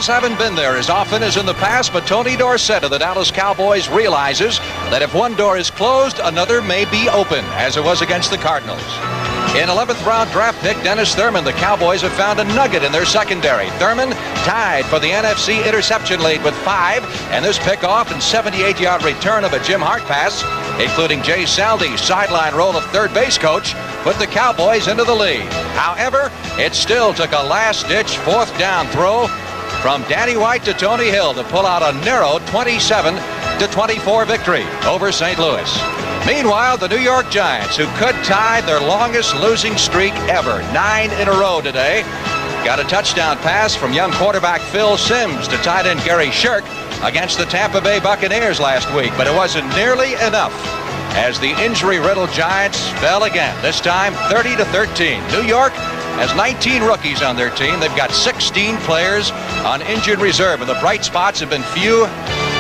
Bills haven't been there as often as in the past, but Tony Dorsett of the Dallas Cowboys realizes that if one door is closed, another may be open, as it was against the Cardinals. In 11th round draft pick Dennis Thurman, the Cowboys have found a nugget in their secondary. Thurman tied for the NFC interception lead with 5, and this pickoff and 78-yard return of a Jim Hart pass, including Jay Saldy's sideline role of third base coach, put the Cowboys into the lead. However, it still took a last-ditch fourth down throw from Danny White to Tony Hill to pull out a narrow 27-24 victory over St. Louis. Meanwhile, the New York Giants, who could tie their longest losing streak ever, 9 in a row today, got a touchdown pass from young quarterback Phil Simms to tight end Gary Shirk against the Tampa Bay Buccaneers last week, but it wasn't nearly enough as the injury-riddled Giants fell again, this time 30-13. New York has 19 rookies on their team. They've got 16 players on injured reserve, and the bright spots have been few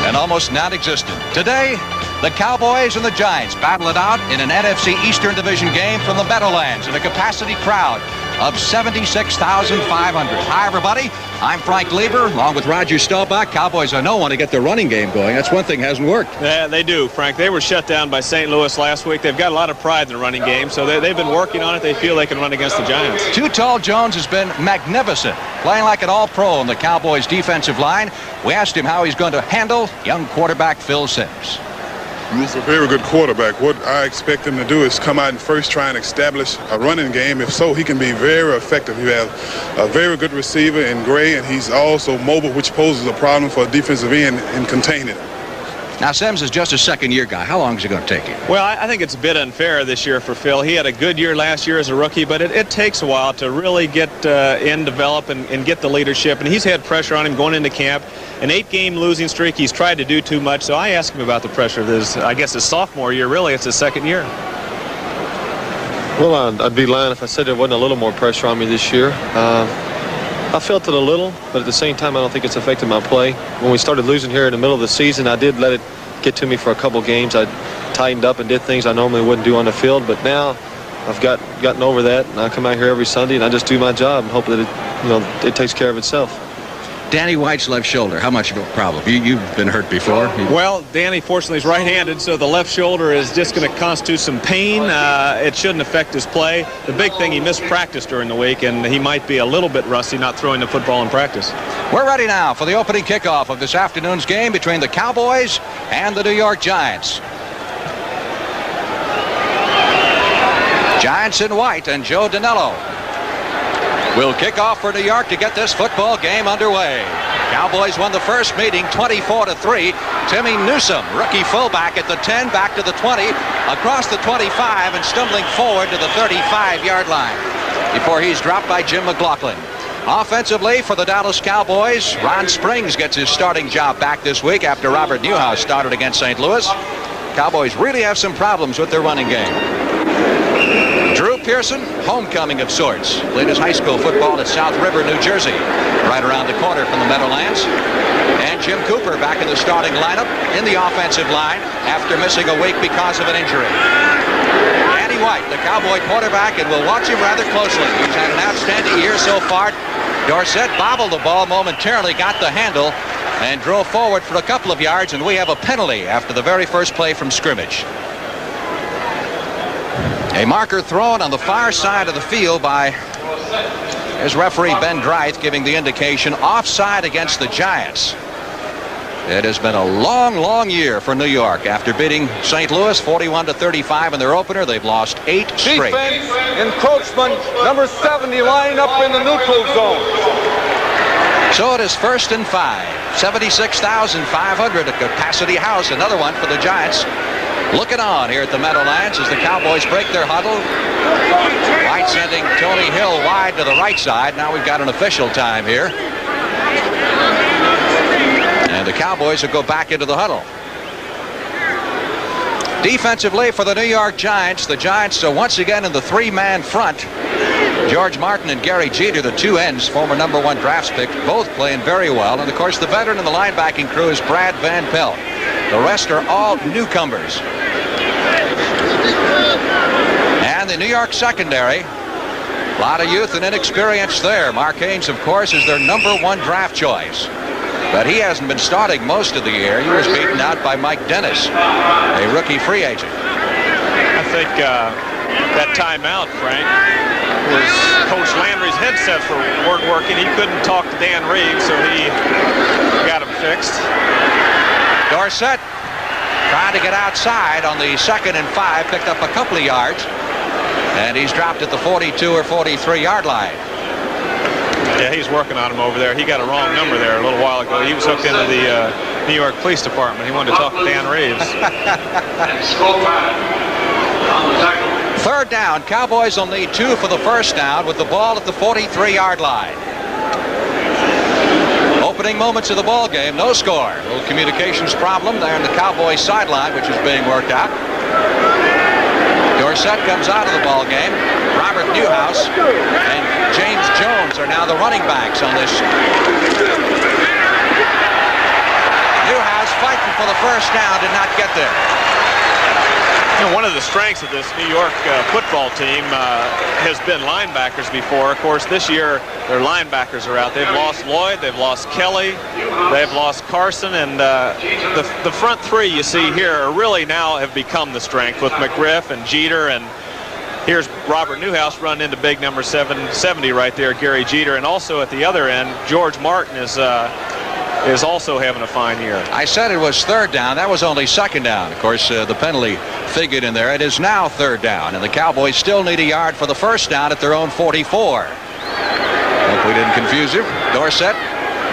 and almost non-existent. Today, the Cowboys and the Giants battle it out in an NFC Eastern Division game from the Meadowlands in a capacity crowd of 76,500. Hi, everybody. I'm Frank Lieber, along with Roger Staubach. Cowboys, I know, want to get their running game going. That's one thing that hasn't worked. Yeah, they do, Frank. They were shut down by St. Louis last week. They've got a lot of pride in the running game, so they've been working on it. They feel they can run against the Giants. Too Tall Jones has been magnificent, playing like an all-pro on the Cowboys' defensive line. We asked him how he's going to handle young quarterback Phil Simms. He's a very good quarterback. What I expect him to do is come out and first try and establish a running game. If so, he can be very effective. He has a very good receiver in Gray, and he's also mobile, which poses a problem for a defensive end in containing it. Now, Simms is just a second-year guy. How long is it going to take him? Well, I think it's a bit unfair this year for Phil. He had a good year last year as a rookie, but it takes a while to really get develop and get the leadership. And he's had pressure on him going into camp. An 8-game losing streak. He's tried to do too much. So I asked him about the pressure of his, I guess, his sophomore year. Really, it's his second year. Well, I'd be lying if I said there wasn't a little more pressure on me this year. I felt it a little, but at the same time, I don't think it's affected my play. When we started losing here in the middle of the season, I did let it get to me for a couple games. I tightened up and did things I normally wouldn't do on the field, but now I've gotten over that, and I come out here every Sunday and I just do my job and hope that it takes care of itself. Danny White's left shoulder, how much of a problem? You've been hurt before. Well, Danny, fortunately, is right-handed, so the left shoulder is just going to constitute some pain. It shouldn't affect his play. The big thing, he missed practice during the week, and he might be a little bit rusty not throwing the football in practice. We're ready now for the opening kickoff of this afternoon's game between the Cowboys and the New York Giants. Giants in white and Joe Danello will kick off for New York to get this football game underway. Cowboys won the first meeting 24-3. Timmy Newsome, rookie fullback at the 10, back to the 20, across the 25, and stumbling forward to the 35-yard line before he's dropped by Jim McLaughlin. Offensively for the Dallas Cowboys, Ron Springs gets his starting job back this week after Robert Newhouse started against St. Louis. Cowboys really have some problems with their running game. Drew Pearson, homecoming of sorts, played his high school football at South River, New Jersey, right around the corner from the Meadowlands. And Jim Cooper back in the starting lineup in the offensive line after missing a week because of an injury. Danny White, the Cowboy quarterback, and we'll watch him rather closely. He's had an outstanding year so far. Dorsett bobbled the ball momentarily, got the handle, and drove forward for a couple of yards, and we have a penalty after the very first play from scrimmage. A marker thrown on the far side of the field by his referee Ben Dreith, giving the indication offside against the Giants. It has been a long, long year for New York. After beating St. Louis 41-35 in their opener, they've lost 8 straight. Defense, encroachment, number 70 lining up in the neutral zone. So it is 1st and 5. 76,500 at Capacity House. Another one for the Giants. Looking on here at the Meadowlands as the Cowboys break their huddle. White sending Tony Hill wide to the right side. Now we've got an official time here. And the Cowboys will go back into the huddle. Defensively for the New York Giants, the Giants are once again in the 3-man front. George Martin and Gary Jeter, the two ends, former #1 draft pick, both playing very well. And, of course, the veteran in the linebacking crew is Brad Van Pelt. The rest are all newcomers. And the New York secondary A lot of youth and inexperience there. Mark Haynes, of course, is their #1 draft choice. But he hasn't been starting most of the year. He was beaten out by Mike Dennis, a rookie free agent. I think that timeout, Frank, was Coach Landry's headsets weren't working. He couldn't talk to Dan Reeves, so he got him fixed. Dorsett trying to get outside on the 2nd and 5, picked up a couple of yards, and he's dropped at the 42 or 43-yard line. Yeah, he's working on him over there. He got a wrong number there a little while ago. He was hooked into the New York Police Department. He wanted to talk to Dan Reeves. 3rd down. Cowboys will need 2 for the first down with the ball at the 43-yard line. Opening moments of the ball game, no score. A little communications problem there in the Cowboys sideline, which is being worked out. Dorsett comes out of the ball game. Robert Newhouse and James Jones are now the running backs on this. Newhouse fighting for the first down, did not get there. You know, one of the strengths of this New York football team has been linebackers before. Of course, this year their linebackers are out. They've lost Lloyd, they've lost Kelly, they've lost Carson, and the front three you see here really now have become the strength with McGriff and Jeter, and here's Robert Newhouse running into big number 770 right there, Gary Jeter, and also at the other end, George Martin is also having a fine year. I said it was 3rd down. That was only 2nd down. Of course, the penalty figured in there. It is now 3rd down, and the Cowboys still need a yard for the first down at their own 44. Hope we didn't confuse you. Dorsett,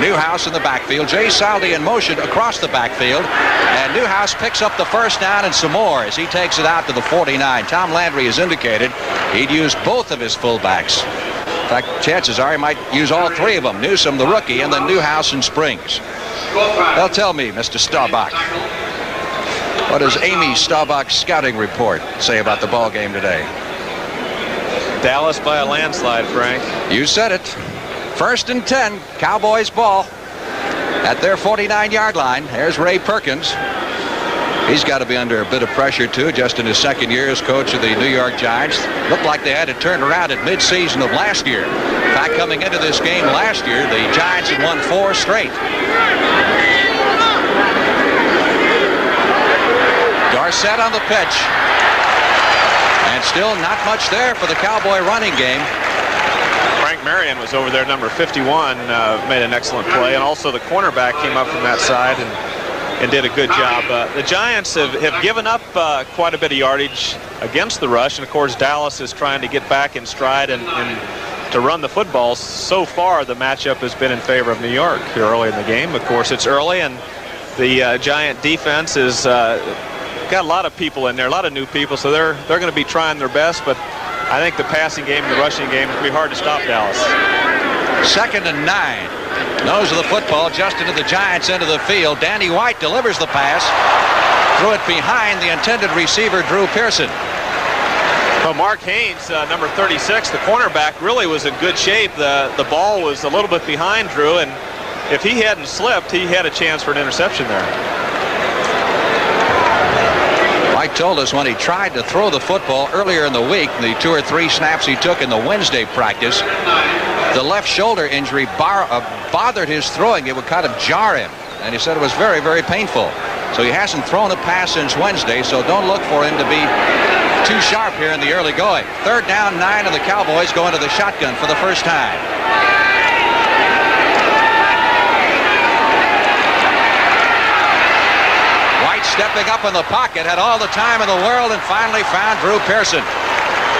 Newhouse in the backfield. Jay Saldi in motion across the backfield, and Newhouse picks up the first down and some more as he takes it out to the 49. Tom Landry has indicated he'd use both of his fullbacks. In fact, chances are he might use all 3 of them. Newsome, the rookie, and then Newhouse and Springs. Well, tell me, Mr. Staubach, what does Amy Staubach's scouting report say about the ball game today? Dallas by a landslide, Frank. You said it. 1st and 10, Cowboys ball at their 49-yard line. There's Ray Perkins. He's got to be under a bit of pressure, too, just in his 2nd year as coach of the New York Giants. Looked like they had to turn around at midseason of last year. In fact, coming into this game last year, the Giants had won 4 straight. Dorsett on the pitch. And still not much there for the Cowboy running game. Frank Marion was over there, number 51, made an excellent play. And also the cornerback came up from that side and did a good job. The Giants have given up quite a bit of yardage against the rush. And, of course, Dallas is trying to get back in stride and to run the football. So far, the matchup has been in favor of New York here early in the game. Of course, it's early, and the Giant defense is got a lot of people in there, a lot of new people, so they're going to be trying their best. But I think the passing game and the rushing game is going to be hard to stop Dallas. 2nd and 9. Nose of the football just into the Giants' end of the field. Danny White delivers the pass. Threw it behind the intended receiver, Drew Pearson. Well, Mark Haynes, number 36, the cornerback, really was in good shape. The ball was a little bit behind Drew, and if he hadn't slipped, he had a chance for an interception there. Mike told us when he tried to throw the football earlier in the week, the 2 or 3 snaps he took in the Wednesday practice, the left shoulder injury bothered his throwing. It would kind of jar him, and he said it was very, very painful. So he hasn't thrown a pass since Wednesday, so don't look for him to be too sharp here in the early going. 3rd down, 9, and the Cowboys go into the shotgun for the first time. White stepping up in the pocket, had all the time in the world, and finally found Drew Pearson.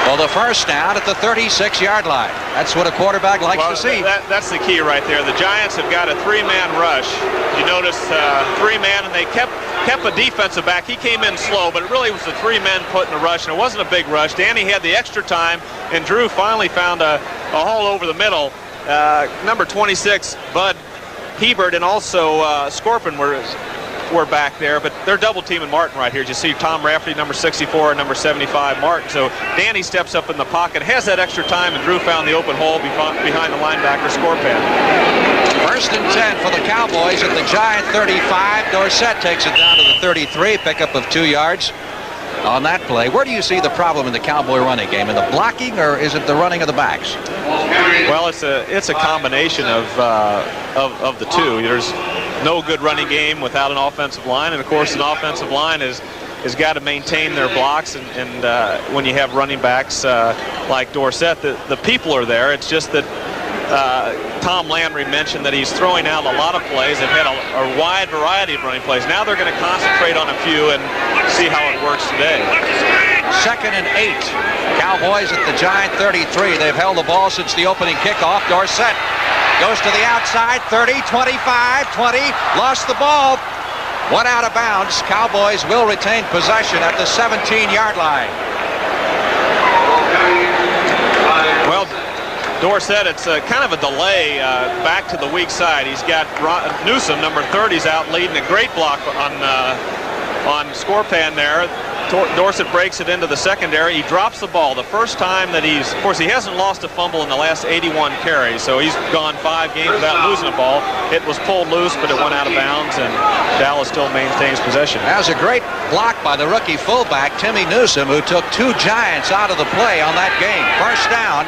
Well, the first down at the 36-yard line. That's what a quarterback likes to see. That's the key right there. The Giants have got a 3-man rush. You notice 3-man, and they kept a defensive back. He came in slow, but it really was the 3 men put in the rush, and it wasn't a big rush. Danny had the extra time, and Drew finally found a hole over the middle. Number 26, Bud Hebert, and also Scorpion were back there, but they're double teaming Martin right here. You see Tom Rafferty, number 64, and number 75, Martin. So Danny steps up in the pocket, has that extra time, and Drew found the open hole behind the linebacker Scorpion. 1st and 10 for the Cowboys at the Giant 35. Dorsett takes it down to the 33, pickup of 2 yards. on that play. Where do you see the problem in the Cowboy running game? In the blocking, or is it the running of the backs? Well, it's a combination of the two. There's no good running game without an offensive line, and of course an offensive line has got to maintain their blocks, and when you have running backs like Dorsett, the people are there. It's just that Tom Landry mentioned that he's throwing out a lot of plays. They've had a wide variety of running plays. Now they're going to concentrate on a few and see how it works today. 2nd and 8. Cowboys at the Giant 33. They've held the ball since the opening kickoff. Dorsett goes to the outside. 30, 25, 20. Lost the ball. One out of bounds. Cowboys will retain possession at the 17-yard line. Well, Dorsett, it's kind of a delay back to the weak side. He's got Newsom, number 30, is out leading a great block on Scorpan there. Dorsett breaks it into the secondary. He drops the ball. The first time that of course, he hasn't lost a fumble in the last 81 carries, so he's gone 5 games without losing a ball. It was pulled loose, but it went out of bounds, and Dallas still maintains possession. That was a great block by the rookie fullback, Timmy Newsom, who took 2 Giants out of the play on that game. First down.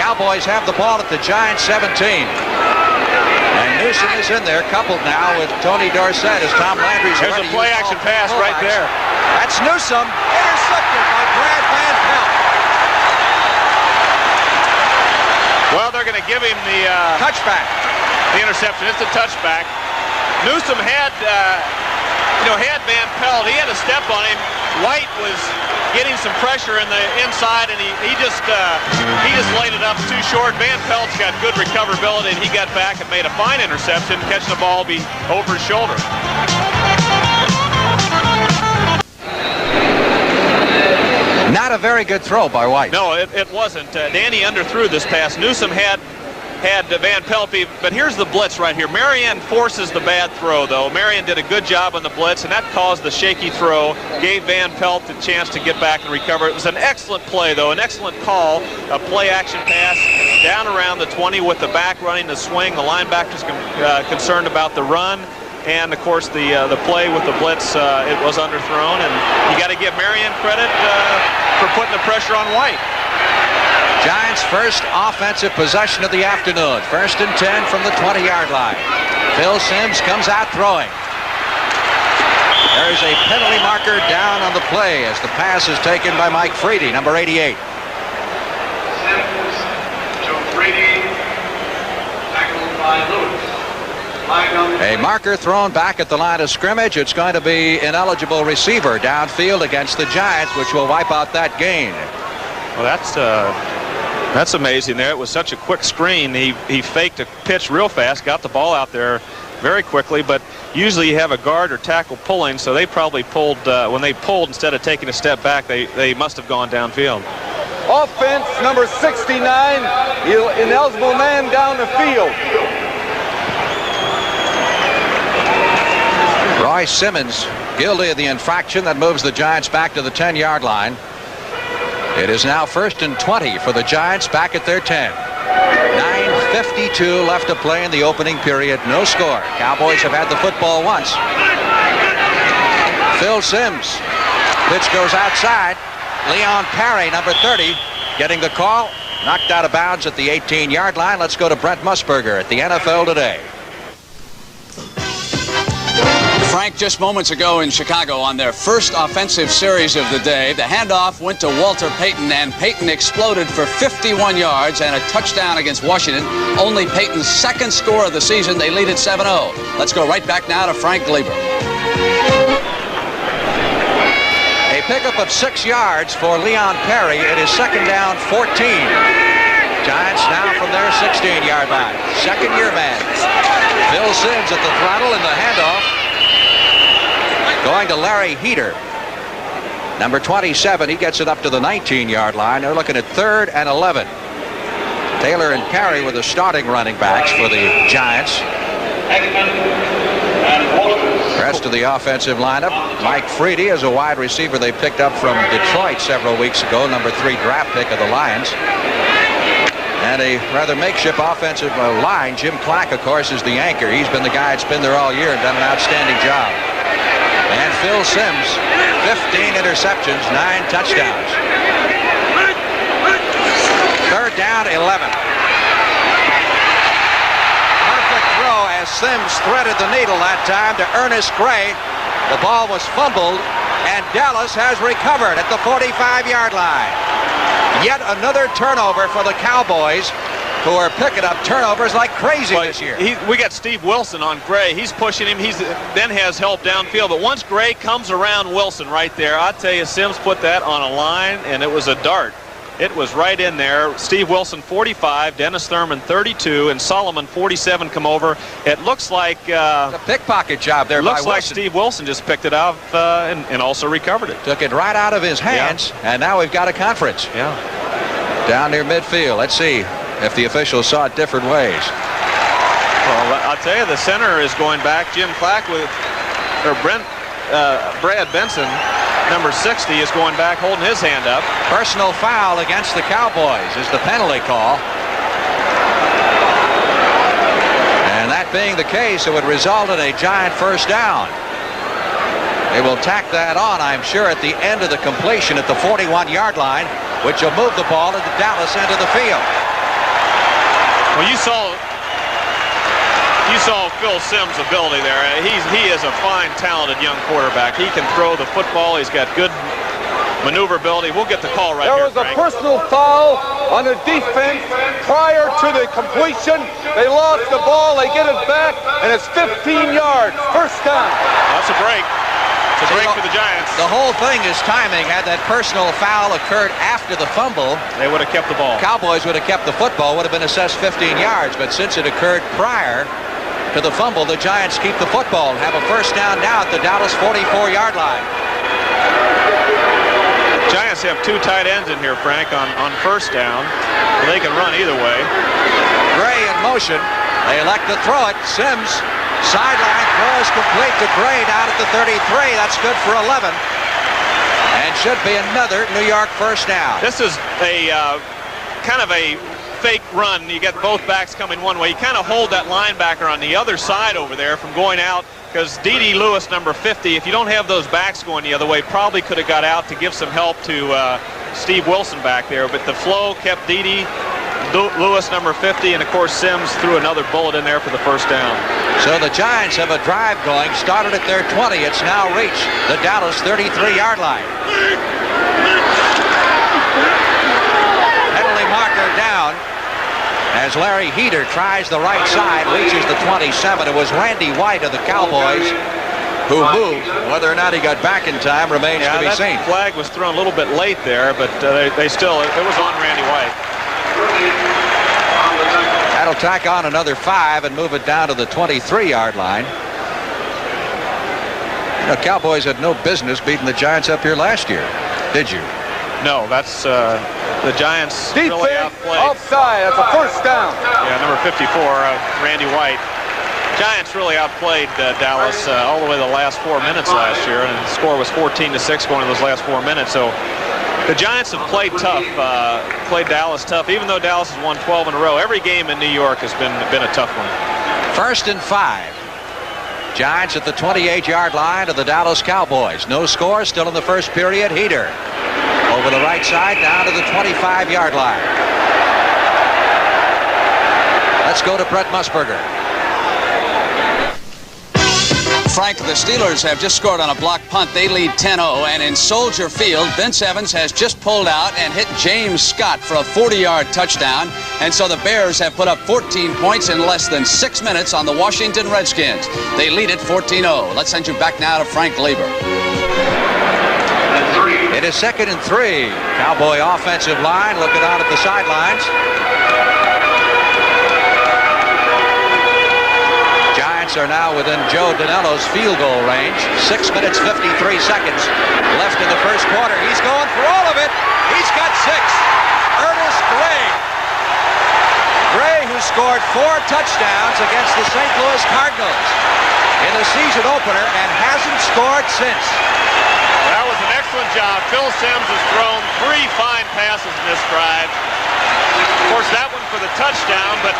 Cowboys have the ball at the Giants 17. And Newsom is in there, coupled now with Tony Dorsett as Tom Landry's There's a play-action pass right there. That's Newsom, intercepted by Brad Van Pelt. Well, they're going to give him the touchback. The interception. It's a touchback. Newsom had Van Pelt. He had a step on him. White was getting some pressure in the inside, and he just laid it up too short. Van Pelt's got good recoverability, and he got back and made a fine interception, catching the ball over his shoulder. Not a very good throw by White. No, it wasn't. Danny underthrew this pass. Newsom had Van Pelt, but here's the blitz right here. Marion forces the bad throw, though. Marion did a good job on the blitz, and that caused the shaky throw, gave Van Pelt the chance to get back and recover. It was an excellent play, though, an excellent call, a play-action pass down around the 20 with the back running the swing. The linebacker's concerned about the run, and, of course, the play with the blitz, it was underthrown, and you got to give Marion credit for putting the pressure on White. Giants' first offensive possession of the afternoon. 1st and 10 from the 20-yard line. Phil Simms comes out throwing. There's a penalty marker down on the play as the pass is taken by Mike Freedy, number 88. A marker thrown back at the line of scrimmage. It's going to be an ineligible receiver downfield against the Giants, which will wipe out that gain. Well, that's amazing there. It was such a quick screen. He faked a pitch real fast, got the ball out there very quickly, but usually you have a guard or tackle pulling, so they probably pulled, when they pulled, instead of taking a step back, they must have gone downfield. Offense number 69, ineligible man down the field. Roy Simmons guilty of the infraction that moves the Giants back to the 10-yard line. It is now 1st and 20 for the Giants back at their 10. 9:52 left to play in the opening period. No score. Cowboys have had the football once. Phil Simms. Pitch goes outside. Leon Parry, number 30, getting the call. Knocked out of bounds at the 18-yard line. Let's go to Brent Musburger at the NFL Today. Frank, just moments ago in Chicago on their first offensive series of the day, the handoff went to Walter Payton, and Payton exploded for 51 yards and a touchdown against Washington. Only Payton's second score of the season. They lead at 7-0. Let's go right back now to Frank Gleber. A pickup of 6 yards for Leon Parry. It is 2nd down, 14. Giants now from their 16-yard line. Second-year man. Phil Simms at the throttle in the handoff. Going to Larry Heater. Number 27, he gets it up to the 19-yard line. They're looking at 3rd and 11. Taylor and Parry were the starting running backs for the Giants. The rest of the offensive lineup. Mike Freedy is a wide receiver they picked up from Detroit several weeks ago, number 3 draft pick of the Lions. And a rather makeshift offensive line. Jim Clack, of course, is the anchor. He's been the guy that's been there all year and done an outstanding job. And Phil Simms, 15 interceptions, 9 touchdowns. Third down, 11. Perfect throw as Simms threaded the needle that time to Ernest Gray. The ball was fumbled, and Dallas has recovered at the 45-yard line. Yet another turnover for the Cowboys, who are picking up turnovers like crazy this year. We got Steve Wilson on Gray. He's pushing him. He's then has help downfield. But once Gray comes around Wilson right there, I tell you, Simms put that on a line, and it was a dart. It was right in there. Steve Wilson 45, Dennis Thurman 32, and Solomon 47 come over. It looks like a pickpocket job there. Looks by like Wilson. Steve Wilson just picked it out and also recovered it. Took it right out of his hands, and now we've got a conference. Yeah. Down near midfield. Let's see if the officials saw it different ways. Well, I'll tell you, the center is going back. Jim Clack Brad Benson, number 60, is going back, holding his hand up. Personal foul against the Cowboys is the penalty call. And that being the case, it would result in a Giant first down. They will tack that on, I'm sure, at the end of the completion at the 41-yard line, which will move the ball into Dallas end of the field. Well, you saw Phil Simms' ability there. He is a fine, talented young quarterback. He can throw the football. He's got good maneuverability. We'll get the call right here. There was a personal foul on the defense prior to the completion. They lost the ball. They get it back, and it's 15 yards. First down. That's a break. It's a break for the Giants. The whole thing is timing. Had that personal foul occurred after the fumble, they would have kept the ball. Cowboys would have kept the football, would have been assessed 15 yards. But since it occurred prior to the fumble, the Giants keep the football and have a first down now at the Dallas 44-yard line. Giants have 2 tight ends in here, Frank, on first down. They can run either way. Gray in motion. They elect to throw it. Simms, sideline throw is complete to Gray down at the 33. That's good for 11. And should be another New York first down. This is a kind of a fake run. You get both backs coming one way. You kind of hold that linebacker on the other side over there from going out, because D.D. Lewis, number 50, if you don't have those backs going the other way, probably could have got out to give some help to Steve Wilson back there. But the flow kept D.D. Lewis, number 50, and of course Simms threw another bullet in there for the first down. So the Giants have a drive going. Started at their 20. It's now reached the Dallas 33-yard line. Penalty marker down as Larry Heater tries the right side, reaches the 27. It was Randy White of the Cowboys who moved. Whether or not he got back in time remains to be seen. That flag was thrown a little bit late there, but they still, it was on Randy White. That'll tack on another 5 and move it down to the 23-yard line. You know, Cowboys had no business beating the Giants up here last year, did you? No, that's the Giants really outplayed. Offside, that's a first down. Yeah, number 54, Randy White. Giants really outplayed Dallas all the way the last 4 minutes last year, and the score was 14-6 going to those last 4 minutes. So the Giants have played tough, played Dallas tough, even though Dallas has won 12 in a row. Every game in New York has been a tough one. 1st and 5. Giants at the 28-yard line of the Dallas Cowboys. No score, still in the first period. Heater over the right side down to the 25-yard line. Let's go to Brett Musburger. Frank, the Steelers have just scored on a block punt. They lead 10-0, and in Soldier Field, Vince Evans has just pulled out and hit James Scott for a 40-yard touchdown, and so the Bears have put up 14 points in less than 6 minutes on the Washington Redskins. They lead it 14-0. Let's send you back now to Frank Lieber. It is 2nd and 3. Cowboy offensive line looking out at the sidelines. Giants are now within Joe Danello's field goal range. 6 minutes, 53 seconds left in the first quarter. He's going for all of it. He's got 6. Ernest Gray. Gray, who scored 4 touchdowns against the St. Louis Cardinals in the season opener and hasn't scored since. That was an excellent job. Phil Simms has thrown 3 fine passes in this drive. Of course, that one for the touchdown, but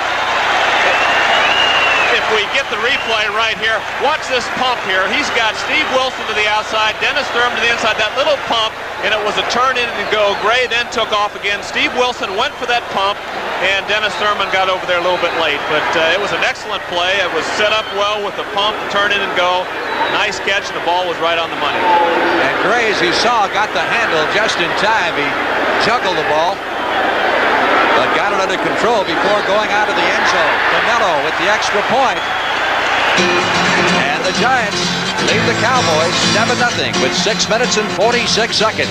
if we get the replay right here, watch this pump here. He's got Steve Wilson to the outside, Dennis Thurman to the inside, that little pump, and it was a turn in and go. Gray then took off again. Steve Wilson went for that pump, and Dennis Thurman got over there a little bit late. But it was an excellent play. It was set up well with the pump, turn in and go. Nice catch, and the ball was right on the money. And Gray, as you saw, got the handle just in time. He juggled the ball, but got it under control before going out of the end zone. Danilo with the extra point. And the Giants lead the Cowboys 7-0 with 6 minutes and 46 seconds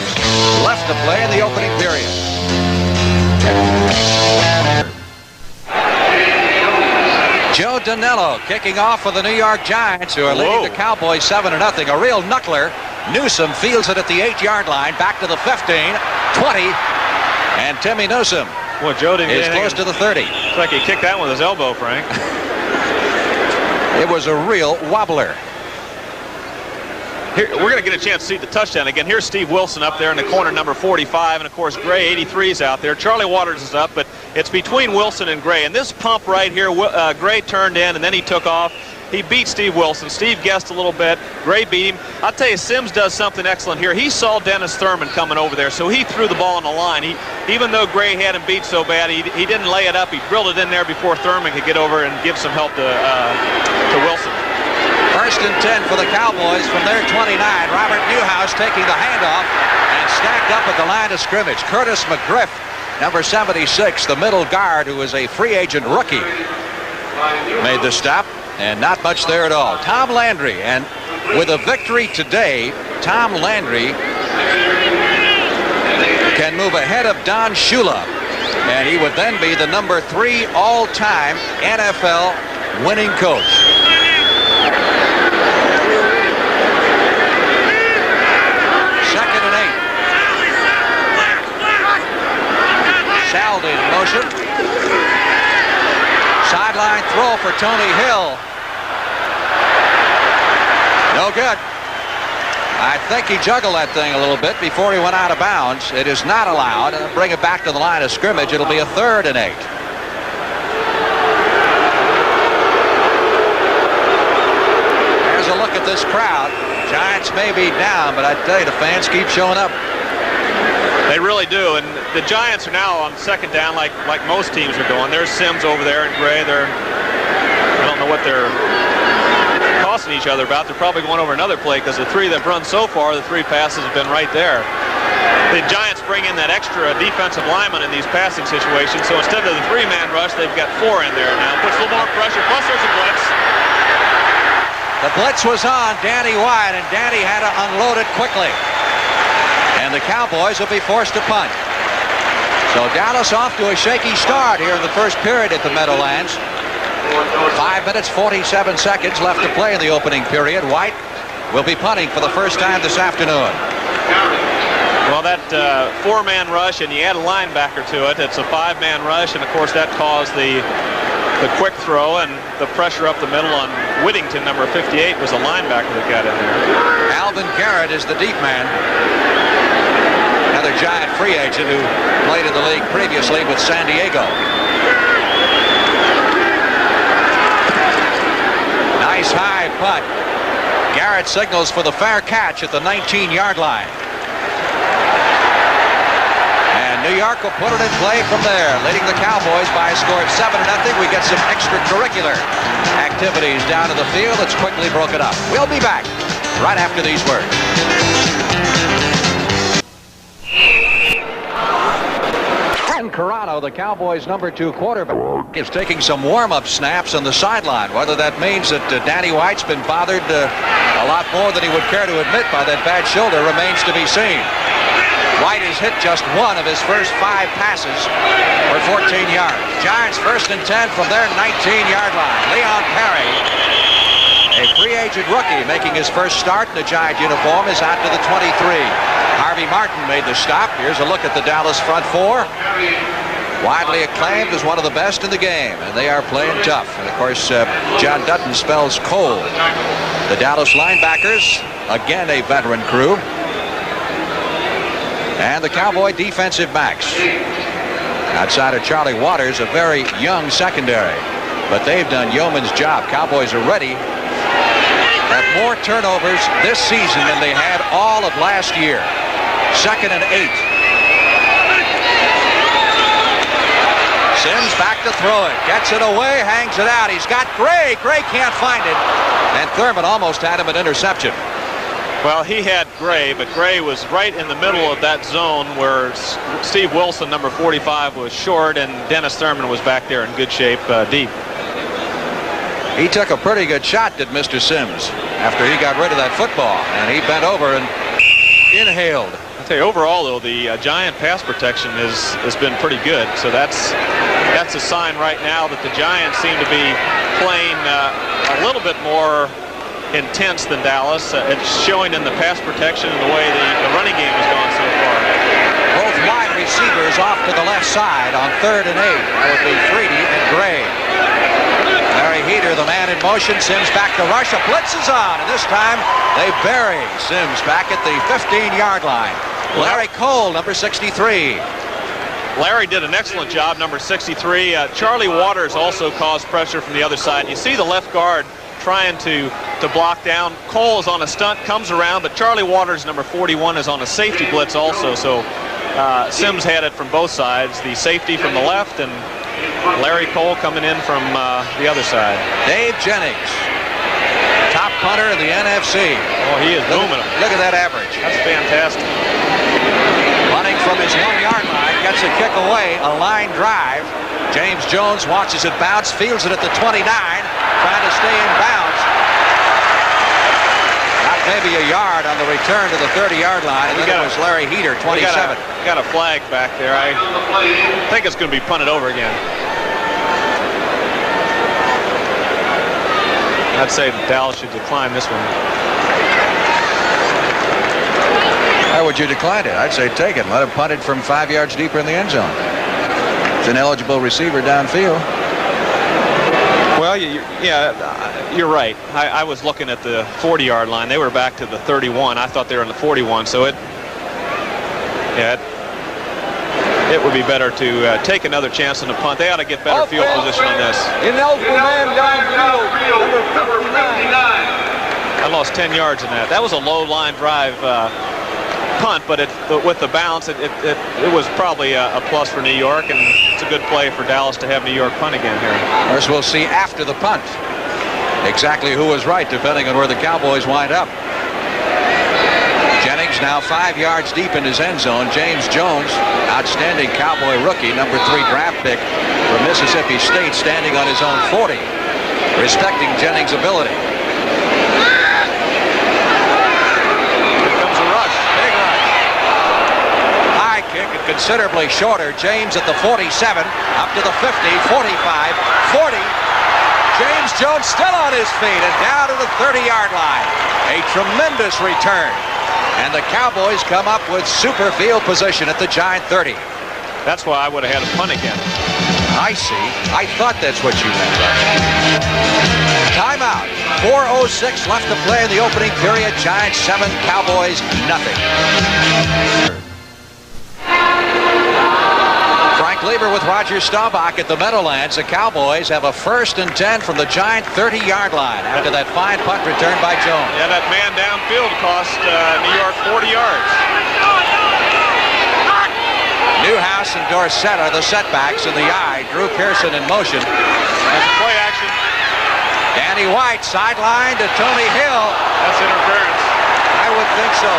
left to play in the opening period. Joe Danilo kicking off for the New York Giants, who are leading the Cowboys 7-0. A real knuckler. Newsom fields it at the 8-yard line, back to the 15, 20, and Timmy Newsom Well, Joe didn't is close to the 30. Looks like he kicked that one with his elbow, Frank. It was a real wobbler. Here, we're going to get a chance to see the touchdown again. Here's Steve Wilson up there in the corner, number 45, and of course Gray, 83, is out there. Charlie Waters is up, but it's between Wilson and Gray. And this pump right here, Gray turned in and then he took off. He beat Steve Wilson. Steve guessed a little bit. Gray beat him. I'll tell you, Sims does something excellent here. He saw Dennis Thurman coming over there, so he threw the ball on the line. Even though Gray had him beat so bad, he didn't lay it up. He drilled it in there before Thurman could get over and give some help to Wilson. First and 10 for the Cowboys from their 29. Robert Newhouse taking the handoff and stacked up at the line of scrimmage. Curtis McGriff, number 76, the middle guard, who is a free agent rookie, made the stop, and not much there at all. Tom Landry, and with a victory today, Tom Landry can move ahead of Don Shula, and he would then be the number 3 all-time NFL winning coach. Second and 8. Saldi in motion. Sideline throw for Tony Hill. No good. I think he juggled that thing a little bit before he went out of bounds. It is not allowed. Bring it back to the line of scrimmage. It'll be a 3rd and 8. There's a look at this crowd. Giants may be down, but I tell you, the fans keep showing up. They really do, and the Giants are now on second down like most teams are going. There's Sims over there and Gray. I don't know what they're tossing each other about. They're probably going over another play because the 3 they've run so far, the 3 passes have been right there. The Giants bring in that extra defensive lineman in these passing situations, so instead of the 3-man rush, they've got 4 in there now. Puts a little more pressure, plus there's a blitz. The blitz was on Danny White, and Danny had to unload it quickly. And the Cowboys will be forced to punt. So Dallas off to a shaky start here in the first period at the Meadowlands. 5 minutes, 47 seconds left to play in the opening period. White will be punting for the first time this afternoon. Well, that 4-man rush, and you add a linebacker to it. It's a 5-man rush, and of course that caused the quick throw and the pressure up the middle on Whittington, number 58, was a linebacker that got in there. Alvin Garrett is the deep man. Another Giant free agent who played in the league previously with San Diego. Nice high punt. Garrett signals for the fair catch at the 19-yard line. And New York will put it in play from there, leading the Cowboys by a score of 7-0. We get some extracurricular activities down to the field. It's quickly broken up. We'll be back right after these words. Corrado, the Cowboys' number 2 quarterback, is taking some warm-up snaps on the sideline. Whether that means that Danny White's been bothered a lot more than he would care to admit by that bad shoulder remains to be seen. White has hit just 1 of his first 5 passes for 14 yards. Giants first and 10 from their 19-yard line. Leon Perry, a free agent rookie making his first start in the Giant uniform, is out to the 23. Harvey Martin made the stop. Here's a look at the Dallas front 4. Widely acclaimed as one of the best in the game, and they are playing tough. And of course, John Dutton spells cold. The Dallas linebackers, again a veteran crew. And the Cowboy defensive backs. Outside of Charlie Waters, a very young secondary. but they've done yeoman's job. Cowboys are ready. Have more turnovers this season than they had all of last year. 2nd and 8. Sims back to throw it. Gets it away, hangs it out. He's got Gray. Gray can't find it. And Thurman almost had him an interception. Well, he had Gray, but Gray was right in the middle of that zone where Steve Wilson, number 45, was short, and Dennis Thurman was back there in good shape, deep. He took a pretty good shot, did Mr. Sims, after he got rid of that football, and he bent over and inhaled. I'll tell you, overall, though, the Giant pass protection has been pretty good. So that's a sign right now that the Giants seem to be playing a little bit more intense than Dallas. It's showing in the pass protection and the way the running game has gone so far. Both wide receivers off to the left side on 3rd and 8. That would be Freedy and Gray. Larry Heater, the man in motion. Sims back to rush. A blitz is on, and this time they bury Sims back at the 15-yard line. Larry Cole, number 63. Larry did an excellent job, number 63. Charlie Waters also caused pressure from the other side. You see the left guard trying to block down. Cole is on a stunt, comes around, but Charlie Waters, number 41, is on a safety blitz also. So Sims had it from both sides, the safety from the left and Larry Cole coming in from the other side. Dave Jennings, top punter in the NFC. Oh, he is booming him. Look at that average. That's fantastic. Running from his 1-yard line, gets a kick away, a line drive. James Jones watches it bounce, fields it at the 29, trying to stay in bounds. Got maybe a yard on the return to the 30-yard line, and then it was Larry Heater, 27. Got a flag back there. I think it's going to be punted over again. I'd say Dallas should decline this one. How would you decline it? I'd say take it. Let him punt it from 5 yards deeper in the end zone. It's an eligible receiver downfield. Well, yeah, you're right. I was looking at the 40-yard line. They were back to the 31. I thought they were on the 41. So it would be better to take another chance on the punt. They ought to get better field position on this. Ineligible man downfield, number 59. I lost 10 yards in that. That was a low line drive punt, but with the bounce, it was probably a plus for New York, and it's a good play for Dallas to have New York punt again here. Of course, we'll see after the punt exactly who was right, depending on where the Cowboys wind up. Jennings now 5 yards deep in his end zone. James Jones, outstanding Cowboy rookie, number 3 draft pick from Mississippi State, standing on his own 40, respecting Jennings' ability. Considerably shorter. James at the 47, up to the 50, 45, 40. James Jones still on his feet and down to the 30-yard line. A tremendous return. And the Cowboys come up with super field position at the Giant 30. That's why I would have had a punt again. I see. I thought that's what you meant. Timeout. 4:06 left to play in the opening period. Giants 7, Cowboys nothing. Lever with Roger Staubach at the Meadowlands. The Cowboys have a 1st and 10 from the Giant 30-yard line after that fine punt return by Jones. Yeah, that man downfield cost New York 40 yards. Newhouse and Dorsett are the setbacks in the eye. Drew Pearson in motion. There's a play action. Danny White sideline to Tony Hill. That's interference. I would think so.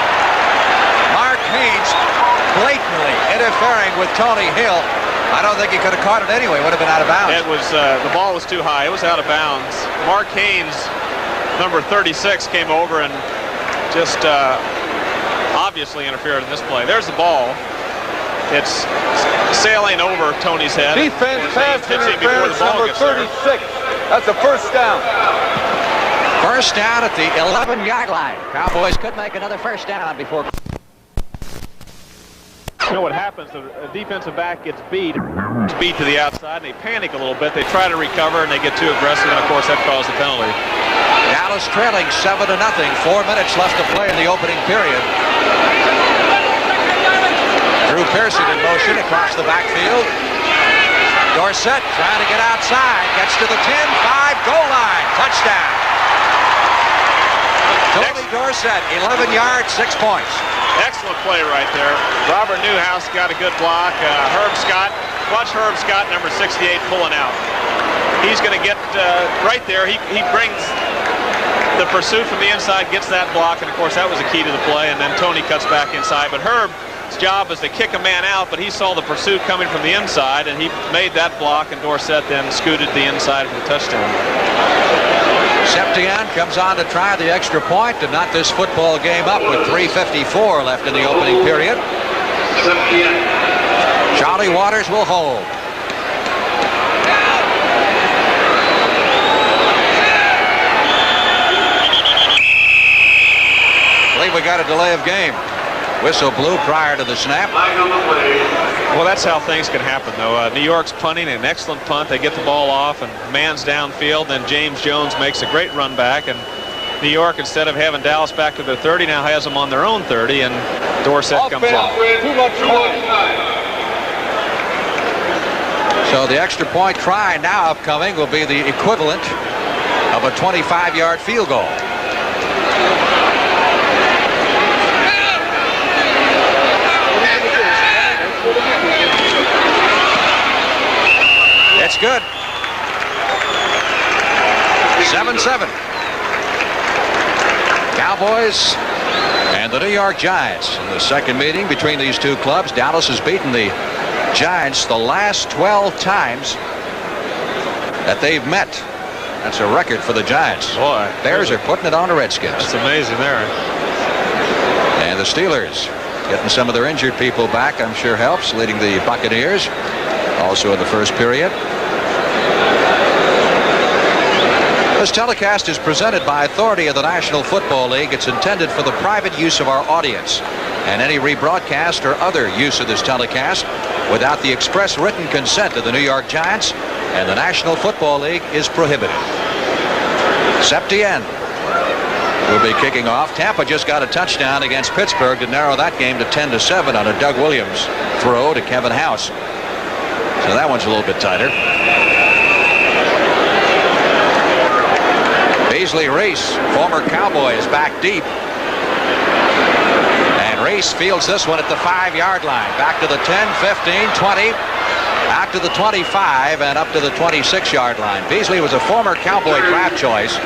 Mark Haynes blatantly interfering with Tony Hill. I don't think he could have caught it anyway. Would have been out of bounds. It was the ball was too high. It was out of bounds. Mark Haynes, number 36, came over and just obviously interfered in this play. There's the ball. It's sailing over Tony's head. Defense pass interference, number 36. That's a first down. First down at the 11-yard line. Cowboys could make another first down before. You know what happens, the defensive back gets beat to the outside, and they panic a little bit. They try to recover, and they get too aggressive, and of course that caused the penalty. Dallas trailing 7-0. 4 minutes left to play in the opening period. Drew Pearson in motion across the backfield. Dorsett trying to get outside. Gets to the 10-5 goal line. Touchdown. Tony Dorsett, 11 yards, 6 points. Excellent play right there. Robert Newhouse got a good block. Herb Scott, watch Herb Scott, number 68, pulling out. He's going to get right there. He brings the pursuit from the inside, gets that block, and of course that was the key to the play, and then Tony cuts back inside. But Herb's job is to kick a man out, but he saw the pursuit coming from the inside, and he made that block, and Dorsett then scooted the inside for the touchdown. Septien comes on to try the extra point to knot this football game up with 3:54 left in the opening period. Charlie Waters will hold. I believe we got a delay of game. Whistle blew prior to the snap. Well, that's how things can happen, though. New York's punting, an excellent punt. They get the ball off, and man's downfield. Then James Jones makes a great run back, and New York, instead of having Dallas back to their 30, now has them on their own 30, and Dorsett comes off. So the extra point try now upcoming will be the equivalent of a 25-yard field goal. It's good. 7-7. Cowboys and the New York Giants. In the second meeting between these two clubs, Dallas has beaten the Giants the last 12 times that they've met. That's a record for the Giants. Boy, Bears are putting it on the Redskins. That's amazing there. And the Steelers getting some of their injured people back, I'm sure helps, leading the Buccaneers also in the first period. This telecast is presented by authority of the National Football League. It's intended for the private use of our audience, and any rebroadcast or other use of this telecast without the express written consent of the New York Giants and the National Football League is prohibited. Septien will be kicking off. Tampa just got a touchdown against Pittsburgh to narrow that game to 10-7 on a Doug Williams throw to Kevin House. So that one's a little bit tighter. Beasley Reese, former Cowboy, is back deep. And Reese fields this one at the 5-yard line. Back to the 10, 15, 20. Out to the 25 and up to the 26-yard line. Beasley was a former Cowboy draft choice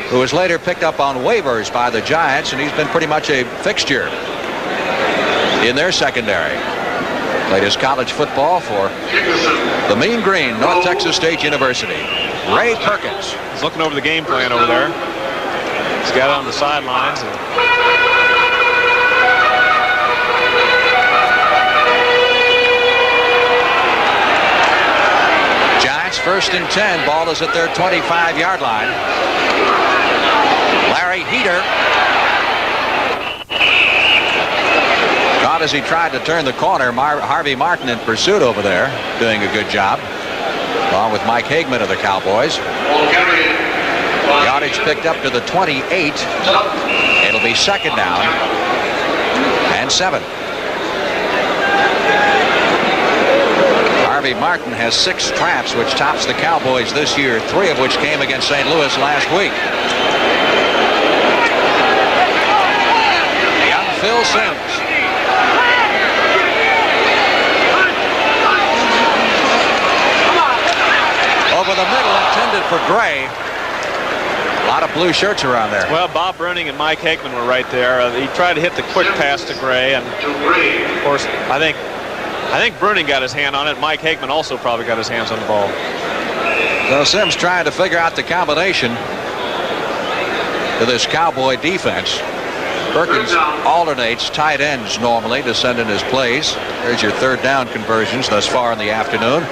who was later picked up on waivers by the Giants, and he's been pretty much a fixture in their secondary. Played his college football for the Mean Green, North Texas State University. Ray Perkins. He's looking over the game plan over there. He's got it on the sidelines. Giants 1st and 10. Ball is at their 25-yard line. Larry Heater. Caught as he tried to turn the corner. Harvey Martin in pursuit over there, doing a good job, along with Mike Hagman of the Cowboys. Yardage picked up to the 28. It'll be 2nd down and 7. Harvey Martin has 6 traps, which tops the Cowboys this year, 3 of which came against St. Louis last week. Young Phil Simms. Over the middle, intended for Gray. A lot of blue shirts around there. Well, Bob Bruning and Mike Hagman were right there. He tried to hit the quick pass to Gray, and of course, I think Bruning got his hand on it. Mike Hagman also probably got his hands on the ball. So Simms trying to figure out the combination to this Cowboy defense. Perkins alternates tight ends normally to send in his plays. There's your 3rd down conversions thus far in the afternoon.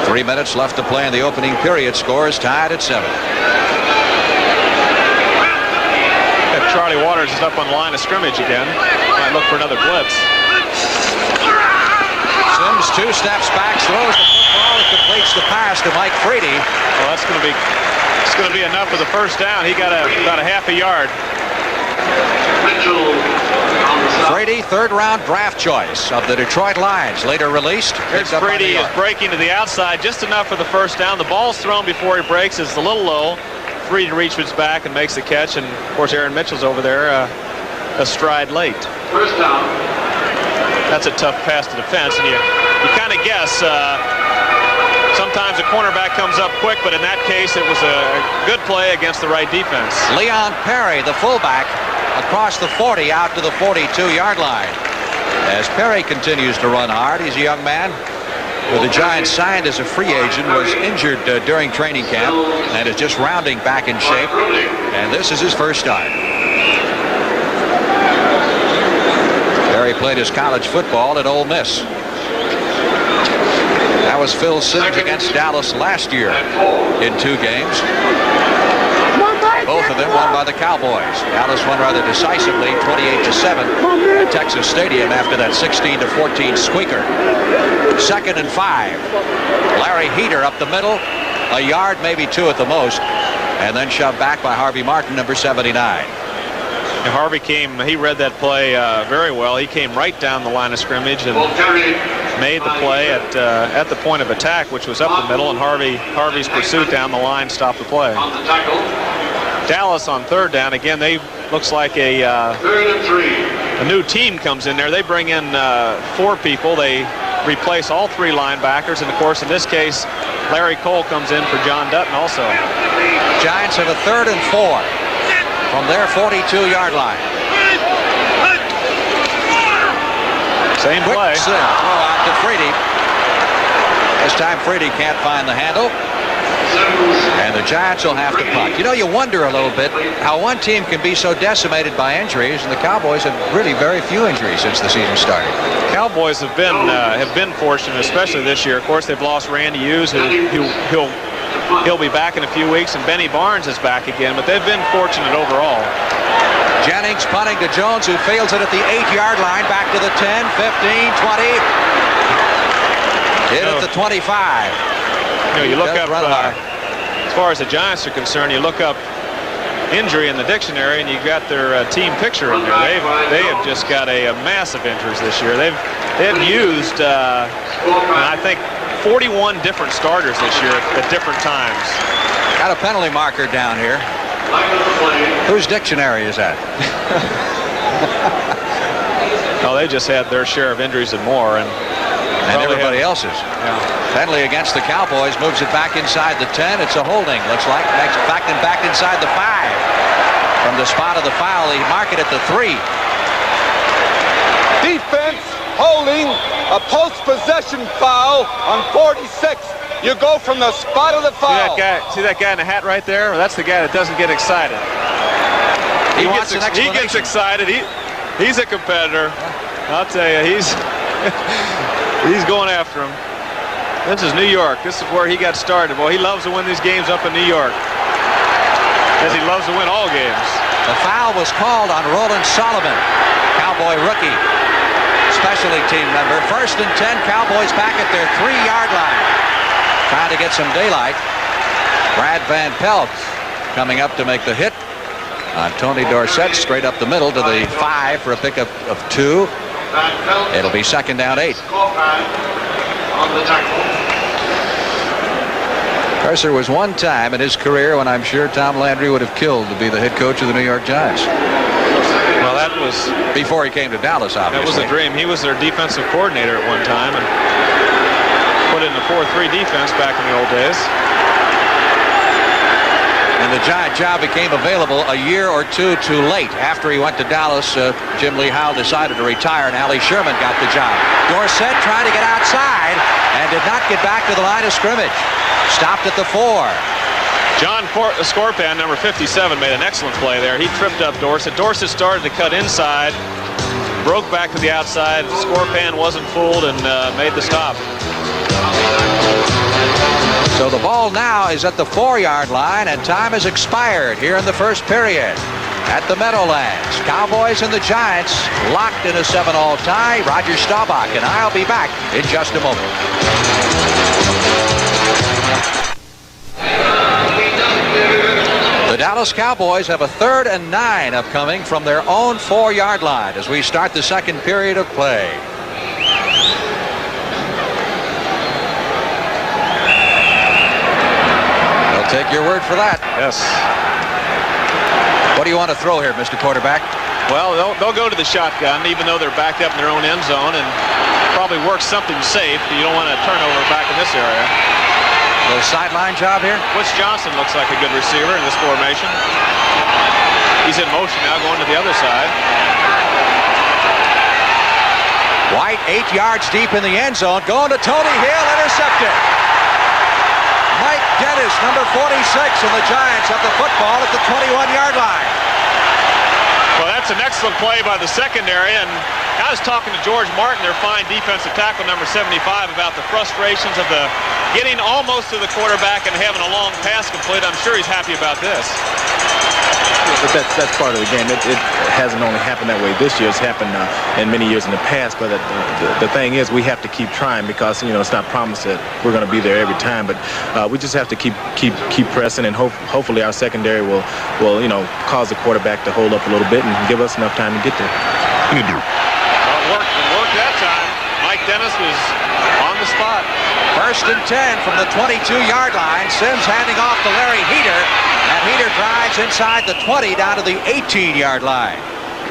3 minutes left to play in the opening period. Scores tied at 7. Charlie Waters is up on the line of scrimmage again. Might look for another blitz. Simms 2 steps back, throws the football, and completes the pass to Mike Frady. Well, it's going to be enough for the 1st down. He got about a half a yard. Frady, third-round draft choice of the Detroit Lions, later released. Here's Frady is breaking to the outside just enough for the first down. The ball's thrown before he breaks. It's a little low. Frady reaches back and makes the catch, and of course Aaron Mitchell's over there a stride late. First down. That's a tough pass to defense, and you kind of guess. Sometimes a cornerback comes up quick, but in that case it was a good play against the right defense. Leon Perry, the fullback, across the 40 out to the 42-yard line. As Perry continues to run hard, he's a young man who the Giants signed as a free agent, was injured during training camp, and is just rounding back in shape. And this is his first start. Perry played his college football at Ole Miss. That was Phil Simms against Dallas last year in 2 games. Both of them won by the Cowboys. Dallas won rather decisively, 28-7 at Texas Stadium after that 16-14 squeaker. 2nd and 5. Larry Heater up the middle, a yard, maybe 2 at the most, and then shoved back by Harvey Martin, number 79. And Harvey he read that play very well. He came right down the line of scrimmage and made the play at the point of attack, which was up the middle, and Harvey's pursuit down the line stopped the play. Dallas on third down. Again, looks like a new team comes in there. They bring in 4 people. They replace all 3 linebackers, and of course in this case Larry Cole comes in for John Dutton also. Giants have a 3rd and 4 from their 42-yard line. Same play. Quick throw out to Frady. This time Frady can't find the handle, and the Giants will have to punt. You know, you wonder a little bit how one team can be so decimated by injuries, and the Cowboys have really very few injuries since the season started. Cowboys have been fortunate, especially this year. Of course, they've lost Randy Hughes, he'll be back in a few weeks, and Benny Barnes is back again, but they've been fortunate overall. Jennings punting to Jones, who fails it at the 8-yard line, back to the 10, 15, 20. Hit at the 25. You look up, as far as the Giants are concerned, you look up injury in the dictionary, and you got their team picture in there. They have just got a mass of injuries this year. They've used, I think, 41 different starters this year at different times. Got a penalty marker down here. Whose dictionary is that? No, they just had their share of injuries and more, and everybody else's. Yeah. Penalty against the Cowboys, moves it back inside the 10. It's a holding, looks like. Next, back inside the 5. From the spot of the foul, they mark it at the 3. Defense holding a post-possession foul on 46. You go from the spot of the foul. See that guy in the hat right there? Well, that's the guy that doesn't get excited. He gets excited. He's a competitor. I'll tell you, he's going after him. This is New York. This is where he got started. Well, he loves to win these games up in New York, as he loves to win all games. The foul was called on Roland Sullivan, Cowboy rookie, specialty team member. 1st and 10, Cowboys back at their 3-yard line, trying to get some daylight. Brad Van Pelt coming up to make the hit on Tony Dorsett, straight up the middle to the 5 for a pickup of 2. It'll be 2nd down 8. On the tackle. Of course, there was one time in his career when I'm sure Tom Landry would have killed to be the head coach of the New York Giants. Well, that was before he came to Dallas, obviously. That was a dream. He was their defensive coordinator at one time and put in the 4-3 defense back in the old days. And the Giant job became available a year or 2 too late. After he went to Dallas, Jim Lee Howell decided to retire, and Allie Sherman got the job. Dorsett tried to get outside and did not get back to the line of scrimmage. Stopped at the 4. John Scorpan, number 57, made an excellent play there. He tripped up Dorsett. Dorsett started to cut inside, broke back to the outside. Scorpan wasn't fooled and made the stop. So the ball now is at the 4-yard line, and time has expired here in the first period at the Meadowlands. Cowboys and the Giants locked in a 7-all tie. Roger Staubach and I'll be back in just a moment. The Dallas Cowboys have a 3rd and 9 upcoming from their own 4-yard line as we start the second period of play. They'll take your word for that. Yes. What do you want to throw here, Mr. Quarterback? Well, they'll go to the shotgun, even though they're backed up in their own end zone, and probably work something safe. You don't want a turnover back in this area. A little sideline job here. Woods Johnson looks like a good receiver in this formation. He's in motion now, going to the other side. White 8 yards deep in the end zone, going to Tony Hill, intercepted. Mike Dennis, number 46, and the Giants have the football at the 21-yard line. Well, that's an excellent play by the secondary, and I was talking to George Martin, their fine defensive tackle, number 75, about the frustrations of the getting almost to the quarterback and having a long pass complete. I'm sure he's happy about this. But that's part of the game. It hasn't only happened that way this year. It's happened in many years in the past. But the thing is, we have to keep trying because it's not promised that we're going to be there every time. But we just have to keep pressing, and hopefully our secondary will cause the quarterback to hold up a little bit and give us enough time to get there. Well, it worked that time. Mike Dennis was on the spot. 1st and 10 from the 22-yard line. Sims handing off to Larry Heater. And Heater drives inside the 20 down to the 18-yard line.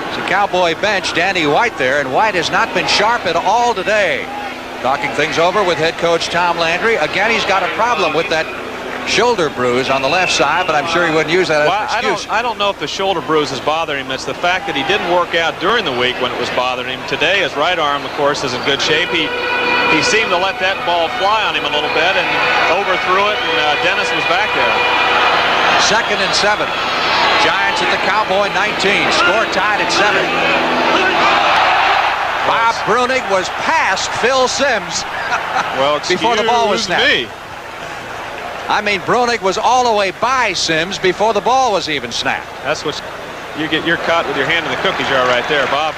It's a Cowboy bench. Danny White there, and White has not been sharp at all today. Talking things over with head coach Tom Landry. Again, he's got a problem with that shoulder bruise on the left side, but I'm sure he wouldn't use that as an excuse. I don't know if the shoulder bruise is bothering him. It's the fact that he didn't work out during the week when it was bothering him. Today, his right arm, of course, is in good shape. He seemed to let that ball fly on him a little bit and overthrew it, and Dennis was back there. 2nd and 7. Giants at the Cowboy 19. Score tied at 7. Bob Brunig was past Phil Sims before the ball was snapped. I mean, Brunig was all the way by Sims before the ball was even snapped. That's what you're caught with your hand in the cookie jar right there, Bob.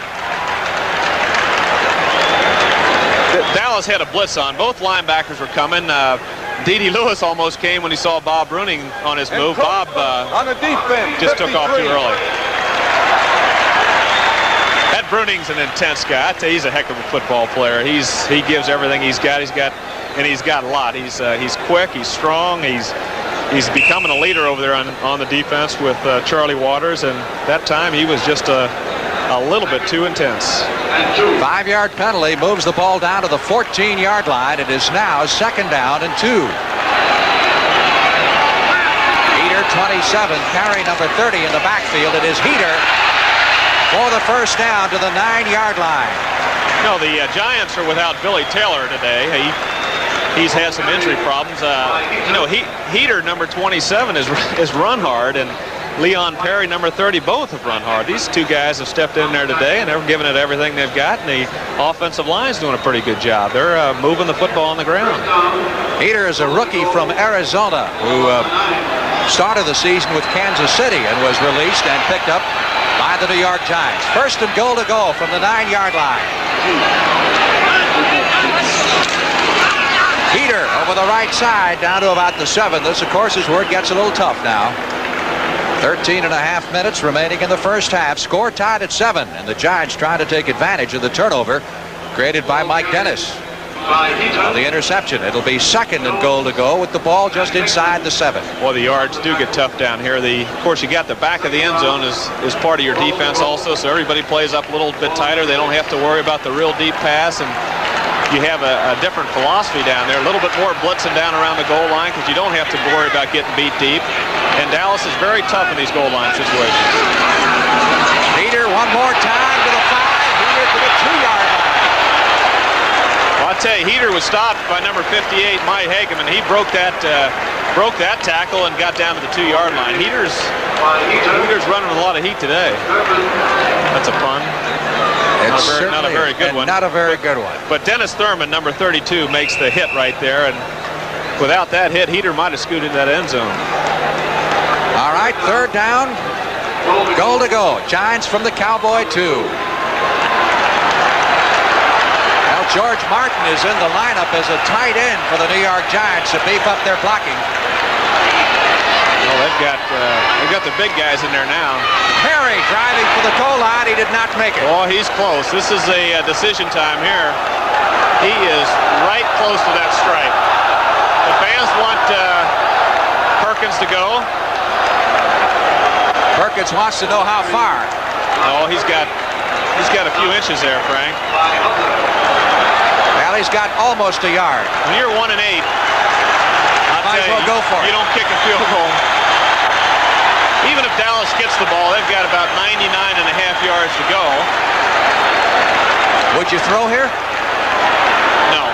Dallas had a blitz on. Both linebackers were coming. D.D. Lewis almost came when he saw Bob Brunig on his move. Bob on the defense just took off too early. That Bruning's an intense guy. I tell you, he's a heck of a football player. He gives everything he's got. He's got a lot. He's quick. He's strong. He's becoming a leader over there on the defense with Charlie Waters. And that time he was just a little bit too intense. 5-yard penalty moves the ball down to the 14-yard line. It is now 2nd down and 2. Heater 27, carry number 30 in the backfield. It is Heater for the 1st down to the 9-yard line. No, the Giants are without Billy Taylor today. He's had some injury problems. Heater, number 27, is run hard, and Leon Perry, number 30, both have run hard. These two guys have stepped in there today, and they're giving it everything they've got, and the offensive line's doing a pretty good job. They're moving the football on the ground. Heater is a rookie from Arizona who started the season with Kansas City and was released and picked up by the New York Giants. 1st and goal to go from the 9-yard line. Heater over the right side down to about the 7. This, of course, is where it gets a little tough now. 13.5 minutes remaining in the 1st half. Score tied at 7, and the Giants trying to take advantage of the turnover created by Mike Dennis. The interception. It'll be 2nd and goal to go with the ball just inside the 7. Well, the yards do get tough down here. Of course, you got the back of the end zone is part of your defense also, so everybody plays up a little bit tighter. They don't have to worry about the real deep pass, and you have a different philosophy down there. A little bit more blitzing down around the goal line because you don't have to worry about getting beat deep. And Dallas is very tough in these goal line situations. Heater one more time to the 5. Heater to the 2-yard line. Well, I'll tell you, Heater was stopped by number 58, Mike Hageman. He broke that tackle and got down to the 2-yard line. Heater's running with a lot of heat today. That's a pun. Not a very good one. Not a very good one. But Dennis Thurman, number 32, makes the hit right there. And without that hit, Heater might have scooted that end zone. All right, 3rd down. Goal to go. Giants from the Cowboy 2. Now George Martin is in the lineup as a tight end for the New York Giants to beef up their blocking. Well, they've got the big guys in there now. Perry driving for the goal line. He did not make it. Oh, he's close. This is a decision time here. He is right close to that stripe. The fans want Perkins to go. Perkins wants to know how far. Oh, he's got a few inches there, Frank. Well, he's got almost a yard. When you're 1 and 8, Might as well go for it. You don't kick a field goal. Even if Dallas gets the ball, they've got about 99.5 yards to go. Would you throw here? No.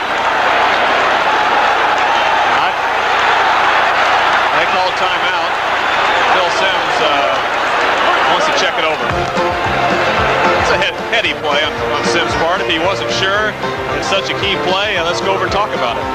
They call a timeout. Phil Simms wants to check it over. It's a heady play on Simms' part. If he wasn't sure it's such a key play, let's go over and talk about it.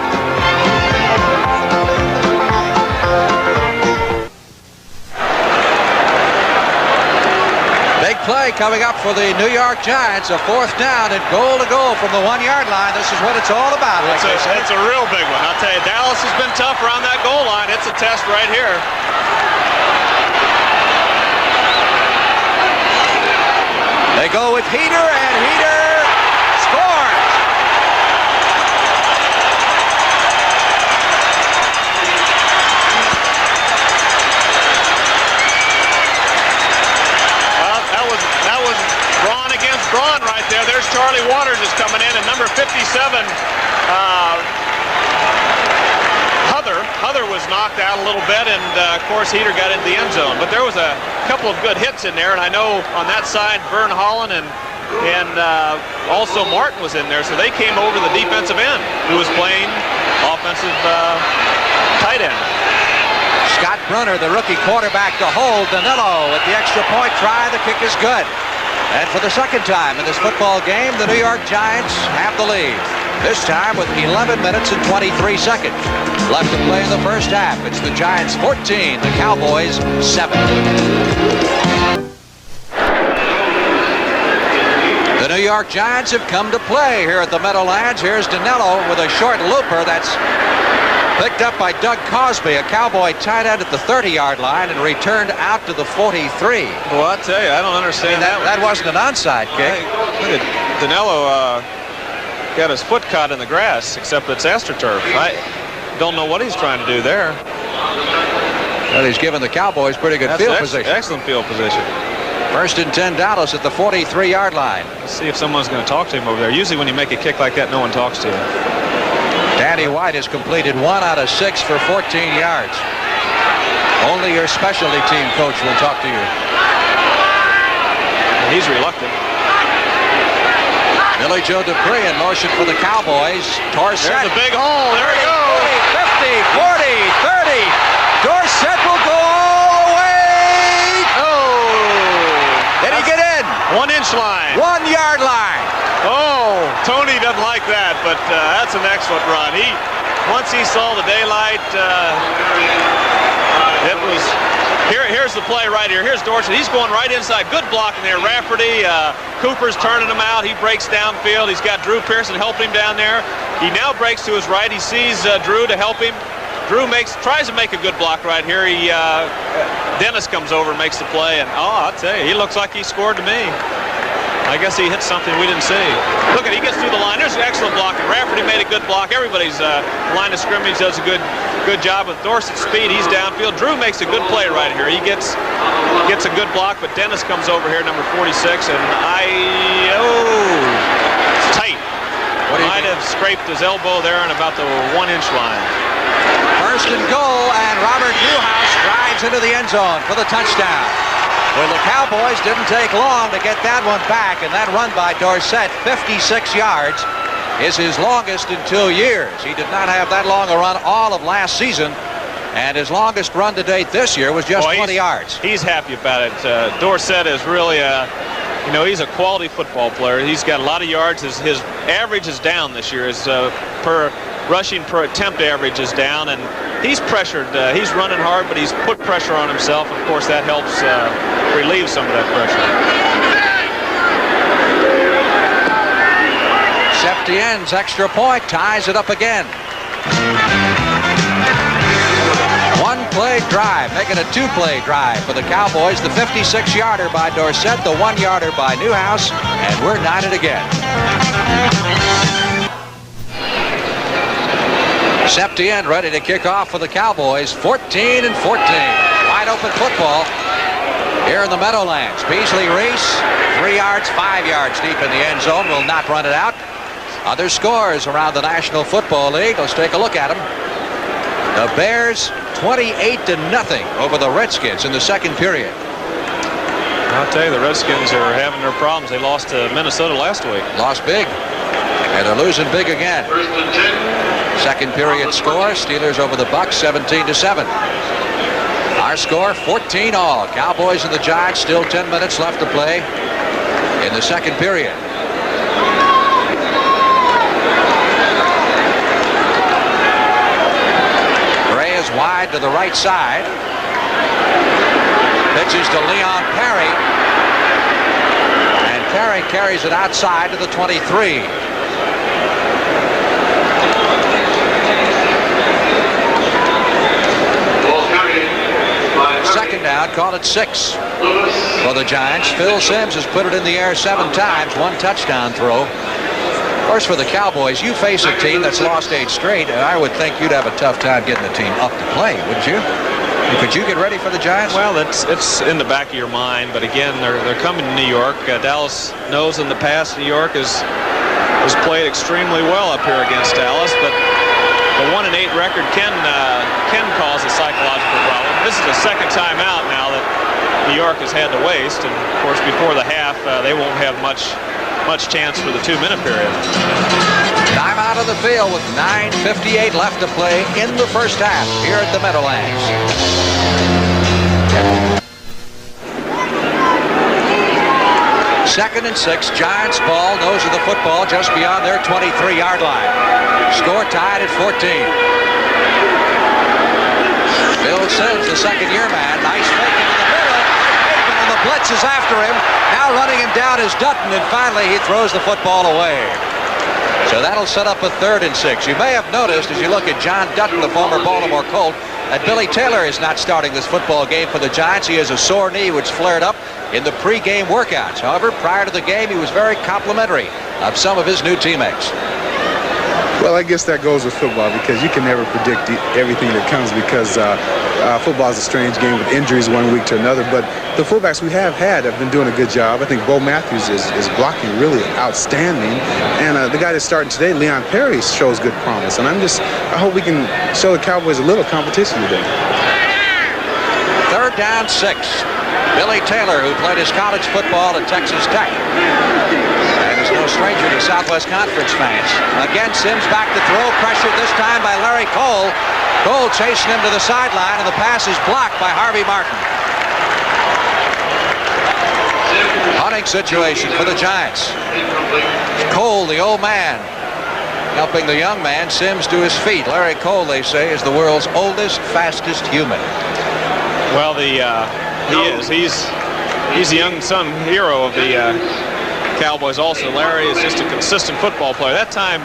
Big play coming up for the New York Giants. A 4th down and goal to go from the 1-yard line. This is what it's all about. It's a real big one. I'll tell you, Dallas has been tough around that goal line. It's a test right here. They go with Heater, and Heater scores. That was Braun against Braun right there. There's Charlie Waters is coming in, and number 57, Huther was knocked out a little bit, and of course Heater got into the end zone. But there was a couple of good hits in there, and I know on that side Vern Holland and also Martin was in there, so they came over the defensive end, who was playing offensive tight end. Scott Brunner, the rookie quarterback, to hold. Danilo at the extra point try. The kick is good. And for the second time in this football game, the New York Giants have the lead. This time with 11 minutes and 23 seconds left to play in the first half. It's the Giants 14, the Cowboys 7. The New York Giants have come to play here at the Meadowlands. Here's Danilo with a short looper that's picked up by Doug Cosby, a Cowboy tight end at the 30-yard line, and returned out to the 43. Well, I tell you, I don't understand that wasn't an onside kick. Look at Danilo got his foot caught in the grass, except it's AstroTurf. I don't know what he's trying to do there. Well, he's given the Cowboys pretty good field position. Excellent field position. 1st and 10 Dallas at the 43-yard line. Let's see if someone's going to talk to him over there. Usually when you make a kick like that, no one talks to you. Danny White has completed 1 out of 6 for 14 yards. Only your specialty team coach will talk to you. He's reluctant. Billy Joe Dupree in motion for the Cowboys. Dorsett. There's a big hole. There we go. 50, 40, 30. Dorsett will go all the way. Oh. Did he get in? 1-inch line. 1-yard line. Oh, Tony doesn't like that, but that's an excellent run. Once he saw the daylight, it was. Here's the play right here. Here's Dorsett. He's going right inside. Good blocking there. Rafferty, Cooper's turning him out. He breaks downfield. He's got Drew Pearson helping him down there. He now breaks to his right. He sees Drew to help him. Drew tries to make a good block right here. Dennis comes over and makes the play, and I'll tell you, he looks like he scored to me. I guess he hit something we didn't see. Look at he gets through the line. There's an excellent block. And Rafferty made a good block. Everybody's line of scrimmage does a good job with Dorsett's speed. He's downfield. Drew makes a good play right here. He gets a good block, but Dennis comes over here, number 46, and it's tight. Might have scraped his elbow there on about the 1-inch line. 1st and goal, and Robert Newhouse drives into the end zone for the touchdown. Well, the Cowboys didn't take long to get that one back, and that run by Dorsett, 56 yards, is his longest in 2 years. He did not have that long a run all of last season, and his longest run to date this year was just 20 yards. He's happy about it. Dorsett is really he's a quality football player. He's got a lot of yards. His average is down this year. His rushing per attempt average is down, and he's pressured. He's running hard, but he's put pressure on himself. Of course, that helps relieve some of that pressure. Septien's extra point ties it up again. 1 Two-play drive, making a two-play drive for the Cowboys. The 56-yarder by Dorsett, the 1-yarder by Newhouse, and we're 9 again. Septien ready to kick off for the Cowboys. 14-14. Wide open football here in the Meadowlands. Beasley Reese, 3 yards, 5 yards deep in the end zone. Will not run it out. Other scores around the National Football League. Let's take a look at them. The Bears 28-0 over the Redskins in the second period. I'll tell you, the Redskins are having their problems. They lost to Minnesota last week. Lost big. And they're losing big again. Second period score, Steelers over the Bucks 17-7. Our score 14-all. Cowboys and the Giants, still 10 minutes left to play in the second period. Gray is wide to the right side. Pitches to Leon Perry. And Perry carries it outside to the 23. Second down, call it 6 for the Giants. Phil Simms has put it in the air 7 times, 1 touchdown throw. Of course, for the Cowboys, you face a team that's lost 8 straight, and I would think you'd have a tough time getting the team up to play, wouldn't you? Could you get ready for the Giants? Well, it's in the back of your mind, but again, they're coming to New York. Dallas knows in the past New York has played extremely well up here against Dallas, but the 1-8 record can cause a psychological problem. This is the second time out now that New York has had to waste, and of course before the half they won't have much chance for the 2-minute period. Time out of the field with 9:58 left to play in the first half here at the Meadowlands. Second and 6, Giants ball, nose of the football just beyond their 23-yard line. Score tied at 14. Bill Simms, the second-year man, nice fake into the middle. And the blitz is after him. Now running him down is Dutton, and finally he throws the football away. So that'll set up a 3rd and 6. You may have noticed as you look at John Dutton, the former Baltimore Colt, that Billy Taylor is not starting this football game for the Giants. He has a sore knee which flared up in the pre-game workouts. However, prior to the game, he was very complimentary of some of his new teammates. Well, I guess that goes with football because you can never predict everything that comes because football is a strange game with injuries one week to another. But the fullbacks we have been doing a good job. I think Bo Matthews is blocking really outstanding. And the guy that's starting today, Leon Perry, shows good promise. And I hope we can show the Cowboys a little competition today. 3rd down 6. Billy Taylor, who played his college football at Texas Tech. And is no stranger to Southwest Conference fans. Again, Simms back to throw. Pressured this time by Larry Cole. Cole chasing him to the sideline, and the pass is blocked by Harvey Martin. Hunting situation for the Giants. Cole, the old man, helping the young man, Simms to his feet. Larry Cole, they say, is the world's oldest, fastest human. Well, he is. He's the young son hero of the Cowboys also. Larry is just a consistent football player. That time,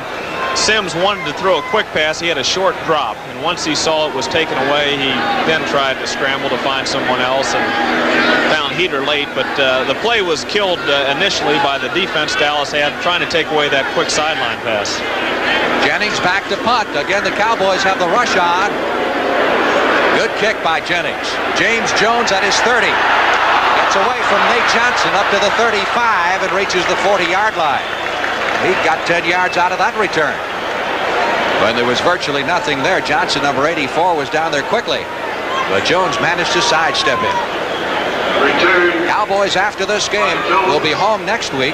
Simms wanted to throw a quick pass. He had a short drop, and once he saw it was taken away, he then tried to scramble to find someone else and found Heater late. But the play was killed initially by the defense Dallas had trying to take away that quick sideline pass. Jennings back to punt. Again, the Cowboys have the rush on. Good kick by Jennings. James Jones at his 30. Gets away from Nate Johnson up to the 35 and reaches the 40-yard line. He got 10 yards out of that return. When there was virtually nothing there, Johnson, number 84, was down there quickly. But Jones managed to sidestep him. Cowboys, after this game, will be home next week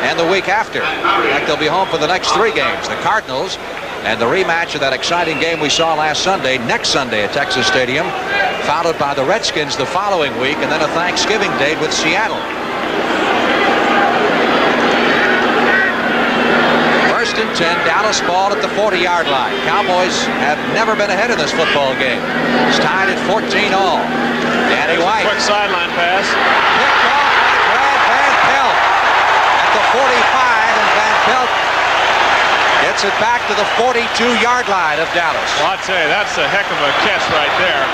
and the week after. In fact, they'll be home for the next 3 games. The Cardinals and the rematch of that exciting game we saw last Sunday, next Sunday at Texas Stadium, followed by the Redskins the following week, and then a Thanksgiving date with Seattle. 1st and 10, Dallas ball at the 40-yard line. Cowboys have never been ahead in this football game. It's tied at 14-all. Danny White. Quick sideline pass. Picked off by Brad Van Pelt at the 45, and Van Pelt gets it back to the 42-yard line of Dallas. Well, I'd say that's a heck of a catch right there.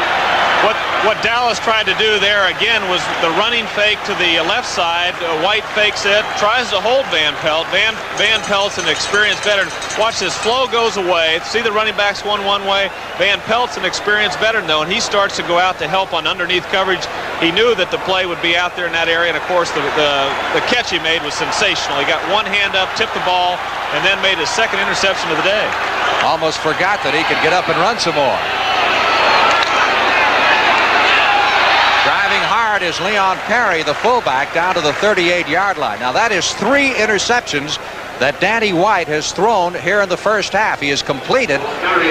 What Dallas tried to do there again was the running fake to the left side. White fakes it, tries to hold Van Pelt. Van Pelt's an experienced veteran. Watch this, flow goes away. See the running backs going one way. Van Pelt's an experienced veteran though, and he starts to go out to help on underneath coverage. He knew that the play would be out there in that area, and of course the catch he made was sensational. He got one hand up, tipped the ball, and then made his second interception of the day. Almost forgot that he could get up and run some more. Driving hard is Leon Perry, the fullback, down to the 38-yard line. Now that is 3 interceptions that Danny White has thrown here in the first half. He has completed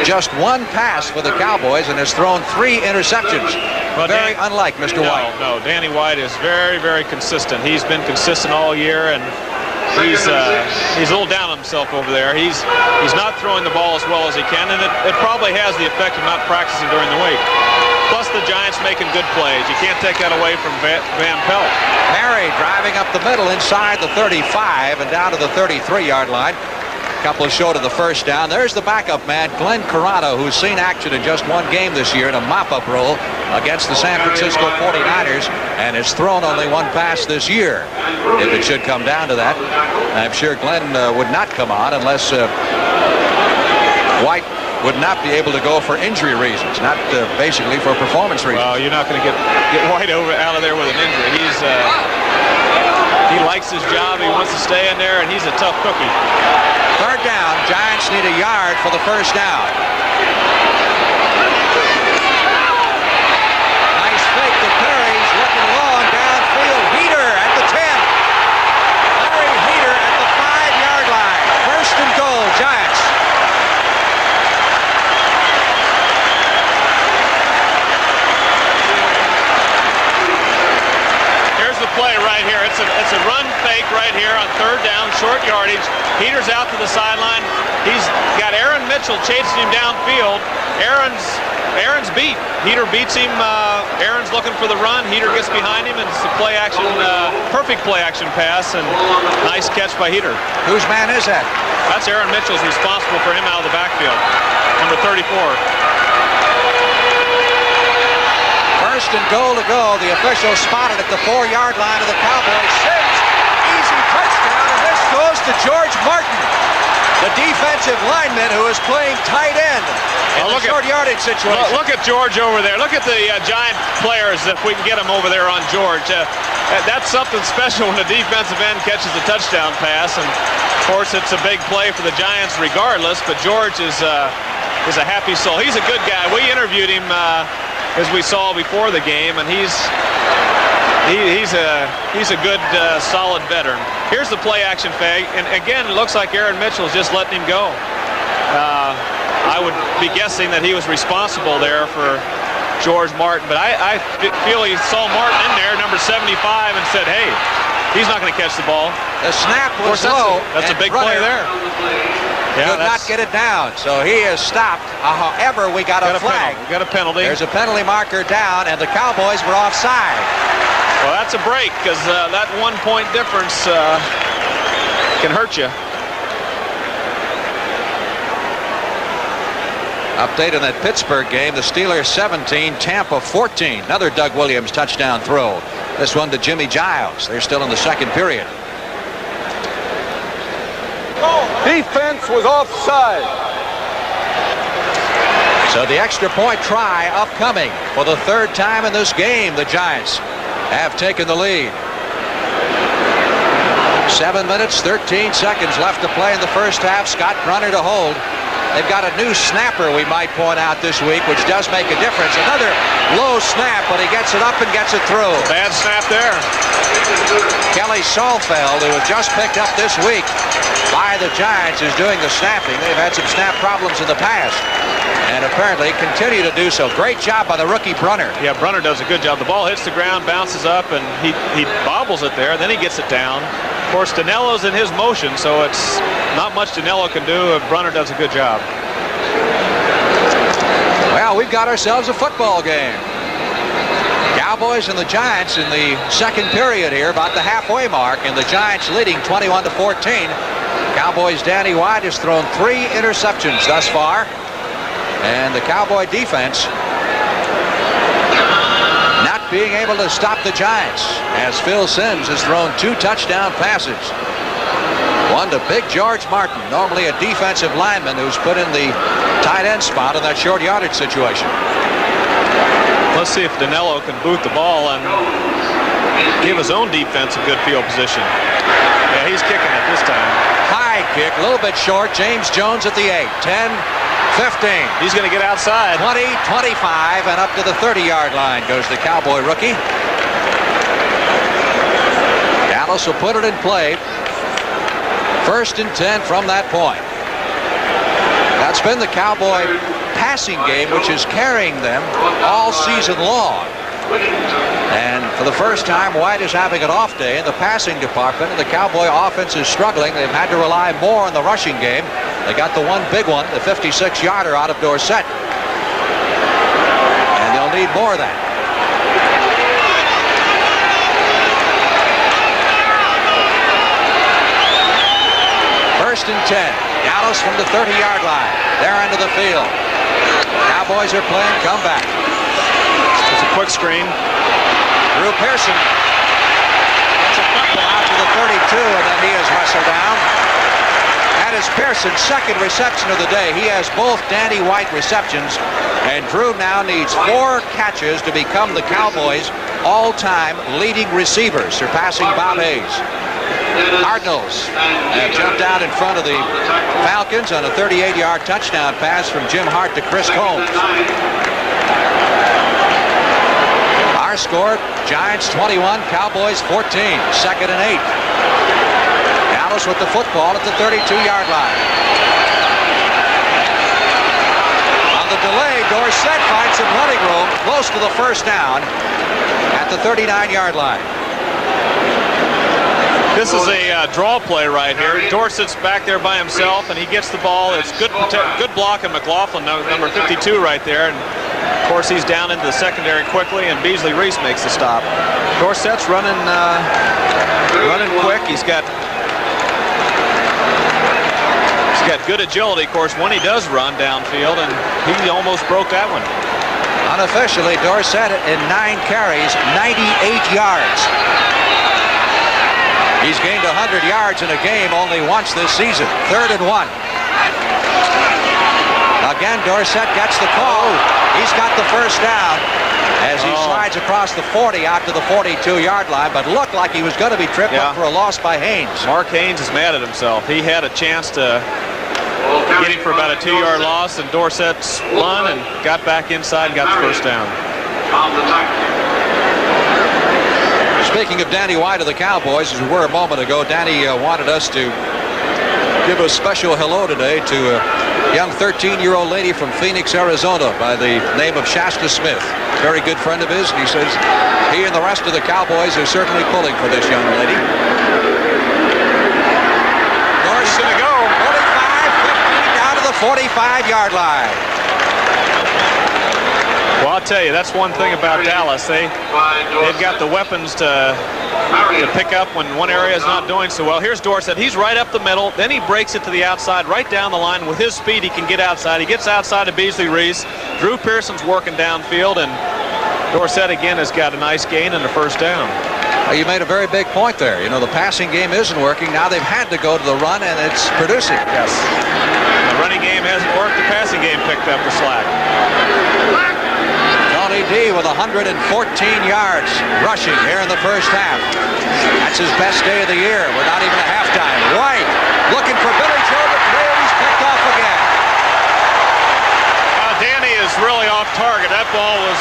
just 1 pass for the Cowboys and has thrown 3 interceptions. Well, very unlike Mr. White. No, Danny White is very, very consistent. He's been consistent all year, and he's a little down on himself over there. He's not throwing the ball as well as he can, and it probably has the effect of not practicing during the week. Plus the Giants making good plays. You can't take that away from Van Pelt. Perry driving up the middle inside the 35 and down to the 33-yard line. Couple short of the first down. There's the backup man, Glenn Corrado, who's seen action in just 1 game this year in a mop-up role against the San Francisco 49ers and has thrown only 1 pass this year. If it should come down to that, I'm sure Glenn would not come on unless White would not be able to go for injury reasons, not basically for performance reasons. Well, you're not going to get White out of there with an injury. He likes his job. He wants to stay in there, and he's a tough cookie. 3rd down. Giants need a yard for the first down. Nice fake to Perry's looking long downfield. Heater at the 10. Larry Heater at the 5-yard line. 1st and goal, Giants. Play right here. It's a run fake right here on 3rd down, short yardage. Heater's out to the sideline. He's got Aaron Mitchell chasing him downfield. Aaron's beat. Heater beats him. Aaron's looking for the run. Heater gets behind him, and it's a play action, perfect play action pass, and nice catch by Heater. Whose man is that? That's Aaron Mitchell's responsible for him out of the backfield. Number 34. 1st and goal to go. The official spotted at the 4-yard line of the Cowboys. Sims, easy touchdown, and this goes to George Martin, the defensive lineman who is playing tight end in the short yardage situation. Look at George over there. Look at the Giant players, if we can get them over there on George. That's something special when the defensive end catches a touchdown pass, and of course it's a big play for the Giants regardless, but George is a happy soul. He's a good guy. We interviewed him as we saw before the game, and he's a good solid veteran. Here's the play action fake, and again it looks like Aaron Mitchell's just letting him go. I would be guessing that he was responsible there for George Martin, but I feel he saw Martin in there, number 75, and said, hey, he's not going to catch the ball. The snap was low. That's a big play there. Yeah, could not get it down, so he is stopped. However, we got a flag. We got a penalty. There's a penalty marker down, and the Cowboys were offside. Well, that's a break, because that 1-point difference can hurt you. Update on that Pittsburgh game. The Steelers 17, Tampa 14. Another Doug Williams touchdown throw. This one to Jimmy Giles. They're still in the 2nd period. Defense was offside. So the extra point try upcoming. For the 3rd time in this game, the Giants have taken the lead. 7 minutes, 13 seconds left to play in the first half. Scott Brunner to hold. They've got a new snapper, we might point out this week, which does make a difference. Another low snap, but he gets it up and gets it through. Bad snap there. Kelly Salfeld, who was just picked up this week by the Giants, is doing the snapping. They've had some snap problems in the past, and apparently continue to do so. Great job by the rookie Brunner. Yeah, Brunner does a good job. The ball hits the ground, bounces up, and he bobbles it there, then he gets it down. Of course, Danello's in his motion, so it's not much Danello can do. Brunner does a good job. Well, we've got ourselves a football game. Cowboys and the Giants in the 2nd period here, about the halfway mark, and the Giants leading 21-14. Cowboys' Danny White has thrown 3 interceptions thus far, and the Cowboy defense being able to stop the Giants, as Phil Simms has thrown 2 touchdown passes. One to Big George Martin, normally a defensive lineman who's put in the tight end spot in that short yardage situation. Let's see if Danilo can boot the ball and give his own defense a good field position. Yeah, he's kicking it this time. High kick, a little bit short. James Jones at the 8, 10, 15. He's going to get outside. 20, 25, and up to the 30-yard line goes the Cowboy rookie. Dallas will put it in play. 1st and 10 from that point. That's been the Cowboy passing game, which is carrying them all season long. And for the first time, White is having an off day in the passing department, and the Cowboy offense is struggling. They've had to rely more on the rushing game. They got the one big one, the 56-yarder out of Dorsett. And they'll need more of that. 1st and 10. Dallas from the 30-yard line. Their end of the field. Cowboys are playing comeback. It's a quick screen. Drew Pearson gets a football out to the 32, and then he is hustled down. That is Pearson's 2nd reception of the day. He has both Danny White receptions, and Drew now needs 4 catches to become the Cowboys' all-time leading receiver, surpassing Bob Hayes. Cardinals have jumped out in front of the Falcons on a 38-yard touchdown pass from Jim Hart to Chris Combs. Our score, Giants 21, Cowboys 14, 2nd and 8. Dallas with the football at the 32-yard line. On the delay, Dorsett finds some running room close to the 1st down at the 39-yard line. This is a draw play right here. Dorsett's back there by himself, and he gets the ball. It's good block of McLaughlin, number 52 right there. And of course, he's down into the secondary quickly, and Beasley Reese makes the stop. Dorsett's running quick. He's got good agility, of course, when he does run downfield, and he almost broke that one. Unofficially, Dorsett in 9 carries, 98 yards. He's gained 100 yards in a game only once this season. 3rd and 1. Again, Dorsett gets the call. He's got the 1st down as he slides across the 40 out to the 42-yard line, but looked like he was going to be tripped up for a loss by Haynes. Mark Haynes is mad at himself. He had a chance to get him for about a 2-yard loss, and Dorsett spun and got back inside and got the 1st down. Speaking of Danny White of the Cowboys, as we were a moment ago, Danny wanted us to give a special hello today to a young 13-year-old lady from Phoenix, Arizona by the name of Shasta Smith. Very good friend of his, and he says he and the rest of the Cowboys are certainly pulling for this young lady. He's going to go 45-15 down to the 45-yard line. Well, I'll tell you, that's one thing about Dallas. They've got the weapons to pick up when one area is not doing so well. Here's Dorsett. He's right up the middle. Then he breaks it to the outside, right down the line. With his speed, he can get outside. He gets outside of Beasley Reese. Drew Pearson's working downfield, and Dorsett again has got a nice gain and a 1st down. You made a very big point there. You know, the passing game isn't working. Now they've had to go to the run, and it's producing. Yes. The running game hasn't worked. The passing game picked up the slack. Tony D with 114 yards rushing here in the 1st half. That's his best day of the year. We're not even at halftime. White looking for Billy Joe to clear. He's picked off again. Danny is really off target. That ball was...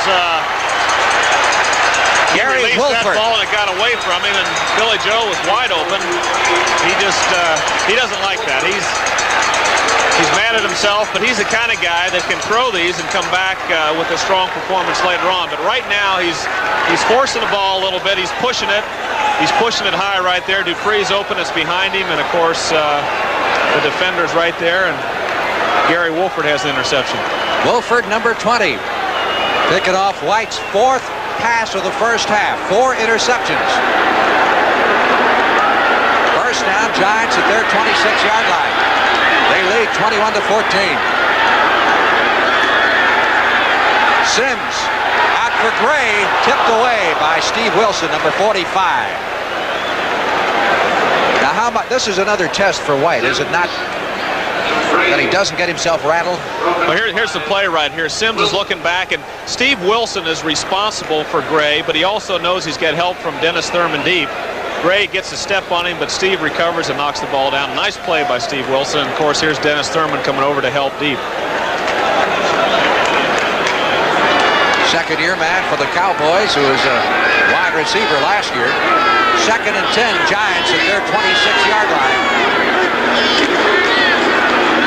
Gary Wilford. That ball and it got away from him, and Billy Joe was wide open. He just he doesn't like that. He's mad at himself, but he's the kind of guy that can throw these and come back with a strong performance later on. But right now he's forcing the ball a little bit. He's pushing it. He's pushing it high right there. Dupree's open. It's behind him, and of course the defender's right there, and Gary Wilford has the interception. Wilford, number 20, picking off White's 4th pass of the 1st half. 4 interceptions. 1st down, Giants at their 26-yard line. They lead 21-14. Simms out for Gray, tipped away by Steve Wilson, number 45. Now, how much? This is another test for White, is it not? That he doesn't get himself rattled. Well, here's the play right here. Sims is looking back, and Steve Wilson is responsible for Gray, but he also knows he's got help from Dennis Thurman deep. Gray gets a step on him, but Steve recovers and knocks the ball down. Nice play by Steve Wilson. And of course, here's Dennis Thurman coming over to help deep. Second-year man for the Cowboys, who was a wide receiver last year. 2nd and 10, Giants at their 26-yard line.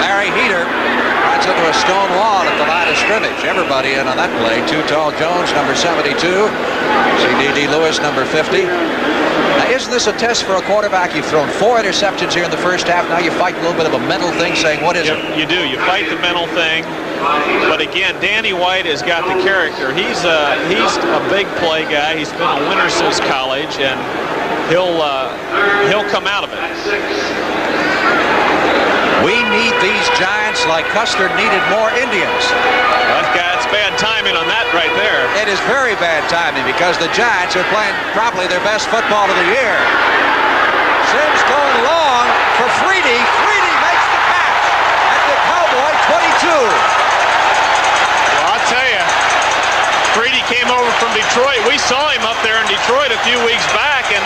Larry Heater runs into a stone wall at the line of scrimmage. Everybody in on that play. Too Tall Jones, number 72. C.D.D. Lewis, number 50. Now, isn't this a test for a quarterback? You've thrown 4 interceptions here in the first half. Now you fight a little bit of a mental thing, saying, what is it? You do. You fight the mental thing. But again, Danny White has got the character. He's a big play guy. He's been a winner since college, and he'll come out of it. We need these Giants like Custer needed more Indians. That's bad timing on that right there. It is very bad timing because the Giants are playing probably their best football of the year. Sims going long for Freedy. Freedy makes the catch at the Cowboy 22. Well, I'll tell you, Freedy came over from Detroit. We saw him up there in Detroit a few weeks back, and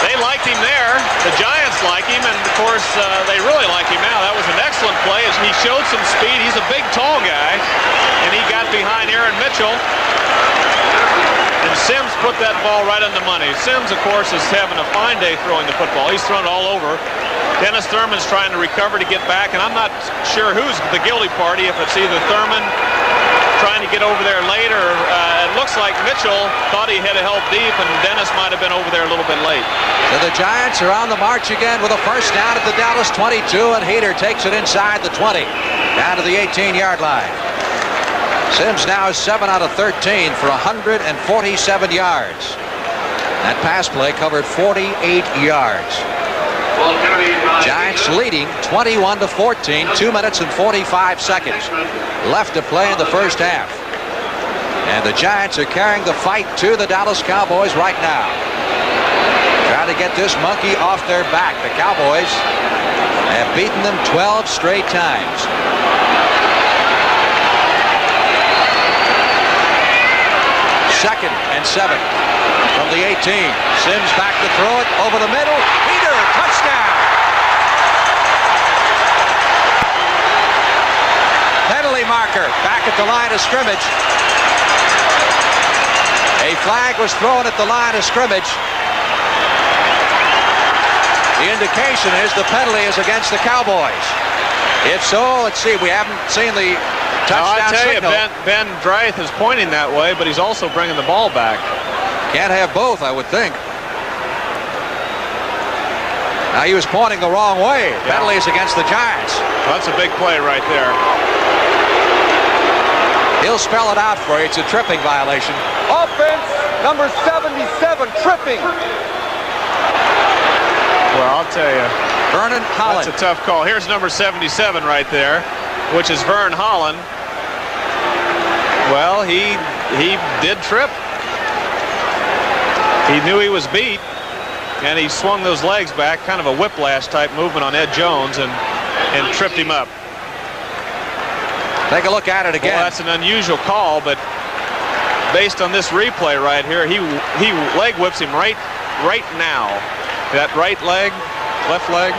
they liked him there. The Giants like him, and of course, they really like him now. That was an excellent play as he showed some speed. He's a big, tall guy, and he got behind Aaron Mitchell. And Sims put that ball right on the money. Sims, of course, is having a fine day throwing the football. He's thrown it all over. Dennis Thurman's trying to recover to get back, and I'm not sure who's the guilty party, if it's either Thurman trying to get over there later. It looks like Mitchell thought he had to help deep, and Dennis might have been over there a little bit late. So the Giants are on the march again with a first down at the Dallas 22, and Heater takes it inside the 20, down to the 18-yard line. Sims now is 7 out of 13 for 147 yards. That pass play covered 48 yards. Giants leading 21-14, 2 minutes and 45 seconds left to play in the first half. And the Giants are carrying the fight to the Dallas Cowboys right now. Trying to get this monkey off their back. The Cowboys have beaten them 12 straight times. Second and 7 from the 18. Sims back to throw it over the middle. Heater, touchdown. Penalty marker back at the line of scrimmage. A flag was thrown at the line of scrimmage. The indication is the penalty is against the Cowboys. If so, let's see. We haven't seen the touchdown signal. I tell you, Ben Dreith is pointing that way, but he's also bringing the ball back. Can't have both, I would think. Now he was pointing the wrong way. Yeah. Penalty is against the Giants. Well, that's a big play right there. He'll spell it out for you. It's a tripping violation. Offense number 77, tripping. Well, I'll tell you. Vernon Holland. That's a tough call. Here's number 77 right there, which is Vern Holland. Well, he did trip. He knew he was beat, and he swung those legs back, kind of a whiplash type movement on Ed Jones, and tripped him up. Take a look at it again. Well, that's an unusual call, but based on this replay right here, he leg whips him right now. That right leg, left leg.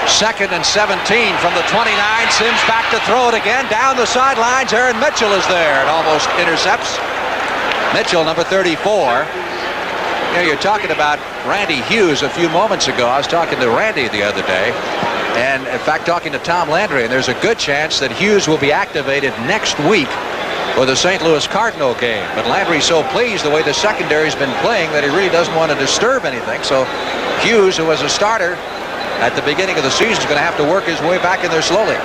Second and 17 from the 29. Sims back to throw it again. Down the sidelines, Aaron Mitchell is there. It almost intercepts. Mitchell, number 34. You know, you're talking about Randy Hughes a few moments ago. I was talking to Randy the other day, and in fact talking to Tom Landry, and there's a good chance that Hughes will be activated next week for the St. Louis Cardinal game. But Landry's so pleased the way the secondary's been playing that he really doesn't want to disturb anything. So Hughes, who was a starter at the beginning of the season, is going to have to work his way back in there slowly.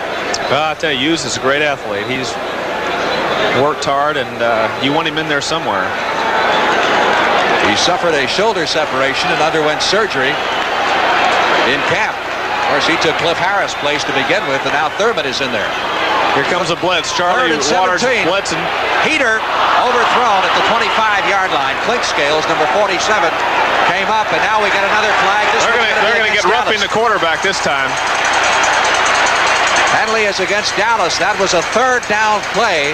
Well, I'll tell you, Hughes is a great athlete. He's worked hard, and you want him in there somewhere. He suffered a shoulder separation and underwent surgery in camp. Of course, he took Cliff Harris' place to begin with, and now Thurman is in there. Here comes a blitz. Charlie Waters blitzing. Heater overthrown at link scales. Number 47 came up, and now we get another flag. They're going to get roughing the quarterback this time. Penalty is against Dallas. That was a third down play.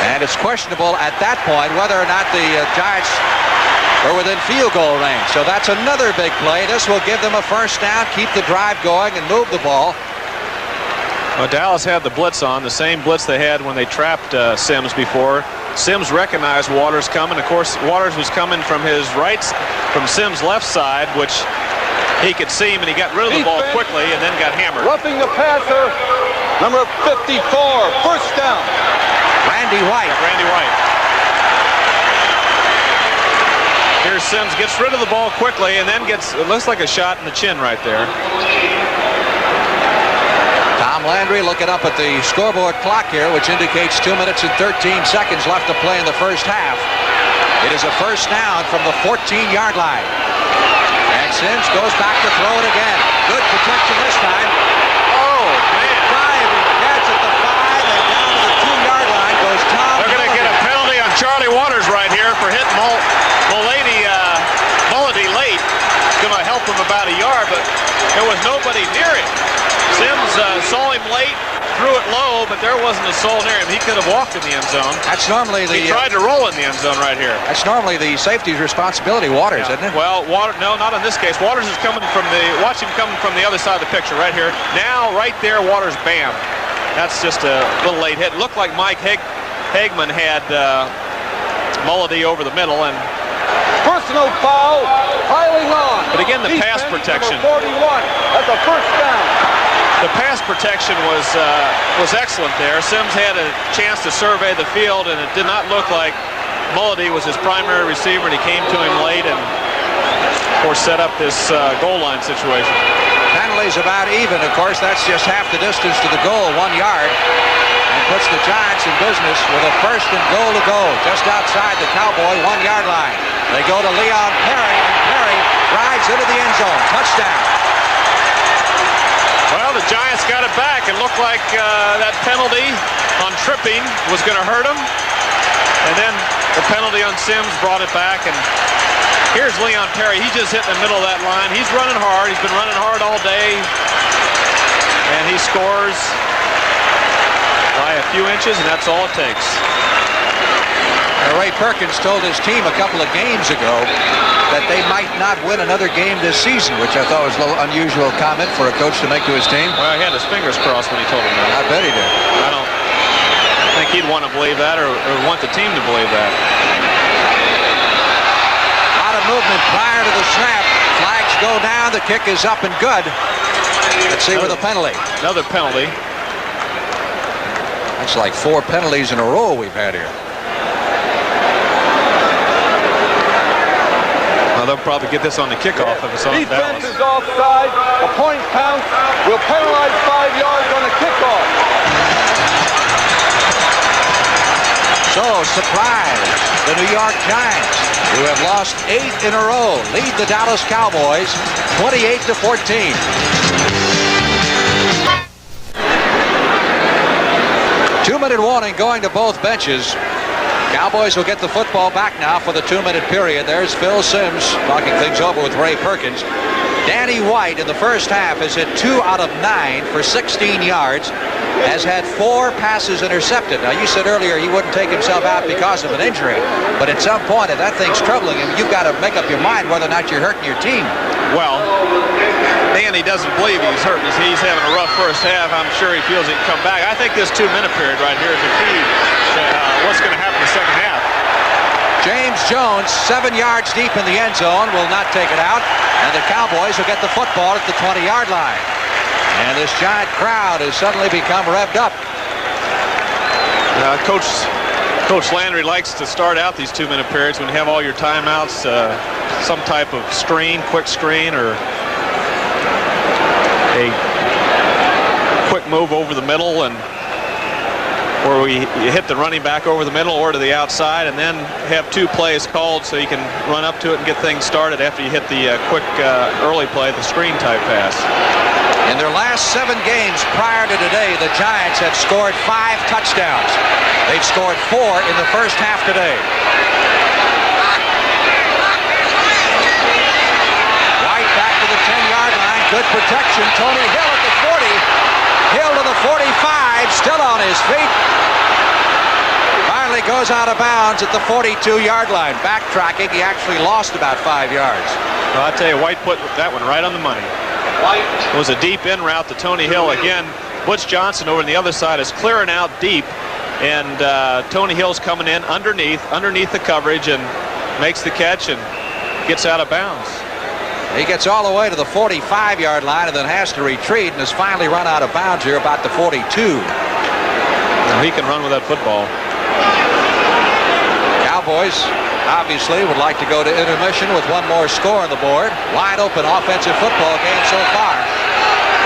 And it's questionable at that point whether or not the Giants were within field goal range. So that's another big play. This will give them a first down, keep the drive going, and move the ball. Well, Dallas had the blitz on, the same blitz they had when they trapped Sims before. Sims recognized Waters coming. Of course, Waters was coming from his from Sims' left side, which he could see him, and he got rid of the ball quickly and then got hammered. Roughing the passer, number 54, first down. Randy White. Here's Sims, gets rid of the ball quickly and then it looks like a shot in the chin right there. Tom Landry looking up at the scoreboard clock here, which indicates 2 minutes and 13 seconds left to play in the first half. It is a first down from the 14-yard line. And Sims goes back to throw it again. Good protection this time. Oh, man. Driving catch at the 5 and down to the 2-yard line goes Tom. They're going to get a penalty on Charlie Waters right here for hitting Mulledy late. It's going to help him about a yard, but there was nobody near him. Sims saw him late, threw it low, but there wasn't a soul near him. He could have walked in the end zone. That's normally He tried to roll in the end zone right here. That's normally the safety's responsibility, Waters, isn't it? Well, no, not in this case. Waters is coming watch him coming from the other side of the picture right here. Now, right there, Waters, bam. That's just a little late hit. It looked like Mike Hagman had Mulledy over the middle, and personal foul, piling on. But again, the pass protection. 41, that's a first down. The pass protection was excellent there. Sims had a chance to survey the field, and it did not look like Mulledy was his primary receiver, and he came to him late and, of course, set up this goal line situation. Penalty's about even. Of course, that's just half the distance to the goal, 1 yard. And puts the Giants in business with a first and goal to go just outside the Cowboy 1-yard line. They go to Leon Perry, and Perry rides into the end zone. Touchdown. Well, the Giants got it back. It looked like that penalty on tripping was going to hurt them. And then the penalty on Sims brought it back. And here's Leon Perry. He's just hitting the middle of that line. He's running hard. He's been running hard all day. And he scores by a few inches, and that's all it takes. Ray Perkins told his team a couple of games ago that they might not win another game this season, which I thought was a little unusual comment for a coach to make to his team. Well, he had his fingers crossed when he told him that. I bet he did. I don't think he'd want to believe that or want the team to believe that. A lot of movement prior to the snap. Flags go down. The kick is up and good. Let's see where the penalty. Another penalty. That's like 4 penalties in a row we've had here. Well, they'll probably get this on the kickoff if it's on Defense Dallas. is offside. The point counts. Will penalize 5 yards on the kickoff. So, surprise, the New York Giants, who have lost 8 in a row, lead the Dallas Cowboys 28-14. Two-minute warning going to both benches. Cowboys will get the football back now for the 2-minute period. There's Phil Sims talking things over with Ray Perkins. Danny White in the first half has hit 2 out of 9 for 16 yards. Has had 4 passes intercepted. Now, you said earlier he wouldn't take himself out because of an injury. But at some point, if that thing's troubling him, you've got to make up your mind whether or not you're hurting your team. Well, Danny doesn't believe he's hurting. He's having a rough first half. I'm sure he feels he can come back. I think this 2-minute period right here is the key to what's going to happen in the second half. James Jones, 7 yards deep in the end zone, will not take it out. And the Cowboys will get the football at the 20-yard line. And this giant crowd has suddenly become revved up. Coach Landry likes to start out these 2-minute periods when you have all your timeouts, some type of screen, quick screen, or a quick move over the middle, and where you hit the running back over the middle or to the outside, and then have 2 plays called so you can run up to it and get things started after you hit the quick early play, the screen type pass. In their last 7 games prior to today, the Giants have scored 5 touchdowns. They've scored 4 in the first half today. good protection. Tony Hill at the 40. Hill to the 45, still on his feet. Finally goes out of bounds at the 42-yard line. Backtracking, he actually lost about 5 yards. Well, I tell you, White put that one right on the money. It was a deep in route to Tony Hill. Again, Butch Johnson over on the other side is clearing out deep, and Tony Hill's coming in underneath the coverage and makes the catch and gets out of bounds. He gets all the way to the 45-yard line and then has to retreat and has finally run out of bounds here about the 42. Well, he can run with that football. Cowboys obviously would like to go to intermission with one more score on the board. Wide open offensive football game so far.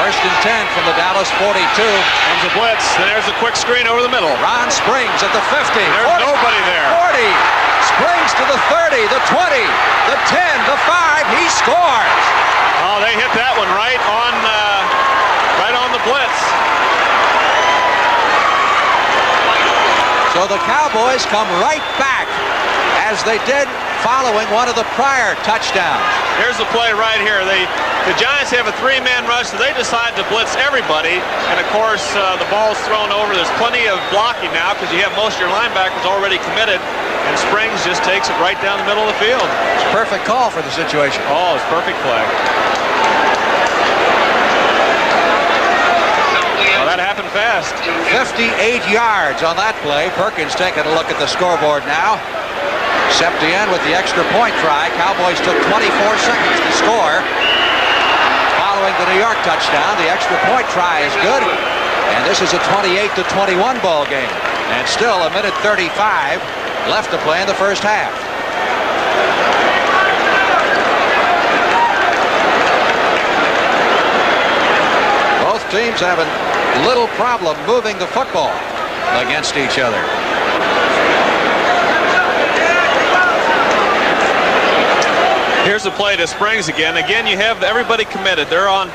First and 10 from the Dallas 42. Comes a blitz. There's a quick screen over the middle. Ron Springs at the 50. There's 40, nobody there. 40. Springs to the 30, the 20, the 10, the 5. He scores. Oh, they hit that one right on the blitz. So the Cowboys come right back as they did following one of the prior touchdowns. Here's the play right here. The Giants have a three-man rush, so they decide to blitz everybody. And, of course, the ball's thrown over. There's plenty of blocking now because you have most of your linebackers already committed. And Springs just takes it right down the middle of the field. It's a perfect call for the situation. Oh, it's perfect play. Well, that happened fast. 58 yards on that play. Perkins taking a look at the scoreboard now. Septien with the extra point try. Cowboys took 24 seconds to score. Following the New York touchdown, the extra point try is good. And this is a 28-21 ball game. And still a minute 35 left to play in the first half. Both teams having little problem moving the football against each other. Here's the play to Springs again. Again, you have everybody committed. They're on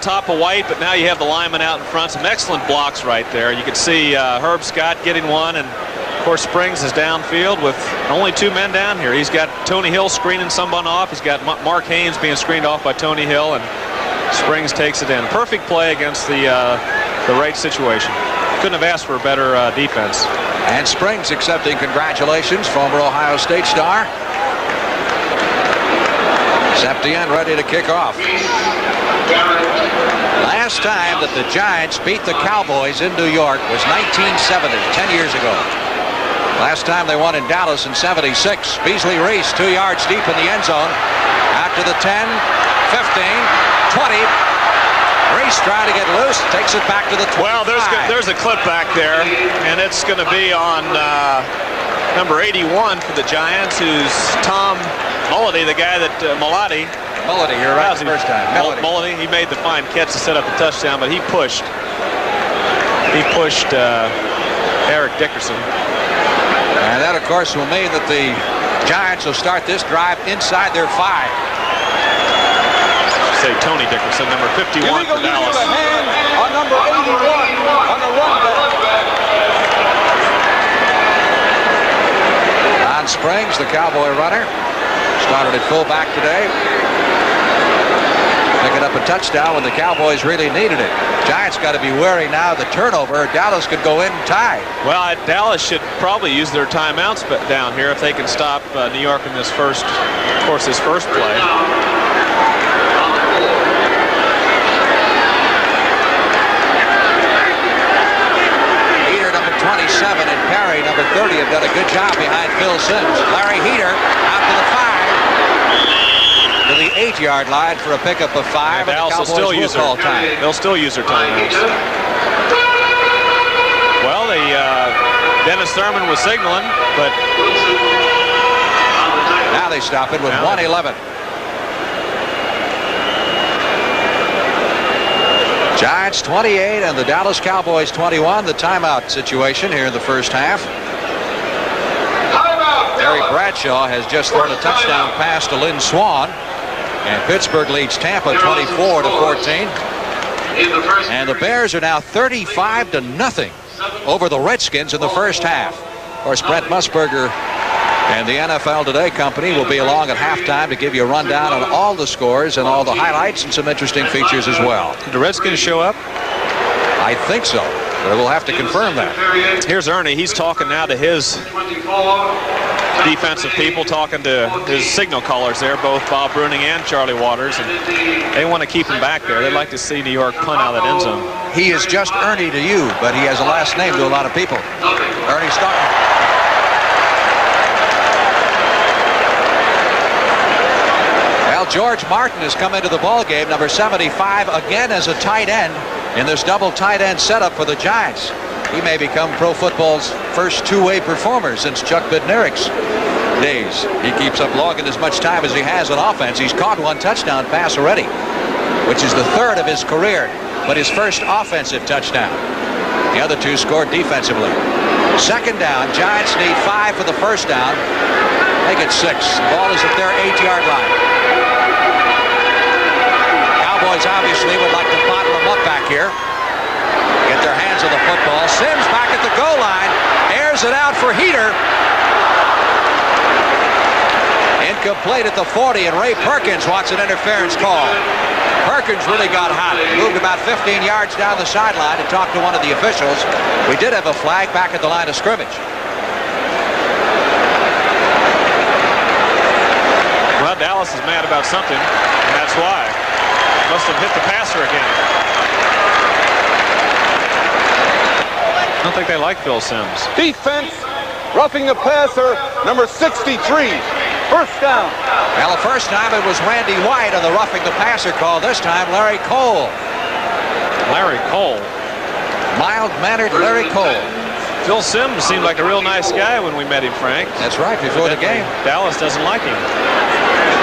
top of White, but now you have the lineman out in front. Some excellent blocks right there. You can see Herb Scott getting one, and of course Springs is downfield with only two men down here. He's got Tony Hill screening someone off. He's got Mark Haynes being screened off by Tony Hill, and Springs takes it in. Perfect play against the right situation. Couldn't have asked for a better defense. And Springs accepting congratulations, former Ohio State star. Septien ready to kick off. Last time that the Giants beat the Cowboys in New York was 1970, 10 years ago. Last time they won in Dallas in 76. Beasley Reese 2 yards deep in the end zone. After the 10, 15, 20. Reese trying to get loose, takes it back to the 25. Well, there's a clip back there, and it's going to be on number 81 for the Giants, who's Tom Mulledy, the guy that Mulledy, you're right the first time. Mulledy, he made the fine catch to set up the touchdown, but he pushed Eric Dickerson. And that, of course, will mean that the Giants will start this drive inside their 5. Say Tony Dickerson, number 51 for Dallas. A hand on number 81 on the run back. Ron Springs, the Cowboy runner, started at fullback today. Picking up a touchdown when the Cowboys really needed it. Giants got to be wary now of the turnover. Dallas could go in and tie. Well, Dallas should probably use their timeouts down here if they can stop New York in this first play. Heater, number 27, and Perry, number 30, have done a good job behind Phil Simms. Larry Heater out to the 5. To the 8-yard line for a pickup of 5. And Dallas will still use their time. They'll still use their timeouts. Well, Dennis Thurman was signaling, but now they stop it with 1:11. Giants 28 and the Dallas Cowboys 21. The timeout situation here in the first half. Terry Bradshaw has just thrown a touchdown pass to Lynn Swann. And Pittsburgh leads Tampa 24-14. And the Bears are now 35-0 over the Redskins in the first half. Of course, Brent Musburger And the NFL Today company will be along at halftime to give you a rundown on all the scores and all the highlights and some interesting features as well. Did the Redskins show up? I think so. But we'll have to confirm that. Here's Ernie. He's talking now to his defensive people, talking to his signal callers there, both Bob Bruning and Charlie Waters. And they want to keep him back there. They'd like to see New York punt out of that end zone. He is just Ernie to you, but he has a last name to a lot of people. Ernie Stockton. Well, George Martin has come into the ball game, number 75, again as a tight end in this double tight end setup for the Giants. He may become pro football's first two-way performer since Chuck Bednarik's days. He keeps up logging as much time as he has on offense. He's caught one touchdown pass already, which is the third of his career, but his first offensive touchdown. The other two scored defensively. Second down, Giants need 5 for the first down. Make it 6. The ball is at their 8-yard line. Cowboys obviously would like to bottle them up back here. Get their hands on the football. Sims back at the goal line. Airs it out for Heater. Incomplete at the 40, and Ray Perkins wants an interference call. Perkins really got hot. Moved about 15 yards down the sideline to talk to one of the officials. We did have a flag back at the line of scrimmage. Well, Dallas is mad about something, and that's why. Must have hit the passer again. I don't think they like Phil Simms. Defense, roughing the passer, number 63. First down. Well, the first time it was Randy White on the roughing the passer call. This time, Larry Cole. Larry Cole. Mild-mannered Larry Cole. Phil Simms seemed like a real nice guy when we met him, Frank. That's right, before the game. Dallas doesn't like him.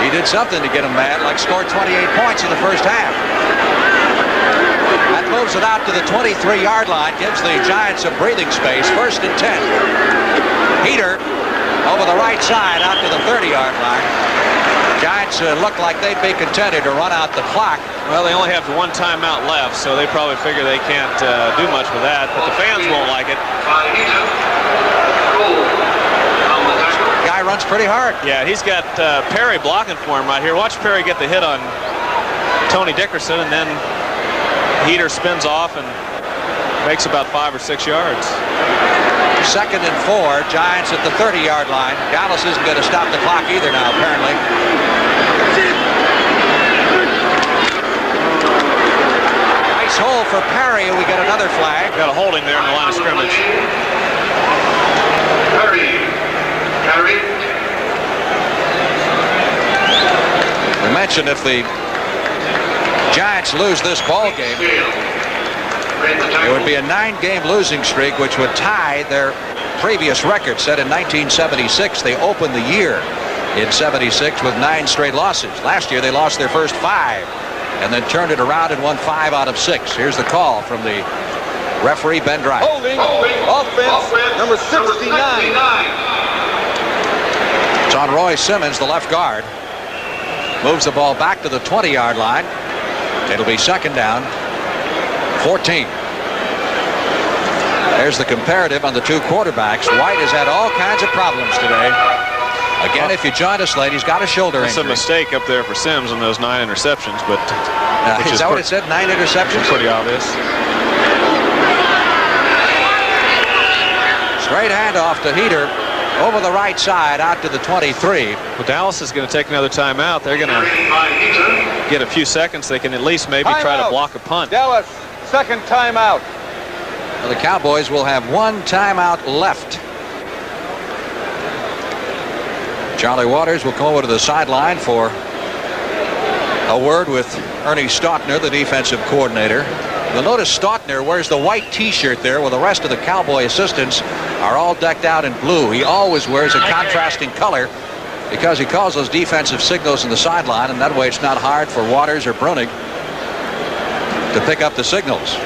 He did something to get him mad, like scored 28 points in the first half. That moves it out to the 23-yard line, gives the Giants a breathing space. First and 10. Heater over the right side out to the 30-yard line. Giants look like they'd be contented to run out the clock. Well, they only have one timeout left, so they probably figure they can't do much with that, but the fans won't like it. Guy runs pretty hard. Yeah, he's got Perry blocking for him right here. Watch Perry get the hit on Tony Dickerson, and then Heater spins off and makes about 5 or 6 yards. Second and 4, Giants at the 30-yard line. Dallas isn't going to stop the clock either now, apparently. Nice hole for Perry, and we get another flag. Got a holding there in the line of scrimmage. Perry. We mentioned if the Giants lose this ball game, it would be a 9-game losing streak, which would tie their previous record set in 1976. They opened the year in 76 with 9 straight losses. Last year they lost their first 5 and then turned it around and won 5 out of 6. Here's the call from the referee, Ben Dry. Holding, offense, number 69. It's on Roy Simmons, the left guard. Moves the ball back to the 20-yard line. It'll be second down, 14. There's the comparative on the two quarterbacks. White has had all kinds of problems today. Again, if you join us late, he's got a shoulder injury. It's a mistake up there for Simms on those 9 interceptions, but is that what it said? 9 interceptions? Pretty obvious. Straight handoff to Heater over the right side out to the 23. Well, Dallas is going to take another timeout. They're going to get a few seconds. They can at least maybe try to block a punt. Dallas, second timeout. Well, the Cowboys will have 1 timeout left. Charlie Waters will come over to the sideline for a word with Ernie Staubach, the defensive coordinator. You'll notice Staubach wears the white T-shirt there, while the rest of the Cowboy assistants are all decked out in blue. He always wears a contrasting color because he calls those defensive signals in the sideline, and that way it's not hard for Waters or Bruning to pick up the signals.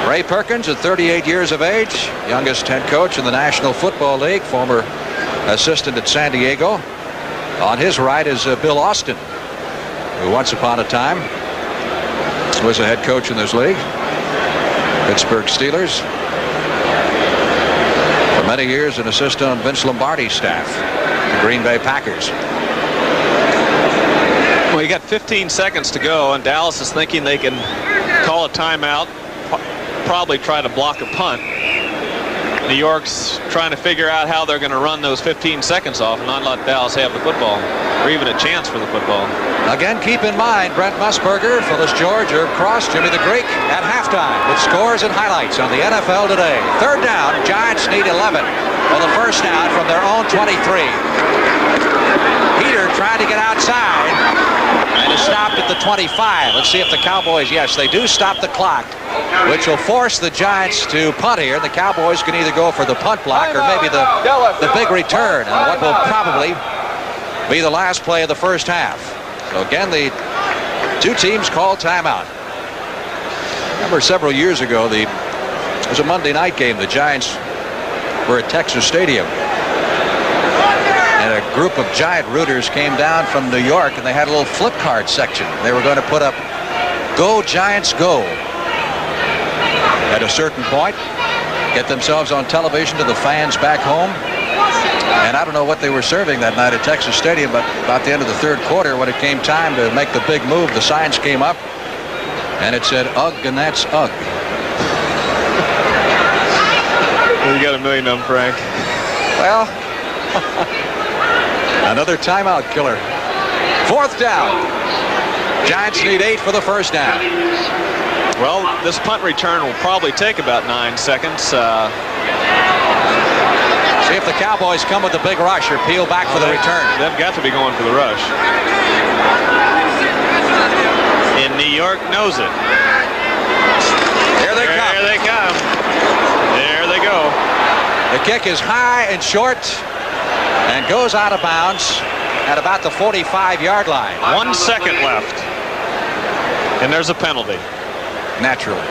Ray Perkins, at 38 years of age, youngest head coach in the National Football League, former assistant at San Diego. On his right is Bill Austin, who once upon a time was a head coach in this league. Pittsburgh Steelers for many years an assistant on Vince Lombardi's staff, the Green Bay Packers. Well, you got 15 seconds to go, and Dallas is thinking they can call a timeout, probably try to block a punt. New York's trying to figure out how they're going to run those 15 seconds off and not let Dallas have the football, or even a chance for the football. Again, keep in mind, Brent Musburger, Phyllis George, Herb Cross, Jimmy the Greek at halftime with scores and highlights on the NFL Today. Third down, Giants need 11 for the first down from their own 23. Peter trying to get outside and is stopped at the 25. Let's see if the Cowboys, yes, they do stop the clock, which will force the Giants to punt here. The Cowboys can either go for the punt block or maybe the big return on what will probably be the last play of the first half. So again, the two teams call timeout. I remember several years ago, it was a Monday night game. The Giants were at Texas Stadium. And a group of Giant rooters came down from New York, and they had a little flip card section. They were going to put up "Go Giants Go" at a certain point, get themselves on television to the fans back home. And I don't know what they were serving that night at Texas Stadium, but about the end of the third quarter, when it came time to make the big move, the signs came up, and it said "Ugh," and that's "Ugh." Well, you got a million of them, Frank. Well, another timeout killer. Fourth down. Giants need 8 for the first down. Well, this punt return will probably take about 9 seconds. See if the Cowboys come with a big rush or peel back for the return. They've got to be going for the rush. And New York knows it. Here they come. There they come. There they go. The kick is high and short and goes out of bounds at about the 45-yard line. 1 second left. And there's a penalty. Naturally.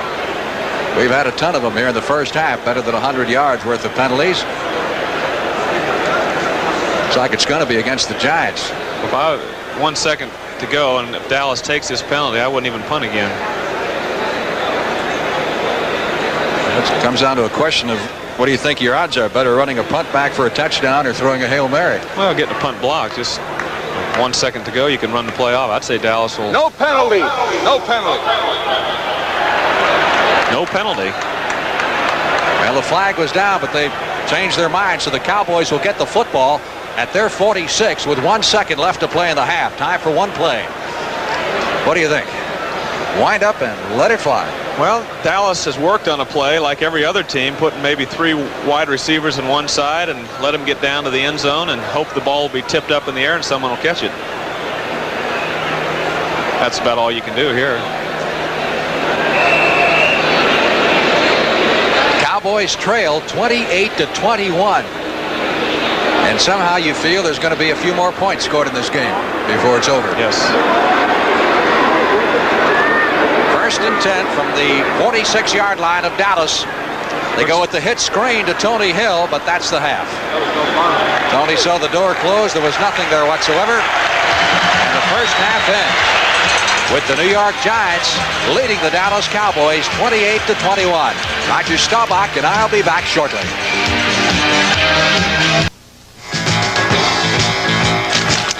We've had a ton of them here in the first half, better than 100 yards worth of penalties. Looks like it's going to be against the Giants. Well, 1 second to go, and if Dallas takes this penalty, I wouldn't even punt again. It comes down to a question of what do you think your odds are? Better running a punt back for a touchdown or throwing a Hail Mary? Well, getting a punt block, just 1 second to go, you can run the play off. I'd say Dallas will. No penalty. No penalty. No penalty. Well, the flag was down, but they changed their mind, so the Cowboys will get the football at their 46 with 1 second left to play in the half. Time for one play. What do you think? Wind up and let it fly. Well, Dallas has worked on a play like every other team, putting maybe 3 wide receivers on one side and let them get down to the end zone and hope the ball will be tipped up in the air and someone will catch it. That's about all you can do here. Cowboys trail 28-21. And somehow you feel there's going to be a few more points scored in this game before it's over. Yes. First and 10 from the 46-yard line of Dallas. They go with the hit screen to Tony Hill, but that's the half. Tony saw the door close. There was nothing there whatsoever. And the first half ends with the New York Giants leading the Dallas Cowboys 28-21. Roger Staubach and I'll be back shortly.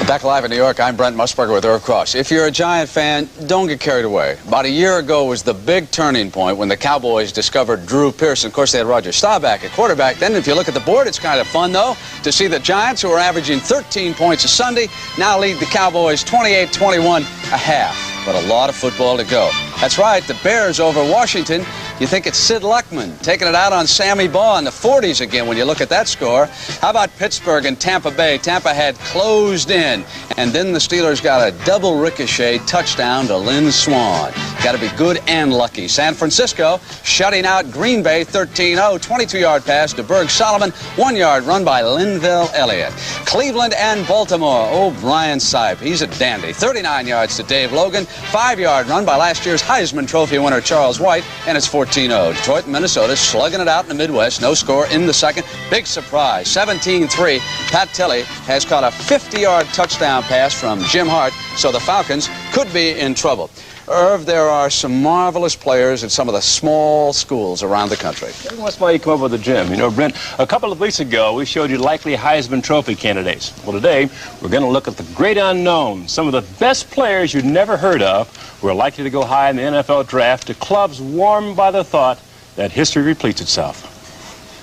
Back live in New York, I'm Brent Musburger with Herb Cross. If you're a Giant fan, don't get carried away. About a year ago was the big turning point when the Cowboys discovered Drew Pearson. Of course, they had Roger Staubach at quarterback. Then, if you look at the board, it's kind of fun, though, to see the Giants, who are averaging 13 points a Sunday, now lead the Cowboys 28-21 a half. But a lot of football to go. That's right, the Bears over Washington. You think it's Sid Luckman taking it out on Sammy Baugh in the 40s again when you look at that score. How about Pittsburgh and Tampa Bay? Tampa had closed in, and then the Steelers got a double ricochet touchdown to Lynn Swann. Got to be good and lucky. San Francisco shutting out Green Bay 13-0, 22-yard pass to Berg Solomon, 1-yard run by Linville Elliott. Cleveland and Baltimore. Oh, Brian Sipe, he's a dandy. 39 yards to Dave Logan, 5-yard run by last year's Heisman Trophy winner Charles White, and it's 14-0. Detroit and Minnesota slugging it out in the Midwest. No score in the second. Big surprise. 17-3. Pat Tilley has caught a 50-yard touchdown pass from Jim Hart, so the Falcons could be in trouble. Irv, there are some marvelous players at some of the small schools around the country. That's why you come up with the gym. You know, Brent, a couple of weeks ago, we showed you likely Heisman Trophy candidates. Well, today, we're going to look at the great unknown, some of the best players you'd never heard of who are likely to go high in the NFL draft to clubs warmed by the thought that history repeats itself.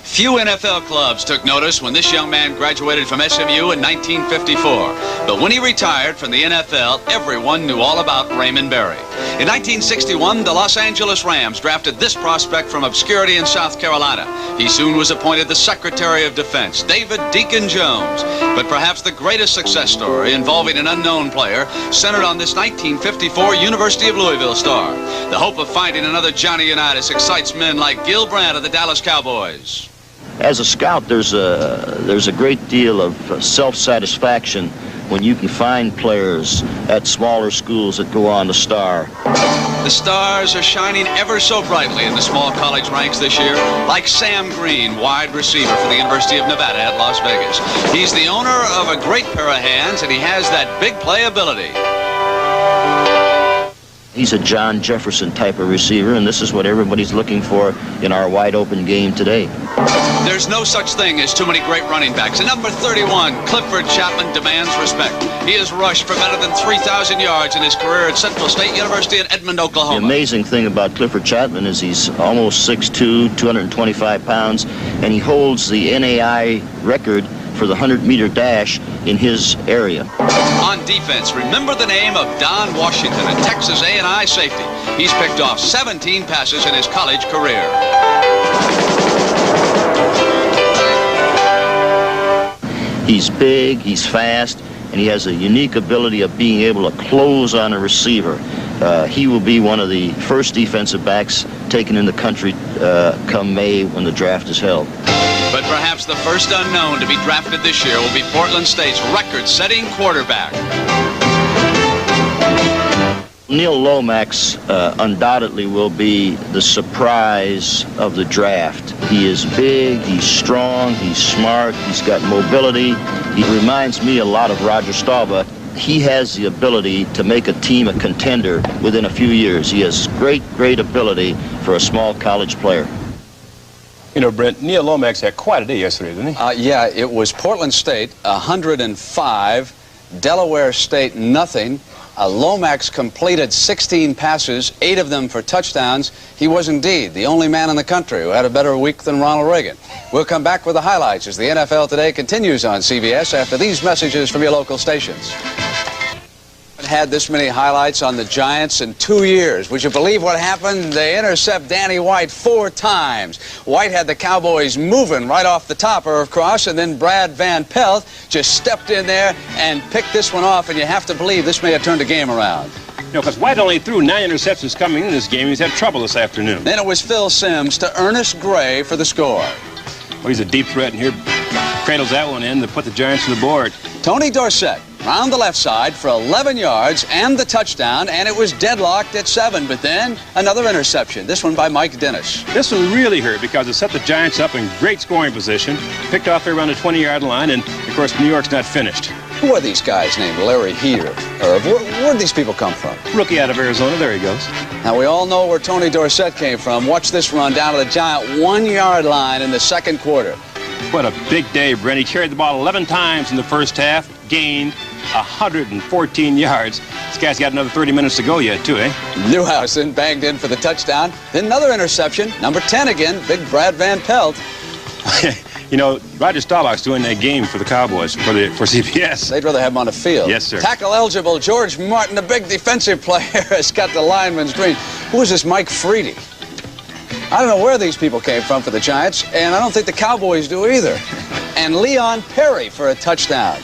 Few NFL clubs took notice when this young man graduated from SMU in 1954. But when he retired from the NFL, everyone knew all about Raymond Berry. In 1961, the Los Angeles Rams drafted this prospect from obscurity in South Carolina. He soon was appointed the Secretary of Defense, David Deacon Jones. But perhaps the greatest success story involving an unknown player centered on this 1954 University of Louisville star. The hope of finding another Johnny Unitas excites men like Gil Brandt of the Dallas Cowboys. As a scout, there's a great deal of self-satisfaction when you can find players at smaller schools that go on to star. The stars are shining ever so brightly in the small college ranks this year, like Sam Green, wide receiver for the University of Nevada at Las Vegas. He's the owner of a great pair of hands, and he has that big play ability. He's a John Jefferson type of receiver, and this is what everybody's looking for in our wide-open game today. There's no such thing as too many great running backs. And number 31, Clifford Chapman, demands respect. He has rushed for better than 3,000 yards in his career at Central State University in Edmond, Oklahoma. The amazing thing about Clifford Chapman is he's almost 6'2", 225 pounds, and he holds the NAI record for the 100-meter dash in his area. On defense, remember the name of Don Washington, a Texas A&I safety. He's picked off 17 passes in his college career. He's big, he's fast, and he has a unique ability of being able to close on a receiver. He will be one of the first defensive backs taken in the country come May when the draft is held. But perhaps the first unknown to be drafted this year will be Portland State's record-setting quarterback. Neil Lomax undoubtedly will be the surprise of the draft. He is big, he's strong, he's smart, he's got mobility. He reminds me a lot of Roger Staubach. He has the ability to make a team a contender within a few years. He has great ability for a small college player. You know, Brent, Neil Lomax had quite a day yesterday, didn't he? Yeah, it was Portland State, 105, Delaware State, nothing. Lomax completed 16 passes, 8 of them for touchdowns. He was indeed the only man in the country who had a better week than Ronald Reagan. We'll come back with the highlights as the NFL Today continues on CBS after these messages from your local stations. Had this many highlights on the Giants in 2 years. Would you believe what happened? They intercept Danny White 4 times. White had the Cowboys moving right off the top, Irv Cross, and then Brad Van Pelt just stepped in there and picked this one off, and you have to believe this may have turned the game around. You know, because White only threw 9 interceptions coming in this game. He's had trouble this afternoon. Then it was Phil Simms to Ernest Gray for the score. Well, he's a deep threat, and here cradles that one in to put the Giants to the board. Tony Dorsett round the left side for 11 yards and the touchdown, and it was deadlocked at 7. But then another interception, this one by Mike Dennis. This one really hurt because it set the Giants up in great scoring position, picked off there around the 20-yard line, and, of course, New York's not finished. Who are these guys named Larry Heater? Where did these people come from? Rookie out of Arizona, there he goes. Now, we all know where Tony Dorsett came from. Watch this run down to the Giant 1-yard line in the second quarter. What a big day, Brent. He carried the ball 11 times in the first half, gained 114 yards. This guy's got another 30 minutes to go yet, too, eh? Newhausen banged in for the touchdown. Then another interception. Number 10 again, big Brad Van Pelt. You know, Roger Staubach's doing that game for the Cowboys, for CBS. They'd rather have him on the field. Yes, sir. Tackle eligible, George Martin, the big defensive player, has got the lineman's green. Who is this Mike Freedy? I don't know where these people came from for the Giants, and I don't think the Cowboys do either. And Leon Perry for a touchdown.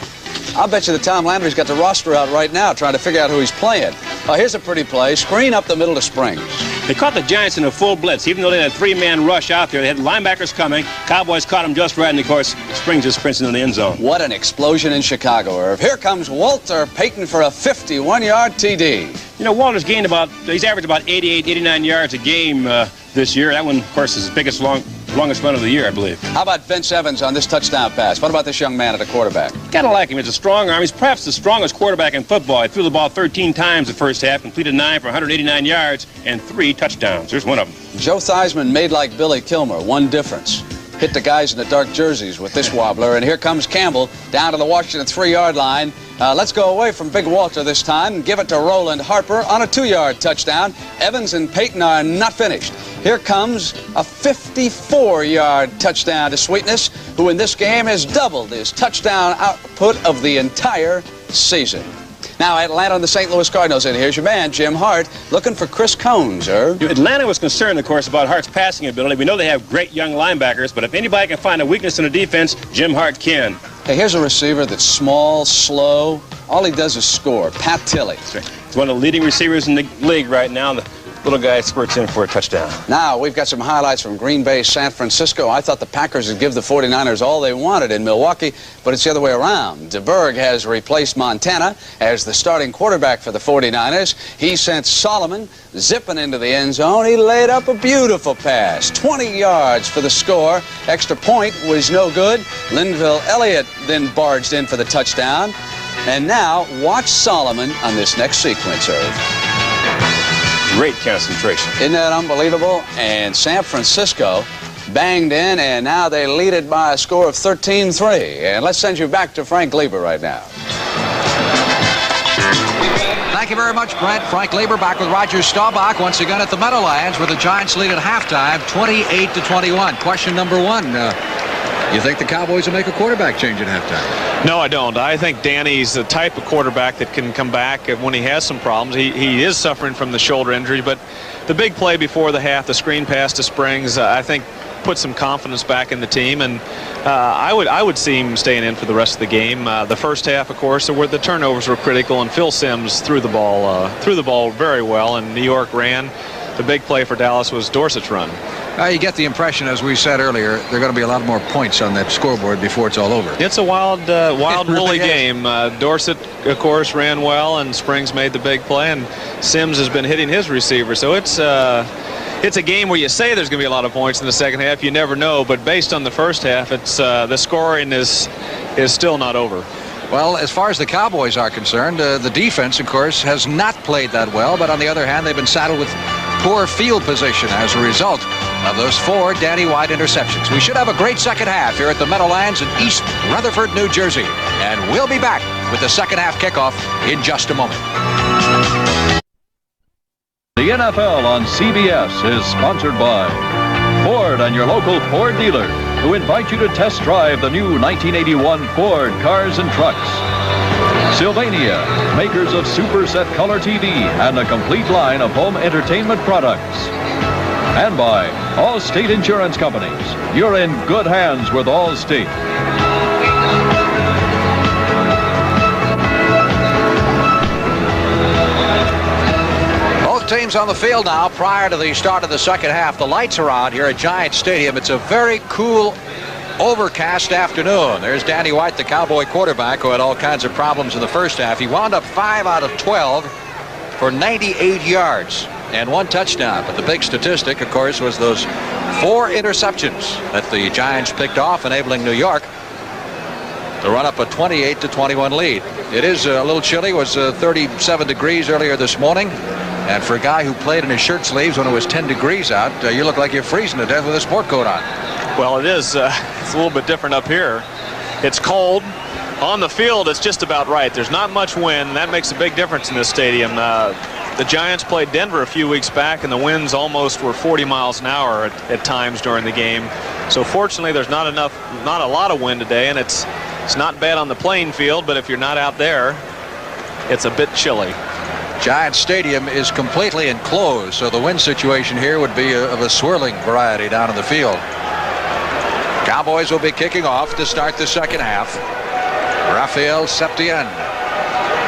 I'll bet you that Tom Landry's got the roster out right now trying to figure out who he's playing. Oh, here's a pretty play. Screen up the middle to Springs. They caught the Giants in a full blitz. Even though they had a 3-man rush out there, they had linebackers coming. Cowboys caught them just right, and, of course, Springs just sprints into the end zone. What an explosion in Chicago, Irv. Here comes Walter Payton for a 51-yard TD. You know, Walter's gained he's averaged about 88, 89 yards a game this year. That one, of course, is his biggest Longest run of the year, I believe. How about Vince Evans on this touchdown pass? What about this young man at the quarterback? Kind of like him. He's a strong arm. He's perhaps the strongest quarterback in football. He threw the ball 13 times the first half, completed 9 for 189 yards, and 3 touchdowns. Here's one of them. Joe Theismann made like Billy Kilmer. One difference. Hit the guys in the dark jerseys with this wobbler. And here comes Campbell down to the Washington 3-yard line. Let's go away from Big Walter this time and give it to Roland Harper on a 2-yard touchdown. Evans and Payton are not finished. Here comes a 54-yard touchdown to Sweetness, who in this game has doubled his touchdown output of the entire season. Now, Atlanta and the St. Louis Cardinals, and here's your man, Jim Hart, looking for Chris Cones, Atlanta was concerned, of course, about Hart's passing ability. We know they have great young linebackers, but if anybody can find a weakness in the defense, Jim Hart can. Hey, here's a receiver that's small, slow. All he does is score. Pat Tilley. That's right. He's one of the leading receivers in the league right now. The little guy spurts in for a touchdown. Now, we've got some highlights from Green Bay, San Francisco. I thought the Packers would give the 49ers all they wanted in Milwaukee, but it's the other way around. DeBerg has replaced Montana as the starting quarterback for the 49ers. He sent Solomon zipping into the end zone. He laid up a beautiful pass. 20 yards for the score. Extra point was no good. Linville Elliott then barged in for the touchdown. And now, watch Solomon on this next sequence, Great concentration. Isn't that unbelievable? And San Francisco banged in, and now they lead it by a score of 13-3. And let's send you back to Frank Lieber right now. Thank you very much, Brent. Frank Lieber back with Roger Staubach once again at the Meadowlands, where the Giants lead at halftime, 28-21. Question number 1. You think the Cowboys will make a quarterback change at halftime? No, I don't. I think Danny's the type of quarterback that can come back when he has some problems. He is suffering from the shoulder injury, but the big play before the half, the screen pass to Springs, I think put some confidence back in the team, and I would see him staying in for the rest of the game. The first half, of course, where the turnovers were critical, and Phil Simms threw the ball very well, and New York ran. The big play for Dallas was Dorsett's run. You get the impression, as we said earlier, there are going to be a lot more points on that scoreboard before it's all over. It's a wild woolly game. Dorsett, of course, ran well, and Springs made the big play, and Simms has been hitting his receiver. So it's a game where you say there's going to be a lot of points in the second half. You never know, but based on the first half, it's the scoring is still not over. Well, as far as the Cowboys are concerned, the defense, of course, has not played that well, but on the other hand, they've been saddled with poor field position as a result of those 4 Danny White interceptions. We should have a great second half here at the Meadowlands in East Rutherford, New Jersey. And we'll be back with the second half kickoff in just a moment. The NFL on CBS is sponsored by Ford and your local Ford dealer, who invite you to test drive the new 1981 Ford cars and trucks. Sylvania, makers of Super Set Color TV and a complete line of home entertainment products. And by Allstate Insurance Companies. You're in good hands with Allstate. Both teams on the field now prior to the start of the second half. The lights are on here at Giant Stadium. It's a very cool, overcast afternoon. There's Danny White, the Cowboy quarterback, who had all kinds of problems in the first half. He wound up 5 out of 12 for 98 yards and 1 touchdown. But the big statistic, of course, was those 4 interceptions that the Giants picked off, enabling New York to run up a 28-21 lead. It is a little chilly. It was 37 degrees earlier this morning. And for a guy who played in his shirt sleeves when it was 10 degrees out, you look like you're freezing to death with a sport coat on. Well, it is. It's a little bit different up here. It's cold. On the field, it's just about right. There's not much wind. That makes a big difference in this stadium. The Giants played Denver a few weeks back, and the winds almost were 40 miles an hour at times during the game. So fortunately, there's not a lot of wind today, and it's not bad on the playing field, but if you're not out there, it's a bit chilly. Giant Stadium is completely enclosed, so the wind situation here would be of a swirling variety down in the field. Cowboys will be kicking off to start the second half. Raphael Septien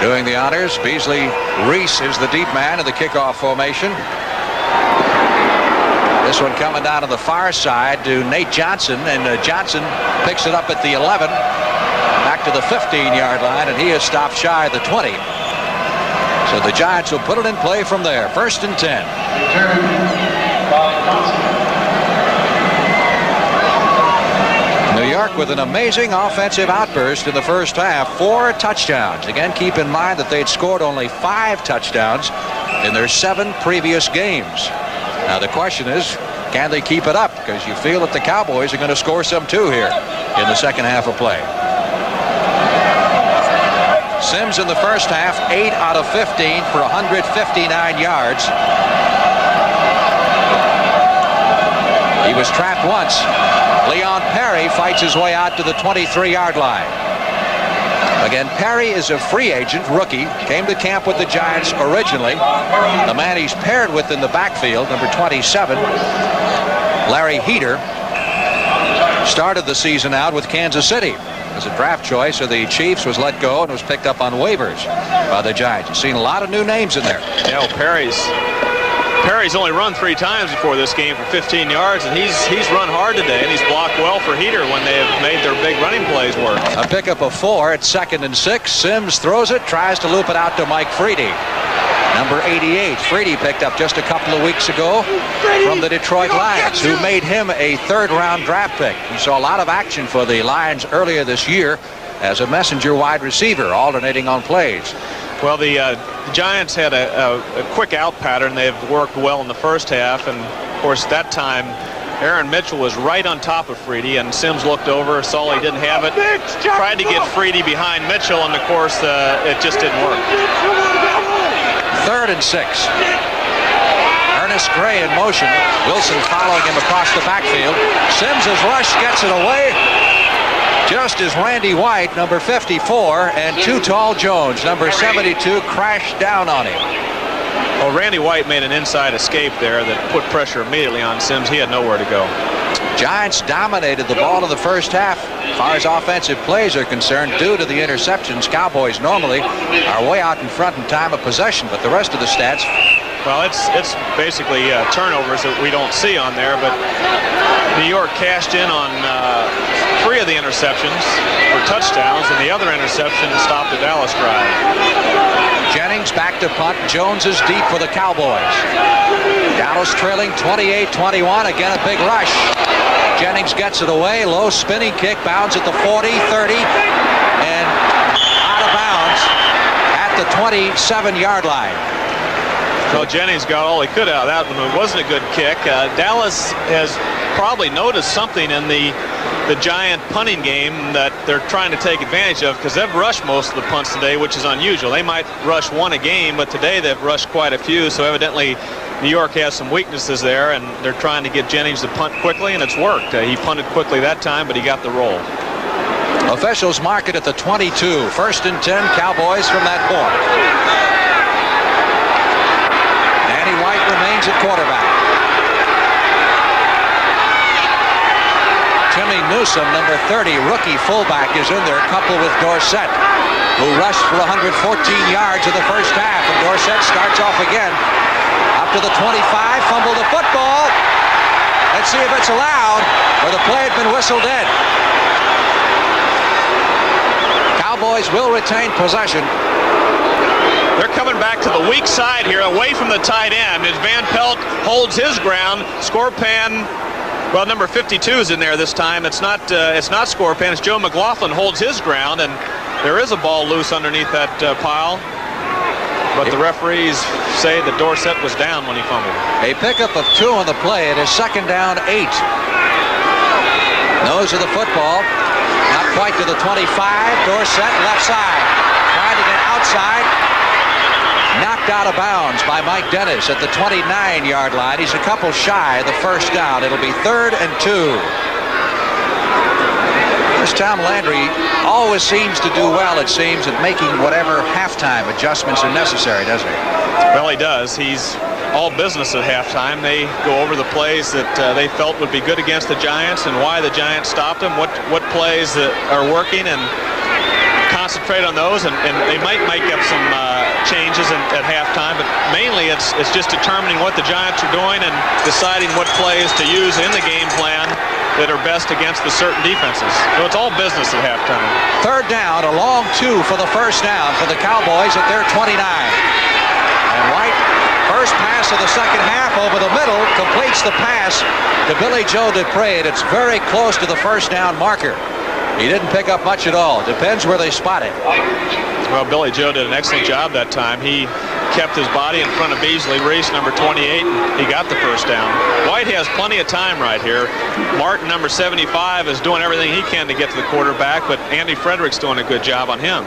doing the honors. Beasley Reese is the deep man in the kickoff formation. This one coming down to the far side to Nate Johnson, and Johnson picks it up at the 11, back to the 15-yard line, and he is stopped shy of the 20. So the Giants will put it in play from there. 1st and 10. York with an amazing offensive outburst in the first half. 4 touchdowns. Again, keep in mind that they'd scored only 5 touchdowns in their 7 previous games. Now the question is, can they keep it up? Because you feel that the Cowboys are going to score some too here in the second half of play. Sims in the first half, 8 out of 15 for 159 yards. He was trapped once. Leon Perry fights his way out to the 23-yard line. Again, Perry is a free agent, rookie, came to camp with the Giants originally. The man he's paired with in the backfield, number 27, Larry Heater, started the season out with Kansas City as a draft choice of the Chiefs, was let go and was picked up on waivers by the Giants. You've seen a lot of new names in there. Yeah, well, Perry's only run 3 times before this game for 15 yards, and he's run hard today, and he's blocked well for Heater when they have made their big running plays work. A pickup of 4 at 2nd and 6. Sims throws it, tries to loop it out to Mike Freedy. Number 88, Freedy picked up just a couple of weeks ago from the Detroit Lions, who made him a 3rd-round draft pick. You saw a lot of action for the Lions earlier this year as a messenger wide receiver, alternating on plays. Well, the Giants had a quick out pattern. They've worked well in the first half, and of course that time Aaron Mitchell was right on top of Freedy, and Sims looked over, saw he didn't have it, tried to get Freedy behind Mitchell, and of course it just didn't work. 3rd and 6. Ernest Gray in motion. Wilson following him across the backfield. Sims' rush gets it away. Just as Randy White, number 54, and Too Tall Jones, number 72, crashed down on him. Well, Randy White made an inside escape there that put pressure immediately on Sims. He had nowhere to go. Giants dominated the ball in the first half as far as offensive plays are concerned due to the interceptions. Cowboys normally are way out in front in time of possession, but the rest of the stats... Well, it's basically turnovers that we don't see on there, but New York cashed in on 3 of the interceptions for touchdowns, and the other interception stopped the Dallas drive. Jennings back to punt. Jones is deep for the Cowboys. Dallas trailing 28-21. Again, a big rush. Jennings gets it away. Low spinning kick. Bounds at the 40, 30, and out of bounds at the 27-yard line. Well, Jennings got all he could out of that one. It wasn't a good kick. Dallas has probably noticed something in the Giant punting game that they're trying to take advantage of, because they've rushed most of the punts today, which is unusual. They might rush 1 a game, but today they've rushed quite a few, so evidently New York has some weaknesses there, and they're trying to get Jennings to punt quickly, and it's worked. He punted quickly that time, but he got the roll. Officials mark it at the 22. 1st and 10, Cowboys from that point. Danny White remains at quarterback. Timmy Newsome, number 30, rookie fullback, is in there, coupled with Dorsett, who rushed for 114 yards in the first half. And Dorsett starts off again. Up to the 25, fumble the football. Let's see if it's allowed, or the play had been whistled in. Cowboys will retain possession. They're coming back to the weak side here, away from the tight end, as Van Pelt holds his ground. Scorpan, well, number 52 is in there this time. It's not Scorpan. It's Joe McLaughlin holds his ground, and there is a ball loose underneath that pile. But the referees say that Dorsett was down when he fumbled. A pickup of 2 on the play. It is 2nd down 8. Nose of the football. Not quite to the 25. Dorsett left side. Trying to get outside. Knocked out of bounds by Mike Dennis at the 29-yard line. He's a couple shy of the first down. It'll be 3rd and 2. This Tom Landry always seems to do well, it seems, at making whatever halftime adjustments are necessary, doesn't he? Well, he does. He's all business at halftime. They go over the plays that they felt would be good against the Giants and why the Giants stopped them, what plays that are working, and concentrate on those, and they might make up some changes at halftime, but mainly it's just determining what the Giants are doing and deciding what plays to use in the game plan that are best against the certain defenses. So it's all business at halftime. 3rd down, a long 2 for the first down for the Cowboys at their 29. And White, first pass of the second half over the middle, completes the pass to Billy Joe Dupre. It's very close to the first down marker. He didn't pick up much at all. Depends where they spot it. Well, Billy Joe did an excellent job that time. He kept his body in front of Beasley Reese, number 28, and he got the first down. White has plenty of time right here. Martin, number 75, is doing everything he can to get to the quarterback, but Andy Frederick's doing a good job on him.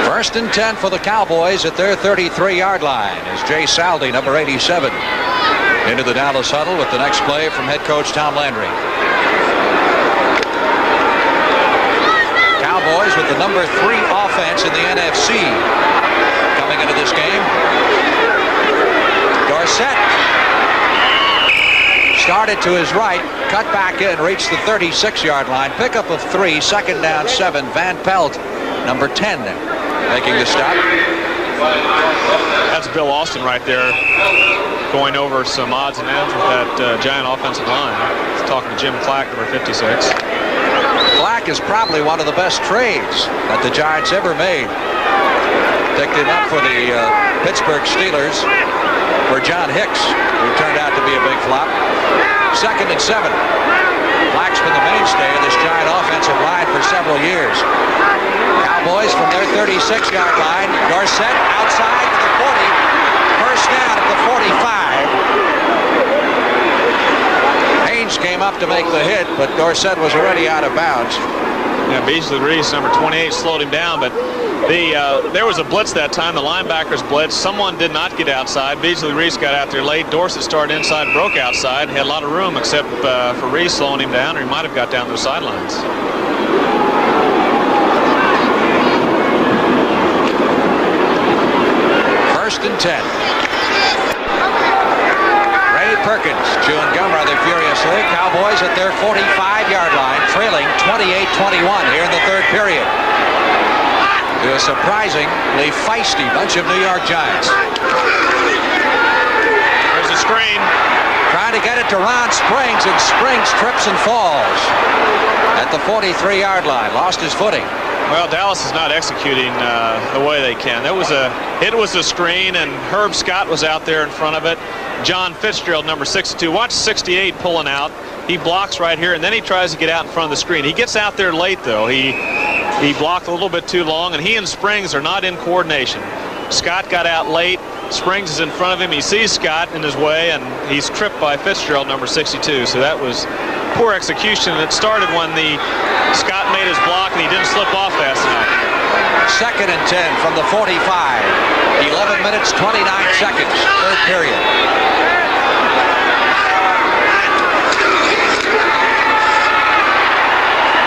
First and 10 for the Cowboys at their 33-yard line as Jay Saldi, number 87, into the Dallas huddle with the next play from head coach Tom Landry. Cowboys with the number 3 offense in the NFC coming into this game. Dorsett started to his right, cut back in, reached the 36-yard line. Pickup of 3, second down 7. Van Pelt, number 10, making the stop. That's Bill Austin right there going over some odds and ends with that giant offensive line. He's talking to Jim Clack, number 56. Clack is probably one of the best trades that the Giants ever made. Picked him up for the Pittsburgh Steelers for John Hicks, who turned out to be a big flop. Second and 7. Clack's been the mainstay of this Giant offensive line for several years. Cowboys from their 36-yard line. Dorsett outside to the 40. First down at the 45. Haynes came up to make the hit, but Dorsett was already out of bounds. Yeah, Beasley Reese, number 28, slowed him down, but there was a blitz that time. The linebackers blitz. Someone did not get outside. Beasley Reese got out there late. Dorsett started inside, broke outside, had a lot of room except for Reese slowing him down, or he might have got down to the sidelines. First and 10. Ray Perkins chewing gum rather furiously. Cowboys at their 45-yard line, trailing 28-21 here in the third period. To a surprisingly feisty bunch of New York Giants. There's a screen. Trying to get it to Ron Springs, and Springs trips and falls at the 43-yard line. Lost his footing. Well, Dallas is not executing the way they can. It was a screen, and Herb Scott was out there in front of it. John Fitzgerald, number 62. Watch 68 pulling out. He blocks right here, and then he tries to get out in front of the screen. He gets out there late, though. He blocked a little bit too long, and he and Springs are not in coordination. Scott got out late. Springs is in front of him. He sees Scott in his way, and he's tripped by Fitzgerald, number 62. So that was poor execution, and it started when Scott made his block, and he didn't slip off fast enough. Second and 10 from the 45. 11 minutes, 29 seconds, third period.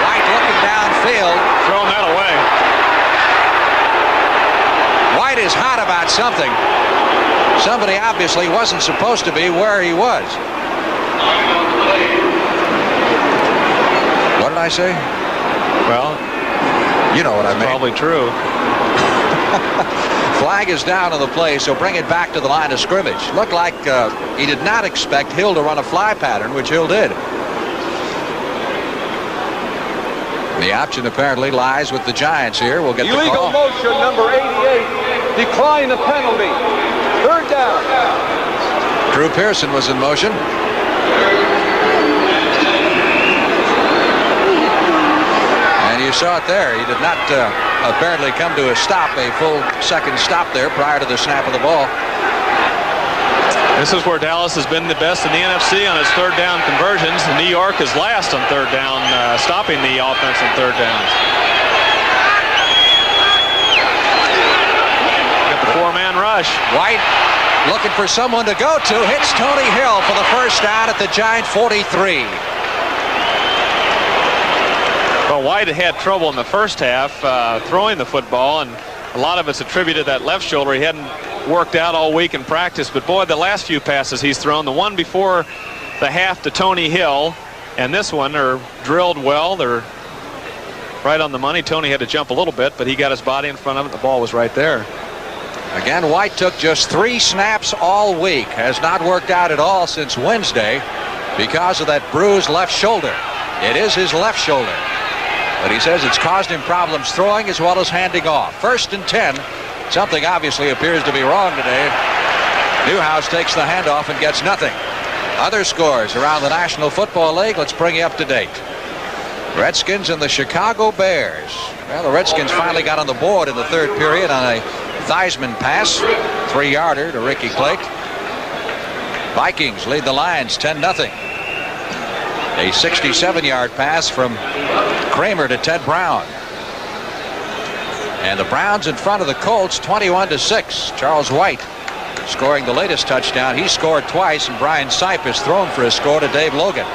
White looking downfield. Throwing that away. White is hot about something. Somebody obviously wasn't supposed to be where he was. What did I say? Well, you know what I mean. Probably true. Flag is down on the play, so bring it back to the line of scrimmage. Looked like he did not expect Hill to run a fly pattern, which Hill did. The option apparently lies with the Giants here. We'll get the call. Illegal motion, number 88. Decline the penalty. Third down. Drew Pearson was in motion. And you saw it there. He did not apparently come to a stop, a full second stop there prior to the snap of the ball. This is where Dallas has been the best in the NFC on its third down conversions. New York is last on third down, stopping the offense on third downs. Got the four-man rush. White looking for someone to go to. Hits Tony Hill for the first down at the Giant 43. Well, White had trouble in the first half throwing the football, and a lot of it's attributed to that left shoulder. He hadn't worked out all week in practice, but boy, the last few passes he's thrown, the one before the half to Tony Hill and this one are drilled well. They're right on the money. Tony had to jump a little bit, but he got his body in front of it. The ball was right there. Again, White took just 3 snaps all week. Has not worked out at all since Wednesday because of that bruised left shoulder. It is his left shoulder. But he says it's caused him problems throwing as well as handing off. First and 10 Something obviously appears to be wrong today. Newhouse takes the handoff and gets nothing. Other scores around the National Football League. Let's bring you up to date. Redskins and the Chicago Bears. Well, the Redskins finally got on the board in the third period on a Theismann pass. 3-yarder to Ricky Clake. Vikings lead the Lions 10-0. A 67-yard pass from Kramer to Ted Brown. And the Browns in front of the Colts 21-6. Charles White scoring the latest touchdown. He scored twice, and Brian Sipe has thrown for a score to Dave Logan.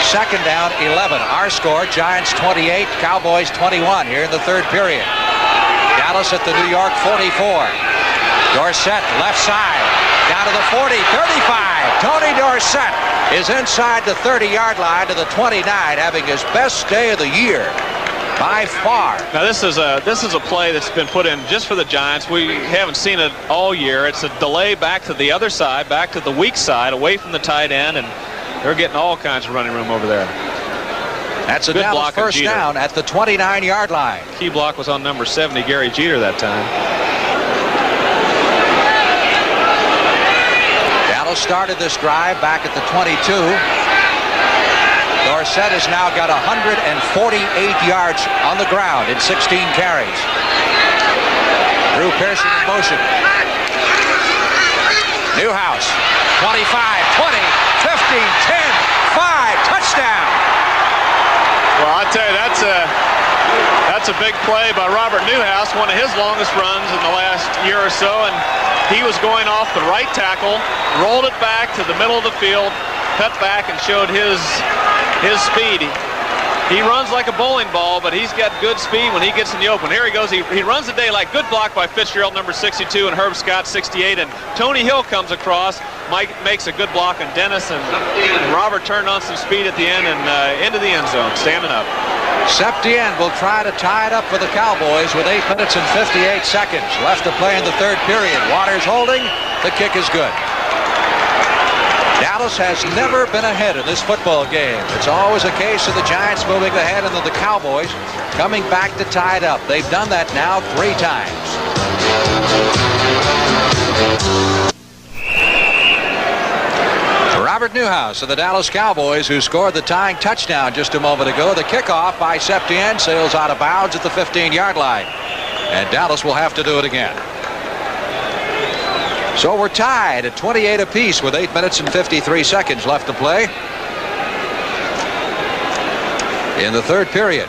Second down, 11. Our score, Giants 28, Cowboys 21 here in the third period. Dallas at the New York 44. Dorsett, left side, down to the 40, 35. Tony Dorsett is inside the 30-yard line to the 29, having his best day of the year by far. Now this is a play that's been put in just for the Giants. We haven't seen it all year. It's a delay back to the other side, back to the weak side, away from the tight end, and they're getting all kinds of running room over there. That's a Dallas first down at the 29-yard line. Key block was on number 70, Gary Jeter, that time. Dallas started this drive back at the 22. Dorsett has now got 148 yards on the ground in 16 carries. Drew Pearson in motion. Newhouse, 25, 20, 15, 10, 5, touchdown. Well, I tell you, that's a big play by Robert Newhouse, one of his longest runs in the last year or so, and he was going off the right tackle, rolled it back to the middle of the field, cut back and showed his speed. He runs like a bowling ball, but he's got good speed when he gets in the open. Here he goes. He runs the daylight. Good block by Fitzgerald, number 62, and Herb Scott, 68. And Tony Hill comes across. Mike makes a good block on Dennis, and Robert turned on some speed at the end and into the end zone, standing up. Septien will try to tie it up for the Cowboys with 8 minutes and 58 seconds left to play in the third period. Waters holding. The kick is good. Dallas has never been ahead in this football game. It's always a case of the Giants moving ahead and then the Cowboys coming back to tie it up. They've done that now 3 times. Robert Newhouse of the Dallas Cowboys, who scored the tying touchdown just a moment ago. The kickoff by Septien sails out of bounds at the 15-yard line. And Dallas will have to do it again. So we're tied at 28 apiece with 8 minutes and 53 seconds left to play in the third period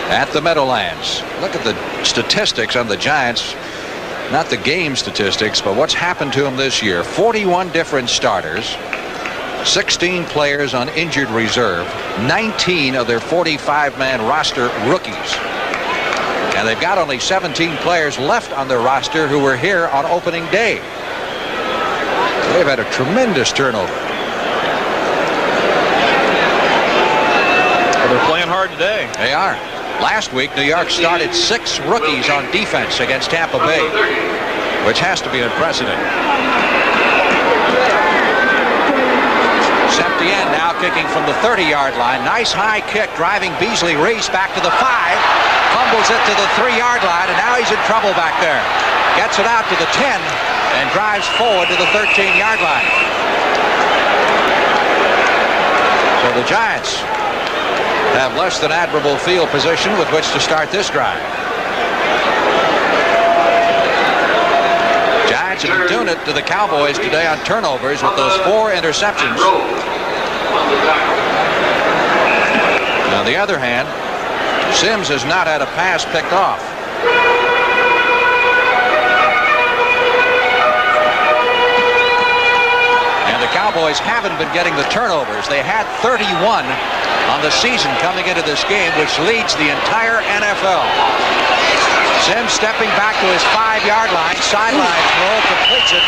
at the Meadowlands. Look at the statistics on the Giants, not the game statistics, but what's happened to them this year. 41 different starters, 16 players on injured reserve, 19 of their 45-man roster rookies. And they've got only 17 players left on their roster who were here on opening day. They've had a tremendous turnover. Well, they're playing hard today. They are. Last week, New York started 6 rookies on defense against Tampa Bay, which has to be unprecedented. Septien now kicking from the 30-yard line. Nice high kick driving Beasley Reese back to the 5. Fumbles it to the 3-yard line, and now he's in trouble back there. Gets it out to the 10 and drives forward to the 13-yard line. So the Giants have less than admirable field position with which to start this drive. Giants have been doing it to the Cowboys today on turnovers with those 4 interceptions. On the other hand, Sims has not had a pass picked off. And the Cowboys haven't been getting the turnovers. They had 31 on the season coming into this game, which leads the entire NFL. Sims stepping back to his 5-yard line, sideline throw, completes it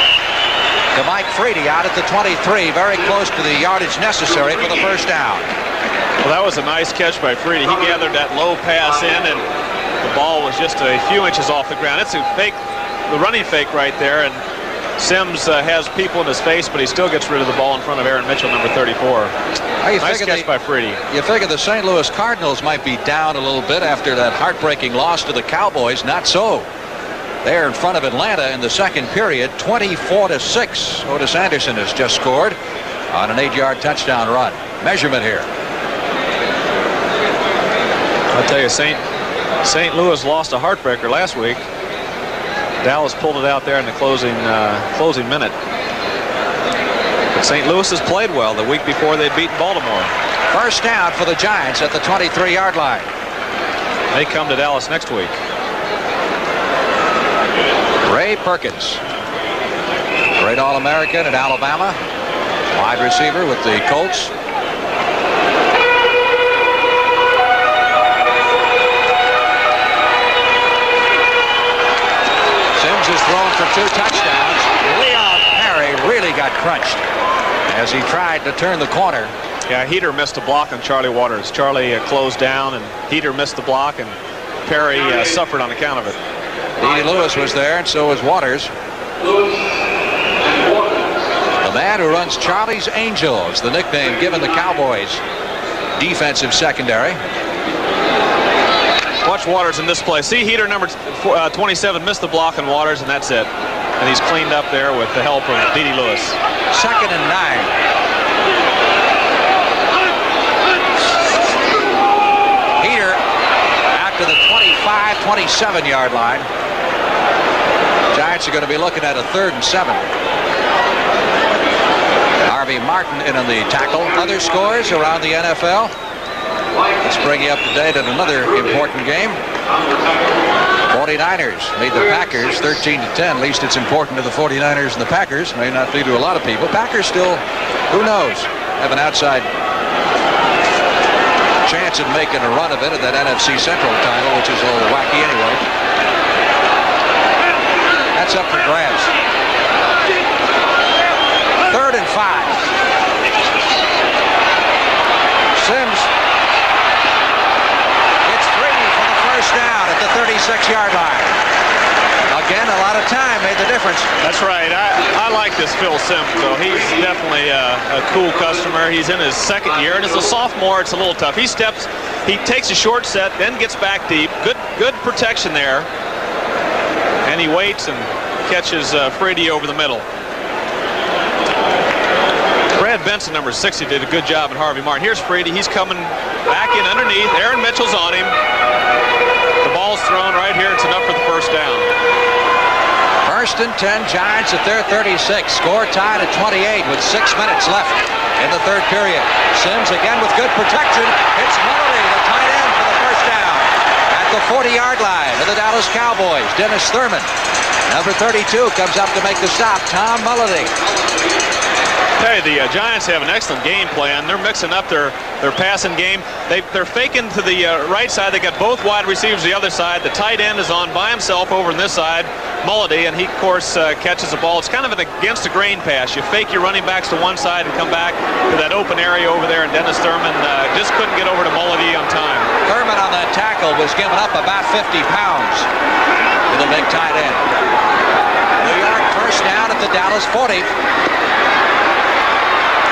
to Mike Freedy out at the 23, very close to the yardage necessary for the first down. Well, that was a nice catch by Freedy. He gathered that low pass in, and the ball was just a few inches off the ground. It's a fake, the running fake right there, and Sims has people in his face, but he still gets rid of the ball in front of Aaron Mitchell, number 34. Nice catch by Freddie. You figure the St. Louis Cardinals might be down a little bit after that heartbreaking loss to the Cowboys. Not so. They're in front of Atlanta in the second period, 24-6. Otis Anderson has just scored on an 8-yard touchdown run. Measurement here. I'll tell you, St. Louis lost a heartbreaker last week. Dallas pulled it out there in the closing minute. But St. Louis has played well the week before they'd beaten Baltimore. First down for the Giants at the 23-yard line. They come to Dallas next week. Ray Perkins, great All-American at Alabama, wide receiver with the Colts. Sims has thrown for 2 touchdowns. Leon Perry really got crunched as he tried to turn the corner. Yeah, Heater missed a block on Charlie Waters. Charlie closed down, and Heater missed the block, and Perry suffered on account of it. Dee Lewis was there, and so was Waters. The man who runs Charlie's Angels, the nickname given the Cowboys defensive secondary. Watch Waters in this play. See Heater number 27 missed the block on Waters, and that's it. And he's cleaned up there with the help of Dee Lewis. 2nd and 9. Heater out to the 25-27-yard line. Giants are going to be looking at a 3rd and 7. Harvey Martin in on the tackle. Other scores around the NFL. Let's bring you up to date on another important game. 49ers lead the Packers 13-10. At least it's important to the 49ers and the Packers. May not be to a lot of people. Packers still, who knows, have an outside chance at making a run of it at that NFC Central title, which is a little wacky anyway. That's up for grabs. 3rd and 5. Sims gets 3 for the first down at the 36-yard line. Again, a lot of time made the difference. That's right. I like this Phil Sims, though. He's definitely a cool customer. He's in his 2nd year, and as a sophomore, it's a little tough. He takes a short set, then gets back deep. Good protection there. And he waits and catches Freddie over the middle. Brad Benson, number 60, did a good job at Harvey Martin. Here's Freddie. He's coming back in underneath. Aaron Mitchell's on him. The ball's thrown right here. It's enough for the first down. 1st and 10, Giants at their 36. Score tied at 28 with 6 minutes left in the 3rd period. Sims again with good protection. It's Mullery, the tight end, for the first down. At the 40-yard line of the Dallas Cowboys, Dennis Thurman. Number 32 comes up to make the stop, Tom Mullery. Hey, the Giants have an excellent game plan. They're mixing up their passing game. They're faking to the right side. They got both wide receivers the other side. The tight end is on by himself over on this side, Mulledy, and he, of course, catches the ball. It's kind of an against the grain pass. You fake your running backs to one side and come back to that open area over there, and Dennis Thurman just couldn't get over to Mulledy on time. Thurman on that tackle was giving up about 50 pounds to the big tight end. New York first down at the Dallas 40.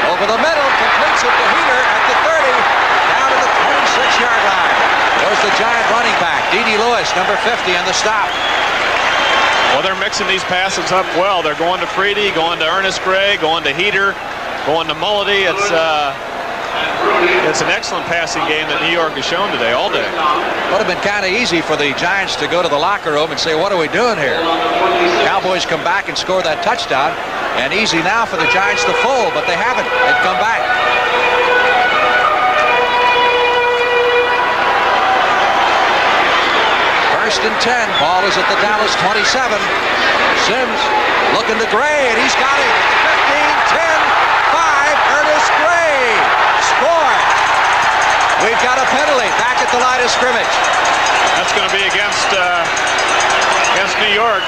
Over the middle, completes it to Heater at the 30, down to the 26-yard line. Goes the Giant running back, Dee Lewis, number 50, on the stop. Well, they're mixing these passes up well. They're going to Freddie, going to Ernest Gray, going to Heater, going to Mulledy. It's an excellent passing game that New York has shown today, all day. Would have been kind of easy for the Giants to go to the locker room and say, what are we doing here? Cowboys come back and score that touchdown, and easy now for the Giants to fold, but they haven't. They've come back. First and 10. Ball is at the Dallas 27. Sims looking to Gray, and he's got it. 15, 10, 5. Ernest Gray scored. We've got a penalty back at the line of scrimmage. That's going to be against New York.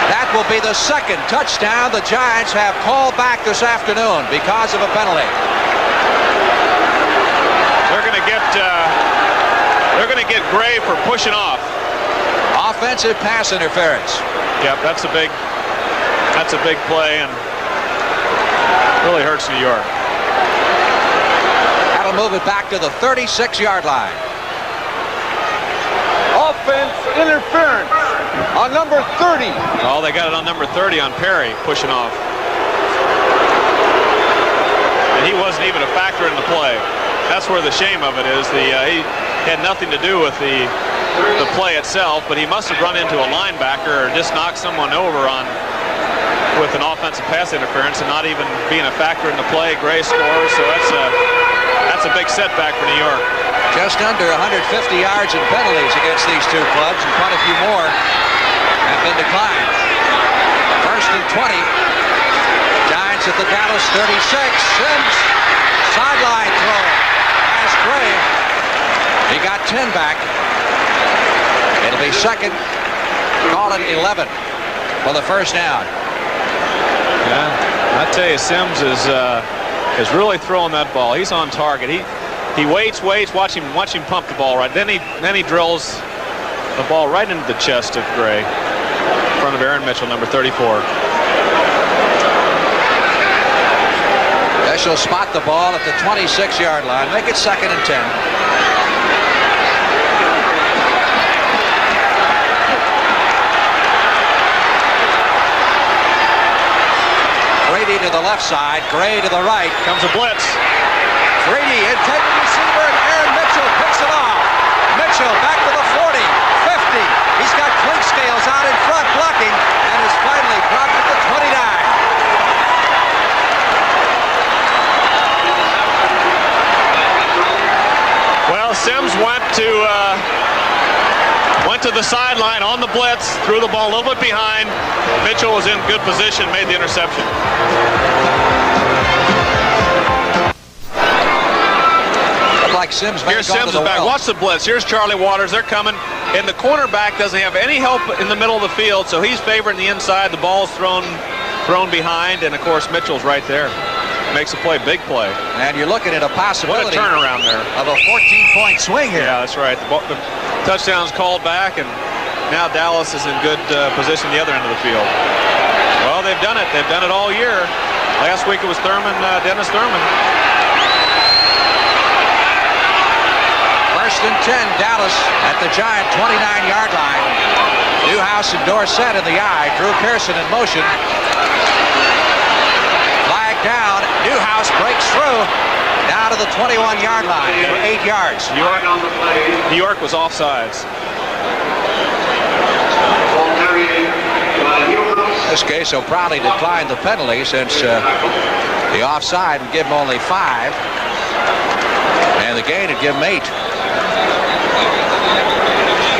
That will be the 2nd touchdown the Giants have called back this afternoon because of a penalty. They're going to get Gray for pushing off. Offensive pass interference. Yep, that's a big That's a big play and really hurts New York. That'll move it back to the 36-yard line. Offense interference on number 30. Oh, they got it on number 30 on Perry, pushing off. And he wasn't even a factor in the play. That's where the shame of it is. He had nothing to do with the play itself, but he must have run into a linebacker or just knocked someone over with an offensive pass interference and not even being a factor in the play. Gray scores, so that's a big setback for New York. Just under 150 yards in penalties against these two clubs, and quite a few more have been declined. First and 20. Giants at the Dallas 36. Sims, sideline throw. Pass Gray. He got 10 back. It'll be second. Call it 11 for the first down. Yeah, I tell you, Sims is really throwing that ball. He's on target. He waits, watch him pump the ball right. Then he drills the ball right into the chest of Gray in front of Aaron Mitchell, number 34. She'll spot the ball at the 26-yard line. Make it second and 10. Brady to the left side, Gray to the right. Comes a blitz. Brady, intended receiver, and Aaron Mitchell picks it off. Mitchell back to the 40, 50. He's got clink scales out in front blocking, and is finally dropped at the 29. Well, Sims went to the sideline on the blitz, threw the ball a little bit behind. Mitchell was in good position, made the interception. Like Sims Here's Sims is back. Watch the blitz. Here's Charlie Waters. They're coming. And the cornerback doesn't have any help in the middle of the field, so he's favoring the inside. The ball's thrown behind, and of course Mitchell's right there. Makes a play, big play. And you're looking at a possibility. What a turnaround there. Of a 14-point swing here. Yeah, that's right. The touchdown's called back, and now Dallas is in good position the other end of the field. Well, they've done it. They've done it all year. Last week it was Dennis Thurman. First and 10, Dallas at the Giant 29-yard line. Newhouse and Dorsett in the eye. Drew Pearson in motion. Flag down. Newhouse breaks through. Down to the 21-yard line for 8 yards. New York was offsides. In this case, he'll probably decline the penalty since the offside would give him only 5. And the gain would give him 8.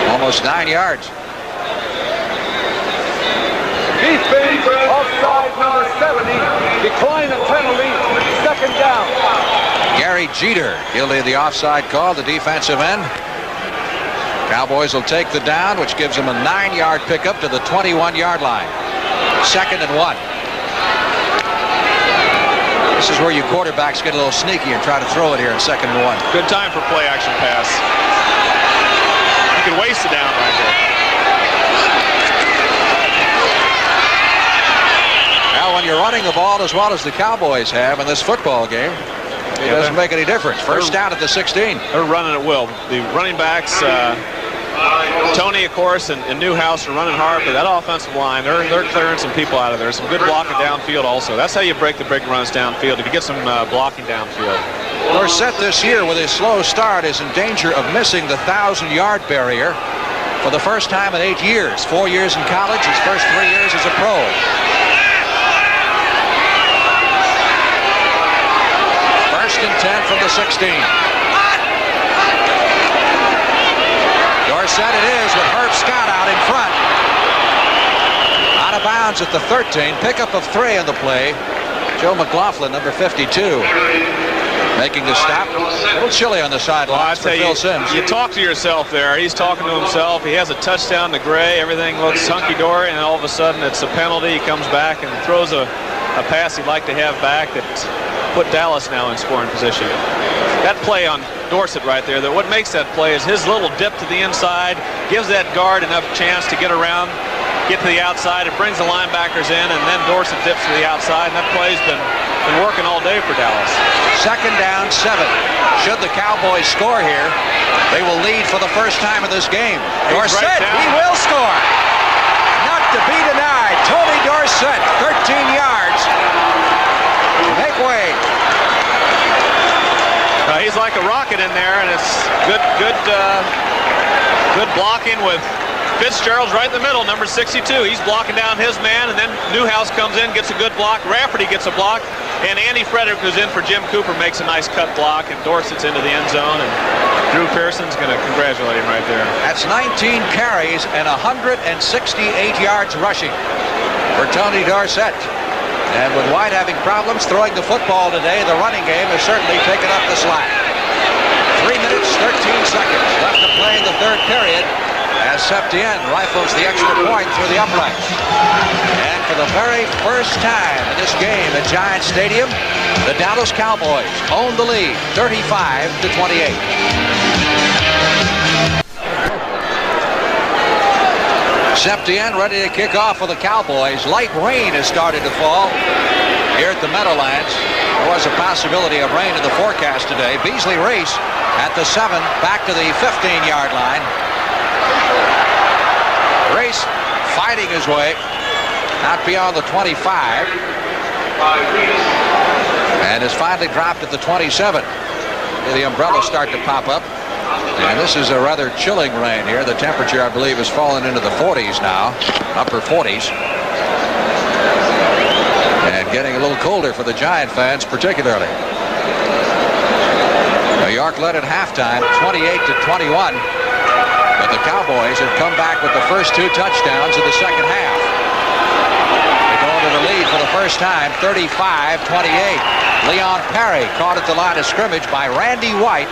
Almost 9 yards. Defense offside number 70. Decline the penalty. Second down. Gary Jeter guilty of the offside call, the defensive end. Cowboys will take the down, which gives them a 9-yard pickup to the 21-yard line. Second and 1. This is where you quarterbacks get a little sneaky and try to throw it here in second and 1. Good time for play action pass. You can waste it down right here. Now, when you're running the ball as well as the Cowboys have in this football game, it doesn't make any difference. First down at the 16. They're running at will. The running backs, Tony, of course, and Newhouse are running hard, but that offensive line, they're clearing some people out of there. Some good blocking downfield also. That's how you break the big runs downfield, if you get some blocking downfield. Dorsett this year with his slow start is in danger of missing the 1,000-yard barrier for the first time in 8 years. 4 years in college, his first 3 years as a pro. First and 10 from the 16. Dorsett it is with Herb Scott out in front. Out of bounds at the 13. Pickup of 3 on the play. Joe McLaughlin, number 52, making the stop. A little chilly on the sidelines for Phil Sims. You talk to yourself there. He's talking to himself. He has a touchdown to Gray. Everything looks hunky-dory, and all of a sudden it's a penalty. He comes back and throws a pass he'd like to have back that put Dallas now in scoring position. That play on Dorsett right there, that what makes that play is his little dip to the inside, gives that guard enough chance to get around get to the outside. It brings the linebackers in, and then Dorsett dips to the outside, and that play's been working all day for Dallas. 2nd down, 7. Should the Cowboys score here, they will lead for the first time in this game. Dorsett, he will score. Not to be denied. Tony Dorsett, 13 yards. Make way. He's like a rocket in there, and it's good blocking with Fitzgerald's right in the middle, number 62. He's blocking down his man, and then Newhouse comes in, gets a good block. Rafferty gets a block, and Andy Frederick, who's in for Jim Cooper, makes a nice cut block, and Dorsett's into the end zone, and Drew Pearson's going to congratulate him right there. That's 19 carries and 168 yards rushing for Tony Dorsett. And with White having problems throwing the football today, the running game has certainly taken up the slack. 3 minutes, 13 seconds left to play in the 3rd period as Septien rifles the extra point through the uprights. And for the very first time in this game at Giant Stadium, the Dallas Cowboys own the lead, 35-28. Septien ready to kick off for the Cowboys. Light rain has started to fall here at the Meadowlands. There was a possibility of rain in the forecast today. Beasley Reese at the 7, back to the 15-yard line. Reese fighting his way out beyond the 25 and is finally dropped at the 27. The umbrellas start to pop up. And this is a rather chilling rain here. The temperature, I believe, has fallen into the 40s now, upper 40s. And getting a little colder for the Giant fans, particularly. New York led at halftime, 28-21. But the Cowboys have come back with the first 2 touchdowns in the second half. They go into the lead for the first time, 35-28. Leon Perry caught at the line of scrimmage by Randy White,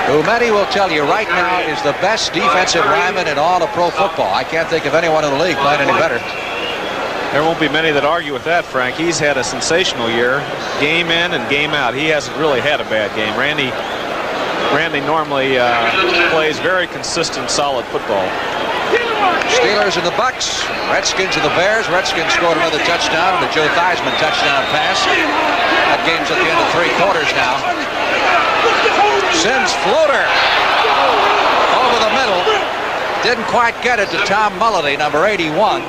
who many will tell you right now is the best defensive lineman in all of pro football. I can't think of anyone in the league playing any better. There won't be many that argue with that, Frank. He's had a sensational year, game in and game out. He hasn't really had a bad game. Randy normally plays very consistent, solid football. Steelers and the Bucks, Redskins and the Bears. Redskins scored another touchdown and a Joe Theismann touchdown pass. That game's at the end of 3 quarters now. Sims floater over the middle. Didn't quite get it to Tom Mulledy, number 81,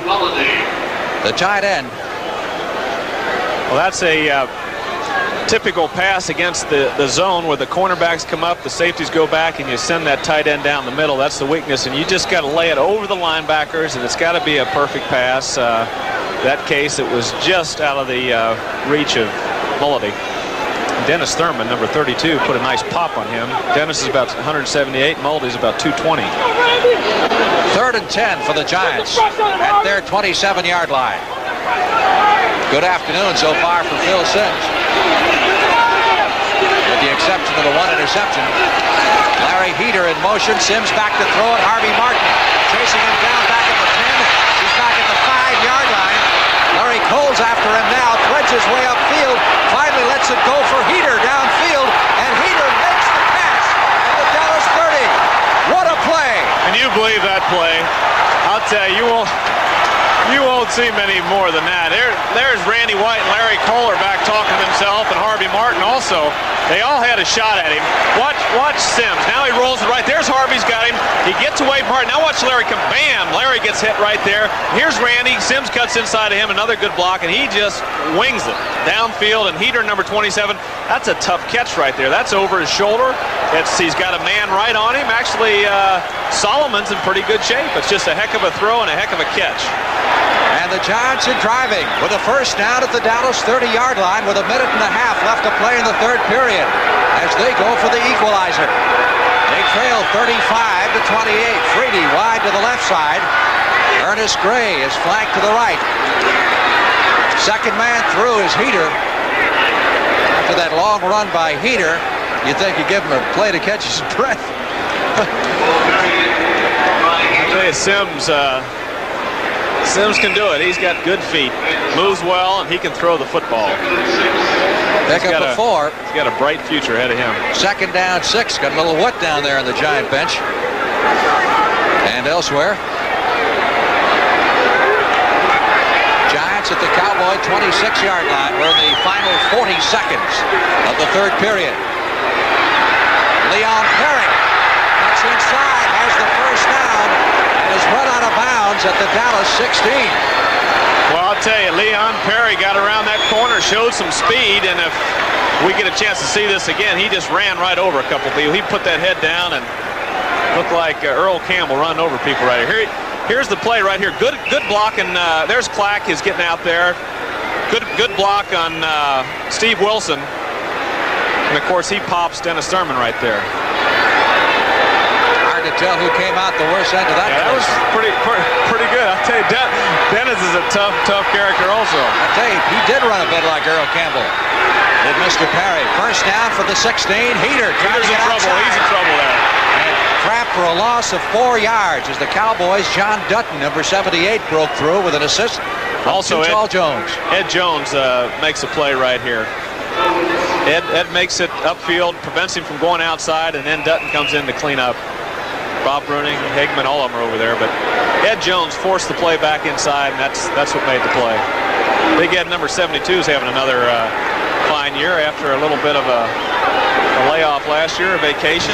the tight end. Well, that's a typical pass against the zone where the cornerbacks come up, the safeties go back, and you send that tight end down the middle. That's the weakness, and you just got to lay it over the linebackers, and it's got to be a perfect pass. That case, it was just out of the reach of Mulledy. Dennis Thurman, number 32, put a nice pop on him. Dennis is about 178, Mullidy's about 220. 3rd and 10 for the Giants at their 27-yard line. Good afternoon so far for Phil Sims, with the exception of the 1 interception. Larry Heater in motion. Sims back to throw it. Harvey Martin chasing him down back at the 10. He's back at the 5-yard line. Larry Cole's after him now, threads his way upfield, finally lets it go for Heater downfield, and Heater makes the pass at the Dallas 30. What a play! And you believe that play. I'll tell you, you won't see many more than that. There's Randy White and Larry Cole are back talking to himself, and Harvey Martin also. They all had a shot at him. Watch Sims. Now he rolls it right. There's Harvey's got him. He gets away from Martin. Now watch Larry come. Bam! Larry gets hit right there. Here's Randy. Sims cuts inside of him. Another good block, and he just wings it downfield. And Heater, number 27, that's a tough catch right there. That's over his shoulder. He's got a man right on him. Actually, Solomon's in pretty good shape. It's just a heck of a throw and a heck of a catch. And the Giants are driving with a first down at the Dallas 30-yard line with 1.5 minutes left to play in the 3rd period as they go for the equalizer. They trail 35-28. Freedy wide to the left side. Ernest Gray is flanked to the right. Second man through is Heater. After that long run by Heater, you think you give him a play to catch his breath. I tell you, Sims can do it. He's got good feet, moves well, and he can throw the football. Pick up a 4. He's got a bright future ahead of him. 2nd down, 6. Got a little wet down there on the Giant bench and elsewhere. Giants at the Cowboy 26-yard line. We're in the final 40 seconds of the third period. Leon Perry cuts inside, has the first down, and is run out of bounds at the Dallas 16. Well, I'll tell you, Leon Perry got around that corner, showed some speed, and if we get a chance to see this again, he just ran right over a couple people. He put that head down and looked like Earl Campbell running over people right here. Here's the play right here. Good block, and there's Clack is getting out there. Good block on Steve Wilson. And, of course, he pops Dennis Thurman right there. Hard to tell who came out the worst end of that. Yeah, that was pretty good. I'll tell you, Dennis is a tough character also. I'll tell you, he did run a bit like Earl Campbell. Did Mr. Perry. First down for the 16. Heater trying to get outside. He's in trouble there. And trapped for a loss of 4 yards as the Cowboys, John Dutton, number 78, broke through with an assist. Also, Jones. Ed Jones makes a play right here. Ed makes it upfield, prevents him from going outside, and then Dutton comes in to clean up. Bob Bruning, Hegman, all of them are over there, but Ed Jones forced the play back inside, and that's what made the play. Big Ed number 72 is having another fine year after a little bit of a layoff last year, a vacation.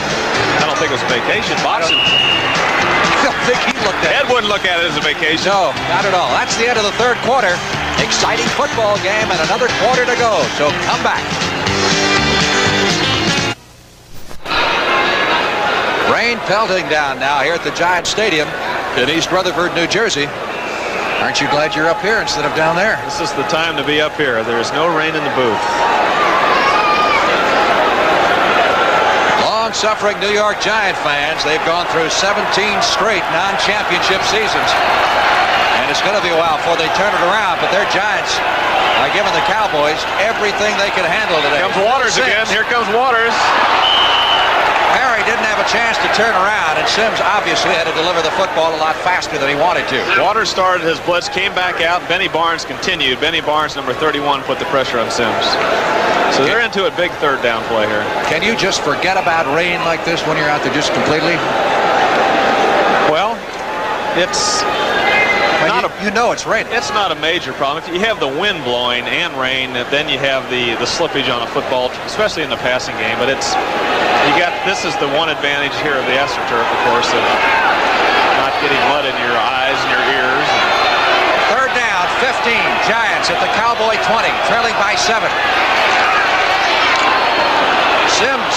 I don't think it was a vacation. Boston. I don't think he looked at it. Ed wouldn't look at it as a vacation. No, not at all. That's the end of the third quarter. Exciting football game and another quarter to go, so come back. Rain pelting down now here at the Giant Stadium in East Rutherford, New Jersey. Aren't you glad you're up here instead of down there? This is the time to be up here. There's no rain in the booth. Long-suffering New York Giant fans, they've gone through 17 straight non-championship seasons. And it's going to be a while before they turn it around, but their Giants are giving the Cowboys everything they can handle today. Here comes Waters again. Here comes Waters. Perry didn't have a chance to turn around, and Sims obviously had to deliver the football a lot faster than he wanted to. Waters started his blitz, came back out. Benny Barnes continued. Benny Barnes, number 31, put the pressure on Sims. So they're into a big third down play here. Can you just forget about rain like this when you're out there just completely? Well, it's not it's raining. It's not a major problem. If you have the wind blowing and rain, then you have the slippage on a football, especially in the passing game. But this is the one advantage here of the AstroTurf, of course, of not getting mud in your eyes and your ears. Third down, 15. Giants at the Cowboy 20, trailing by 7. Sims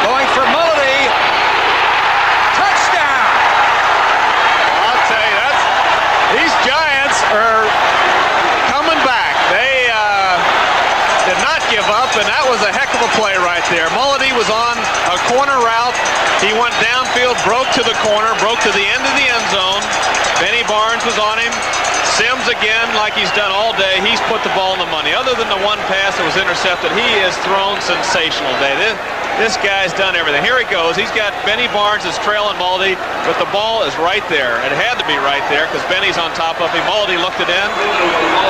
going for Mullity. Touchdown! I'll tell you, these Giants are coming back. They did not give up, and that was a heck of a play right there. Mullity was on a corner route. He went downfield, broke to the corner, broke to the end of the end zone. Benny Barnes was on him. Sims again, like he's done all day, he's put the ball in the money. Other than the one pass that was intercepted, he has thrown sensational day. This guy's done everything. Here he goes. He's got Benny Barnes is trailing Mullity, but the ball is right there. It had to be right there because Benny's on top of him. Mullity looked it in,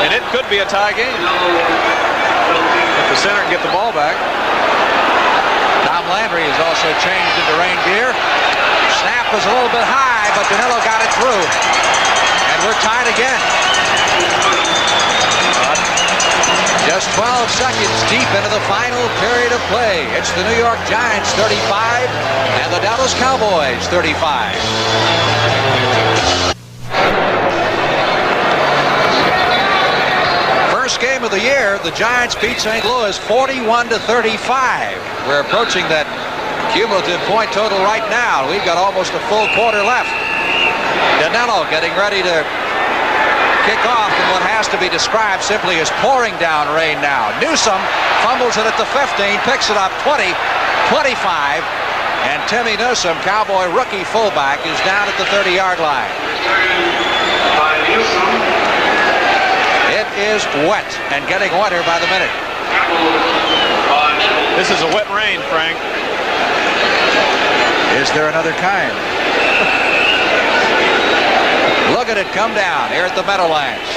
and it could be a tie game. If the center can get the ball back. Tom Landry has also changed into rain gear. Snap was a little bit high, but Danilo got it through. And we're tied again. Just 12 seconds deep into the final period of play. It's the New York Giants 35 and the Dallas Cowboys 35. First game of the year, the Giants beat St. Louis 41-35. We're approaching that cumulative point total right now. We've got almost a full quarter left. Danilo getting ready to kick off in what has to be described simply as pouring down rain now. Newsom fumbles it at the 15, picks it up 20, 25, and Timmy Newsom, Cowboy rookie fullback, is down at the 30-yard line. It is wet and getting wetter by the minute. This is a wet rain, Frank. Is there another kind? Look at it come down here at the Meadowlands.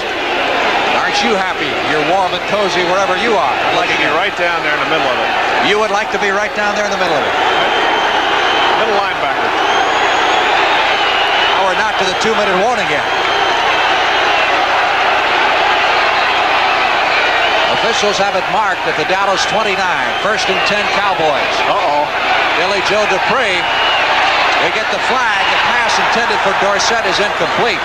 Aren't you happy? You're warm and cozy wherever you are. I'd like to be right down there in the middle of it. You would like to be right down there in the middle of it? Middle linebacker. Now we're not to the 2-minute warning yet. officials have it marked at the Dallas 29. 1st and 10 Cowboys. Billy Joe Dupree. They get the flag. The pass intended for Dorsett is incomplete.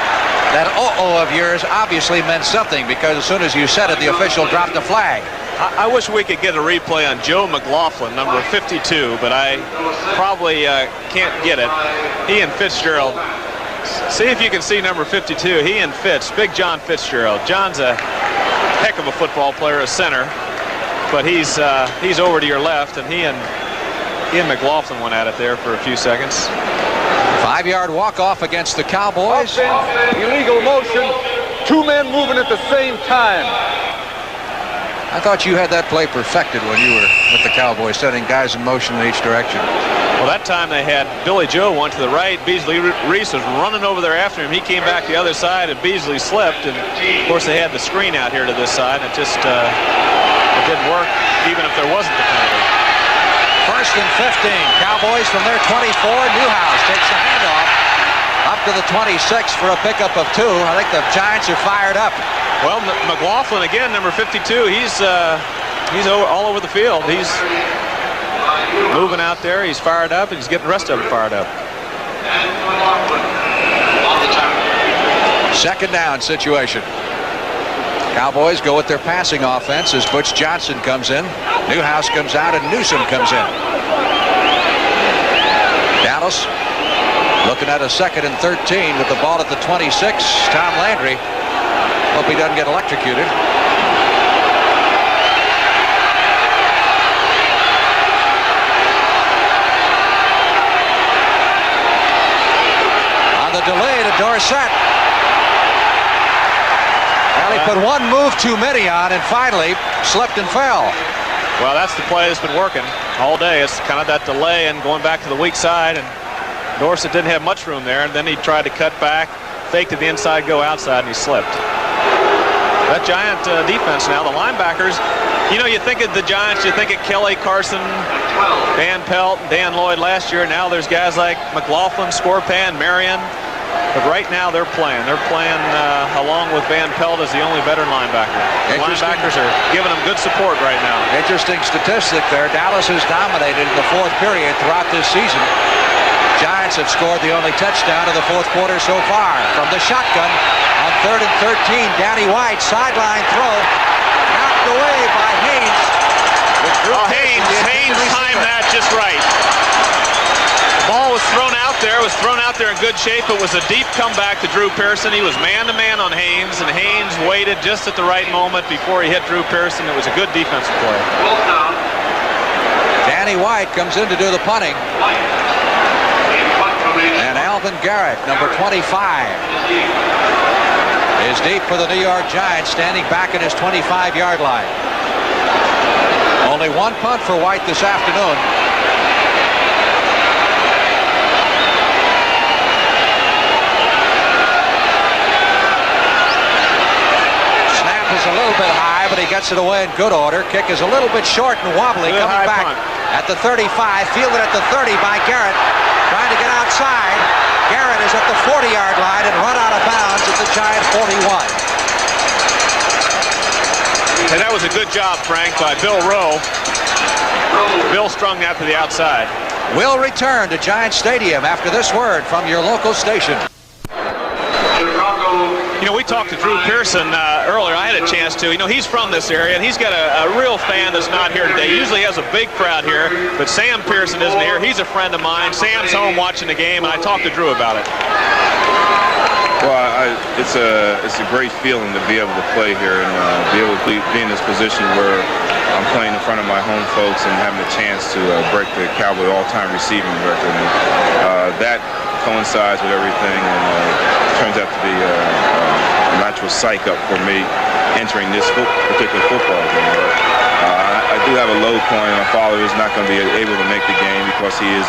That of yours obviously meant something, because as soon as you said it, the official dropped the flag. I wish we could get a replay on Joe McLaughlin, number 52, but I probably can't get it. He and Fitzgerald. See if you can see number 52. He and Big John Fitzgerald. John's a heck of a football player, a center, but he's over to your left, and he and McLaughlin went at it there for a few seconds. 5-yard walk-off against the Cowboys. Illegal motion. 2 men moving at the same time. I thought you had that play perfected when you were with the Cowboys, setting guys in motion in each direction. Well, that time they had Billy Joe went to the right. Beasley Reese was running over there after him. He came back the other side, and Beasley slipped. And, of course, they had the screen out here to this side. And it just it didn't work, even if there wasn't the penalty. 1st and 15. Cowboys from their 24. Newhouse takes the handoff up to the 26 for a pickup of 2. I think the Giants are fired up. Well, McLaughlin again, number 52. He's all over the field. He's moving out there. He's fired up, and he's getting the rest of them fired up. 2nd down situation. Cowboys go with their passing offense as Butch Johnson comes in. Newhouse comes out, and Newsom comes in. Dallas looking at a 2nd and 13 with the ball at the 26. Tom Landry. Hope he doesn't get electrocuted. On the delay to Dorsett. Well, he put one move too many on and finally slipped and fell. Well, that's the play that's been working all day. It's kind of that delay and going back to the weak side, and Dorsett didn't have much room there, and then he tried to cut back, fake to the inside, go outside, and he slipped. That Giant defense now, the linebackers, you know, you think of the Giants, you think of Kelly, Carson, Van Pelt, Dan Lloyd last year. Now there's guys like McLaughlin, Scorpan, Marion. But right now they're playing. They're playing along with Van Pelt as the only veteran linebacker. The linebackers are giving them good support right now. Interesting statistic there. Dallas has dominated in the 4th period throughout this season. Giants have scored the only touchdown of the 4th quarter so far. From the shotgun on 3rd and 13, Danny White, sideline throw, knocked away by Haynes. Haynes timed that just right. The ball was thrown out there. It was thrown out there in good shape. It was a deep comeback to Drew Pearson. He was man-to-man on Haynes, and Haynes waited just at the right moment before he hit Drew Pearson. It was a good defensive play. Danny White comes in to do the punting. And Alvin Garrett, number 25, is deep for the New York Giants, standing back at his 25-yard line. Only one punt for White this afternoon. Snap is a little bit high, but he gets it away in good order. Kick is a little bit short and wobbly, coming back at the 35, fielded at the 30 by Garrett. Trying to get outside. Garrett is at the 40-yard line and run out of bounds at the Giant 41. And that was a good job, Frank, by Bill Rowe. Bill strung that to the outside. We'll return to Giant Stadium after this word from your local station. You know, we talked to Drew Pearson earlier. I had a chance to. You know, he's from this area, and he's got a real fan that's not here today. He usually has a big crowd here, but Sam Pearson isn't here. He's a friend of mine. Sam's home watching the game, and I talked to Drew about it. Well, it's a great feeling to be able to play here and be able to be in this position where I'm playing in front of my home folks and having a chance to break the Cowboy all-time receiving record. And that coincides with everything and turns out to be a natural psych up for me entering this particular football game. I do have a low point. My father is not going to be able to make the game because he is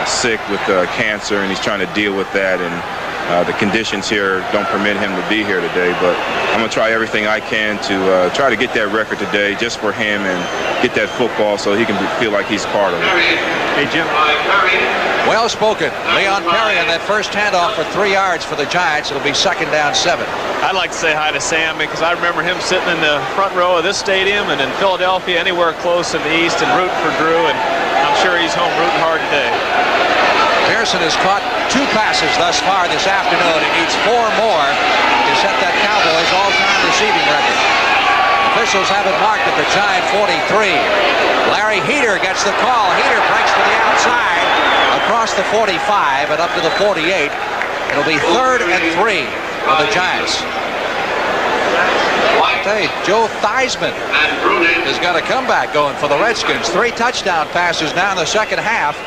sick with cancer, and he's trying to deal with that. And the conditions here don't permit him to be here today, but I'm going to try everything I can to try to get that record today just for him and get that football so he can feel like he's part of it. Hey, Jim. Well spoken. Leon Perry on that first handoff for 3 yards for the Giants. It'll be 2nd down 7. I'd like to say hi to Sam because I remember him sitting in the front row of this stadium and in Philadelphia, anywhere close in the East, and rooting for Drew, and I'm sure he's home rooting hard today. Pearson has caught 2 passes thus far this afternoon. He needs 4 more to set that Cowboys all-time receiving record. Officials have it marked at the Giant 43. Larry Heater gets the call. Heater breaks to the outside, across the 45 and up to the 48. It'll be 3rd and 3 for the Giants. I tell you, Joe Theismann has got a comeback going for the Redskins. 3 touchdown passes now in the second half.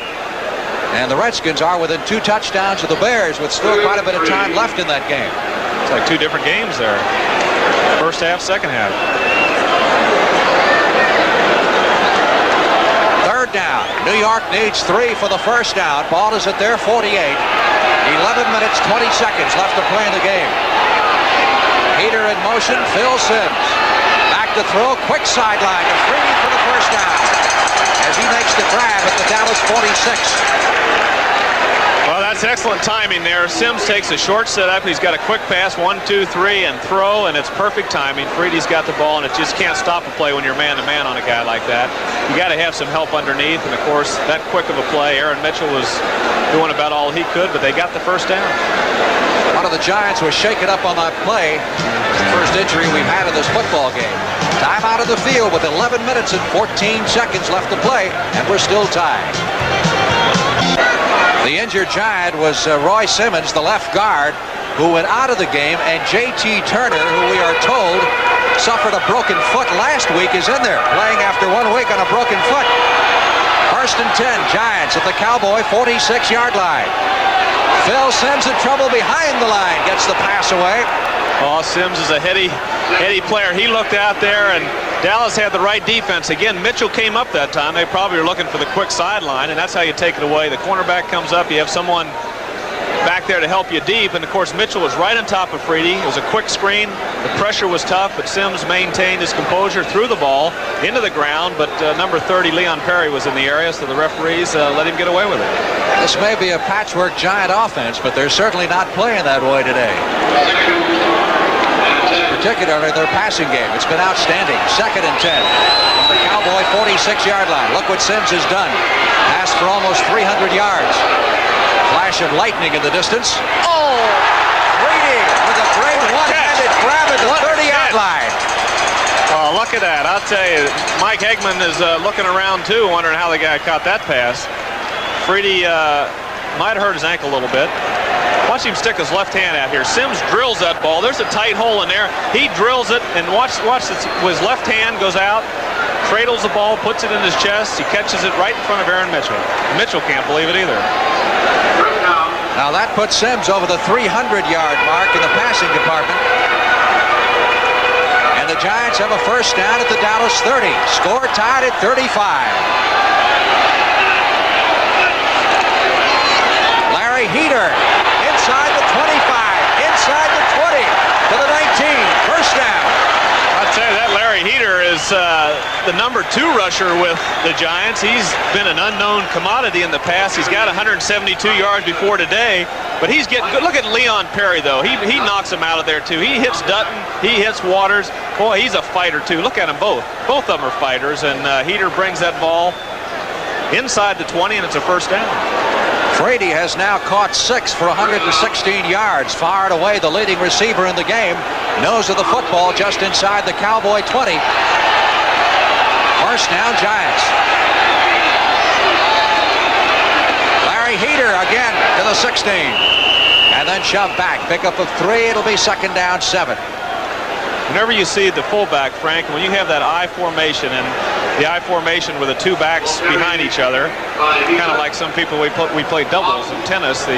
And the Redskins are within 2 touchdowns of the Bears with still quite a bit of time left in that game. It's like 2 different games there. First half, second half. 3rd down. New York needs 3 for the first down. Ball is at their 48. 11 minutes, 20 seconds left to play in the game. Heater in motion. Phil Simms. Back to throw. Quick sideline to Freedy for the first down as he makes the grab at the Dallas 46. Well, that's excellent timing there. Simms takes a short setup. He's got a quick pass, 1, 2, 3, and throw, and it's perfect timing. Freedy's got the ball, and it just can't stop a play when you're man-to-man on a guy like that. You got to have some help underneath, and of course, that quick of a play, Aaron Mitchell was doing about all he could, but they got the first down. One of the Giants was shaken up on that play. First injury we've had in this football game. Time out of the field with 11 minutes and 14 seconds left to play, and we're still tied. The injured Giant was Roy Simmons, the left guard, who went out of the game, and J.T. Turner, who we are told suffered a broken foot last week, is in there, playing after 1 week on a broken foot. 1st and 10, Giants at the Cowboy 46-yard line. Phil Simms in trouble behind the line, gets the pass away. Oh, Simms is a heady player. He looked out there, and Dallas had the right defense. Again, Mitchell came up that time. They probably were looking for the quick sideline, and that's how you take it away. The cornerback comes up. You have someone back there to help you deep, and of course Mitchell was right on top of Freedy. It was a quick screen. The pressure was tough, but Simms maintained his composure, threw the ball into the ground, but number 30, Leon Perry, was in the area, so the referees let him get away with it. This may be a patchwork Giant offense, but they're certainly not playing that way today. Particularly their passing game. It's been outstanding. 2nd and 10 on the Cowboy 46-yard line. Look what Simms has done. Passed for almost 300 yards. Flash of lightning in the distance. Oh! Freedy with a great one-handed grab at the 30-yard line. Oh, look at that. I'll tell you, Mike Hegman is looking around too, wondering how the guy caught that pass. Freedy might have hurt his ankle a little bit. Watch him stick his left hand out here. Simms drills that ball. There's a tight hole in there. He drills it, and watch this. His left hand goes out, cradles the ball, puts it in his chest. He catches it right in front of Aaron Mitchell. Mitchell can't believe it either. Now that puts Simms over the 300-yard mark in the passing department. And the Giants have a first down at the Dallas 30. Score tied at 35. Larry Heater. Inside the 25, inside the 20, to the 19, first down. I'll tell you, that Larry Heater is the number 2 rusher with the Giants. He's been an unknown commodity in the past. He's got 172 yards before today, but he's getting good. Look at Leon Perry, though. He knocks him out of there, too. He hits Dutton, he hits Waters. Boy, he's a fighter, too. Look at them both. Both of them are fighters, and Heater brings that ball inside the 20, and it's a first down. Freedy has now caught 6 for 116 yards. Far and away the leading receiver in the game. Nose of the football just inside the Cowboy 20. First down, Giants. Larry Heater again to the 16. And then shoved back. Pickup of 3. It'll be 2nd down 7. Whenever you see the fullback, Frank, when you have that I formation, and the I formation with the 2 backs behind each other, kind of like some people we play doubles in tennis, you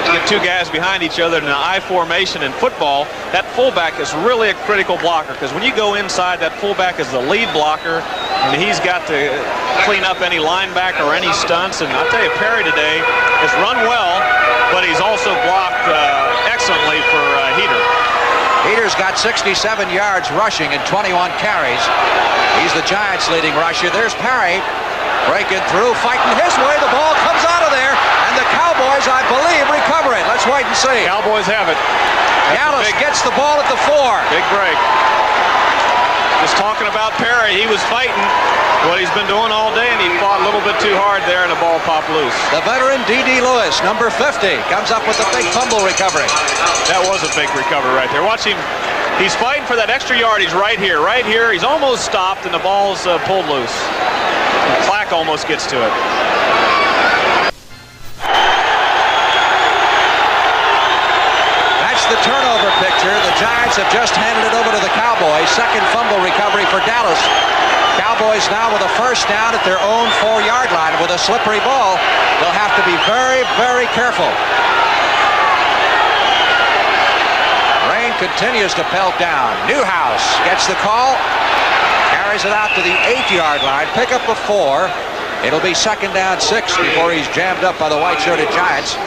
get 2 guys behind each other in an I formation in football. That fullback is really a critical blocker, because when you go inside, that fullback is the lead blocker, and he's got to clean up any linebacker or any stunts. And I'll tell you, Perry today has run well, but he's also blocked excellently for Heater. Heater's got 67 yards rushing and 21 carries. He's the Giants' leading rusher. There's Perry breaking through, fighting his way. The ball comes out of there, and the and see. Cowboys have it. Dallas gets the ball at the 4. Big break. Just talking about Perry. He was fighting what he's been doing all day, and he fought a little bit too hard there, and the ball popped loose. The veteran D.D. Lewis, number 50, comes up with a big fumble recovery. That was a big recovery right there. Watch him. He's fighting for that extra yardage right here. Right here. He's almost stopped, and the ball's pulled loose. Clack almost gets to it. That's the turnover picture. The Giants have just handed it over to the Cowboys. Second fumble recovery for Dallas. Cowboys now with a first down at their own 4-yard line. With a slippery ball, they'll have to be very, very careful. Rain continues to pelt down. Newhouse gets the call. Carries it out to the 8-yard line. Pick up a 4. It'll be second down 6 before he's jammed up by the white-shirted Giants.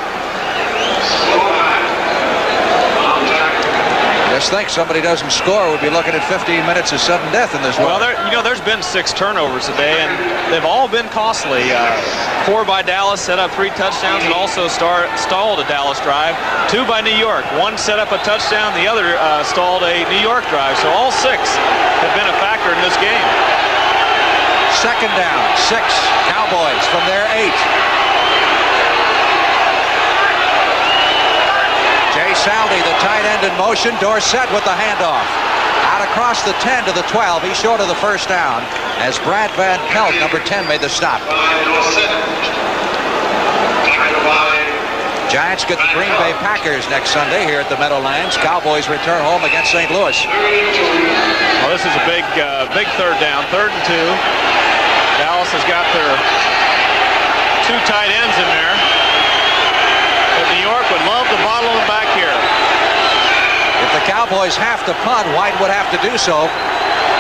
Just think somebody doesn't score, we'd be looking at 15 minutes of sudden death in this one. Well, there's been 6 turnovers today, and they've all been costly. 4 by Dallas, set up 3 touchdowns, and also stalled a Dallas drive. 2 by New York. 1 set up a touchdown, the other stalled a New York drive. So all 6 have been a factor in this game. Second down, 6. Cowboys from their 8. Jay Saldi, the tight end in motion. Dorsett with the handoff. Out across the 10 to the 12. He's short of the first down as Brad Van Pelt, number 10, made the stop. Giants get the Green Bay Packers next Sunday here at the Meadowlands. Cowboys return home against St. Louis. Well, this is a big third down. 3rd and 2. Dallas has got their 2 tight ends in there. But New York would love to bottle them back here. If the Cowboys have to punt, White would have to do so.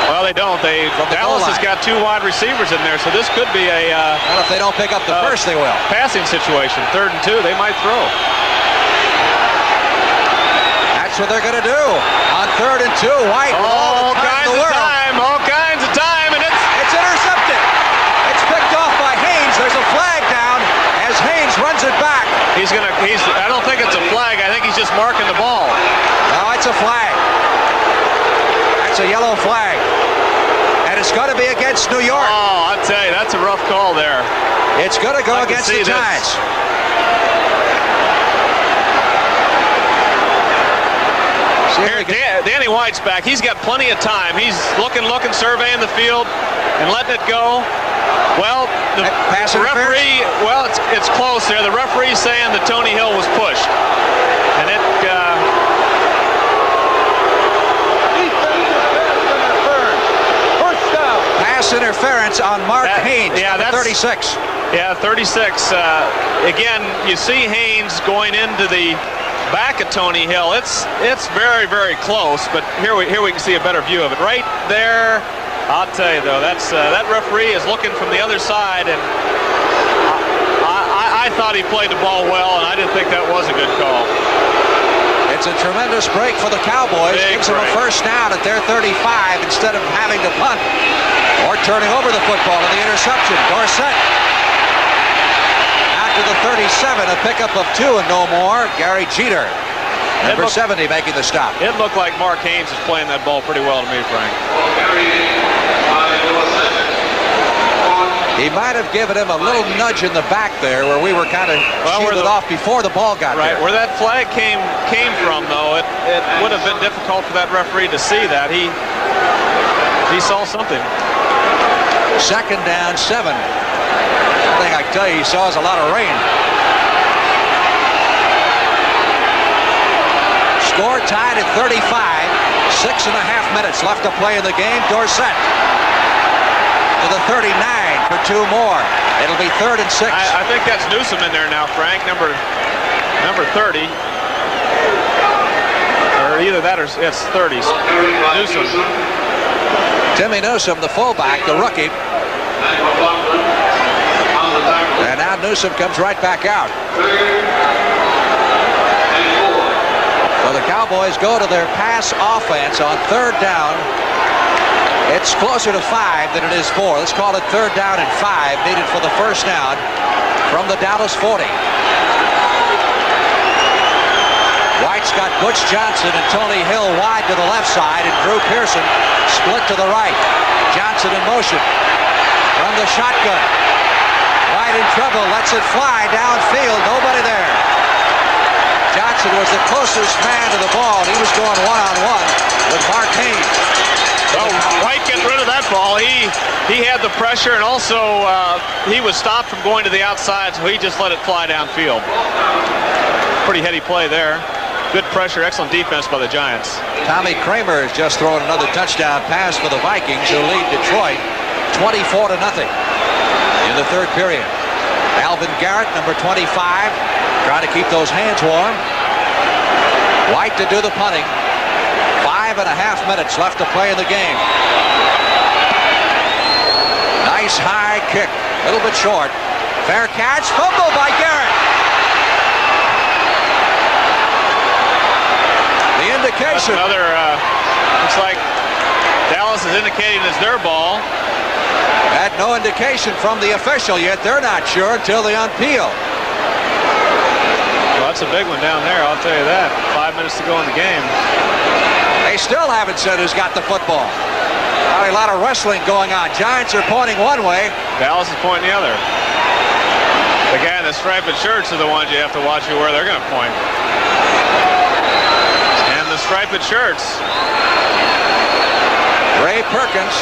Well, they don't. Dallas has got 2 wide receivers in there, so this could be a... well, if they don't pick up the first, they will. Passing situation. 3rd and 2, they might throw. That's what they're going to do. On 3rd and 2, White with all kinds of time. All kinds of time, and it's intercepted. It's picked off by Haynes. There's a flag down as Haynes runs it back. I don't think it's a flag. I think he's just marking the ball. No, it's a flag. That's a yellow flag. And it's going to be against New York. Oh, I'll tell you, that's a rough call there. It's going to go against the Giants. Here, Danny White's back. He's got plenty of time. He's looking, surveying the field, and letting it go. Well, the referee, well, it's close there. The referee's saying that Tony Hill was pushed. And it... Pass interference on Mark Haynes, that's 36. Yeah, 36. Again, you see Haynes going into the back of Tony Hill. It's very, very close, but here we can see a better view of it. Right there, I'll tell you though, that referee is looking from the other side, and I thought he played the ball well, and I didn't think that was a good call. It's a tremendous break for the Cowboys. Gives them a first down at their 35 instead of having to punt or turning over the football in the interception. Dorsett out to the 37, a pickup of 2 and no more. Gary Jeter, number 70, making the stop. It looked like Mark Haynes is playing that ball pretty well to me, Frank. He might have given him a little nudge in the back there where we were kind of shielded off before the ball got there. Where that flag came from, though, it would have been difficult for that referee to see that. He saw something. Second down, 7. One thing I can tell you, he saw is a lot of rain. Score tied at 35. 6.5 minutes left to play in the game. Dorsett to the 39 for 2 more. It'll be 3rd and 6. I think that's Newsom in there now, Frank, number 30. Or either that or it's 30s. Newsom. Timmy Newsom, the fullback, the rookie. And now Newsom comes right back out. So the Cowboys go to their pass offense on 3rd down. It's closer to 5 than it is 4. Let's call it 3rd down and 5, needed for the first down from the Dallas 40. Giants got Butch Johnson and Tony Hill wide to the left side, and Drew Pearson split to the right. Johnson in motion from the shotgun. Wide in trouble, lets it fly downfield, nobody there. Johnson was the closest man to the ball. He was going one-on-one with Mark Haynes. Well, White gets rid of that ball. He had the pressure, and also he was stopped from going to the outside, so he just let it fly downfield. Pretty heady play there. Good pressure, excellent defense by the Giants. Tommy Kramer has just thrown another touchdown pass for the Vikings, who lead Detroit 24-0 in the third period. Alvin Garrett, number 25, trying to keep those hands warm. White to do the punting. 5.5 minutes left to play in the game. Nice high kick, a little bit short. Fair catch, fumble by Garrett. The indication. That's another, looks like Dallas is indicating it's their ball. Had no indication from the official yet. They're not sure until they unpeel. Well, that's a big one down there, I'll tell you that. 5 minutes to go in the game. They still haven't said who's got the football. Probably a lot of wrestling going on. Giants are pointing one way. Dallas is pointing the other. The guy in the striped shirts are the ones you have to watch where they're going to point. And the striped shirts. Ray Perkins,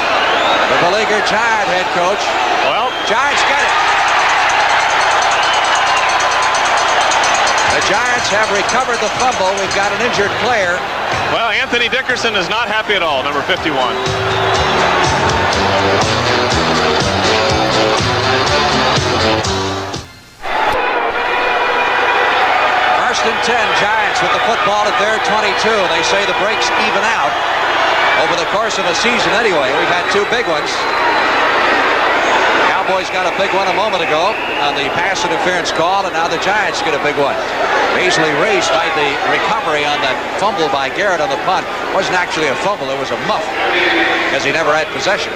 the beleaguered Giant head coach. Well, Giants get it. The Giants have recovered the fumble. We've got an injured player. Well, Anthony Dickerson is not happy at all, number 51. First and 10, Giants with the football at their 22. They say the breaks even out over the course of a season anyway. We've had two big ones. Cowboys got a big one a moment ago on the pass interference call, and now the Giants get a big one. Easily raised by the recovery on that fumble by Garrett on the punt. It wasn't actually a fumble, it was a muff, because he never had possession.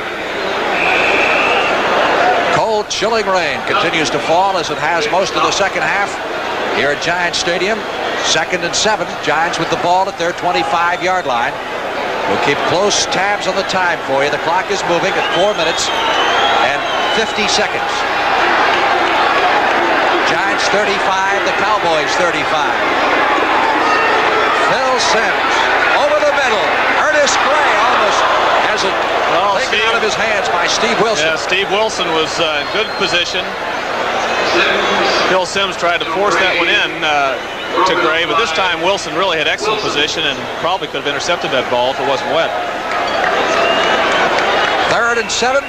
Cold, chilling rain continues to fall as it has most of the second half here at Giants Stadium. 2nd and 7, Giants with the ball at their 25-yard line. We'll keep close tabs on the time for you. The clock is moving at 4 minutes and 50 seconds. Giants 35, the Cowboys 35. Phil Simms over the middle. Ernest Gray almost has it taken out of his hands by Steve Wilson. Yeah, Steve Wilson was in good position. Phil Simms tried to force that one in to Gray, but this time Wilson really had excellent position and probably could have intercepted that ball if it wasn't wet. 3rd and 7.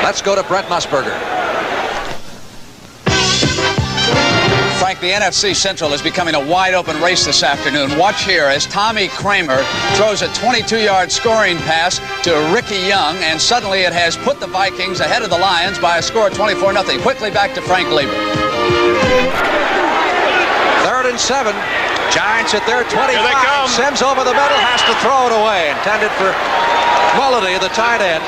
Let's go to Brent Musburger. Frank, the NFC Central is becoming a wide-open race this afternoon. Watch here as Tommy Kramer throws a 22-yard scoring pass to Ricky Young, and suddenly it has put the Vikings ahead of the Lions by a score of 24-0. Quickly back to Frank Lieber. 3rd and 7. Giants at their 25. Here they come. Simms over the middle, has to throw it away. Intended for Mullity, the tight end.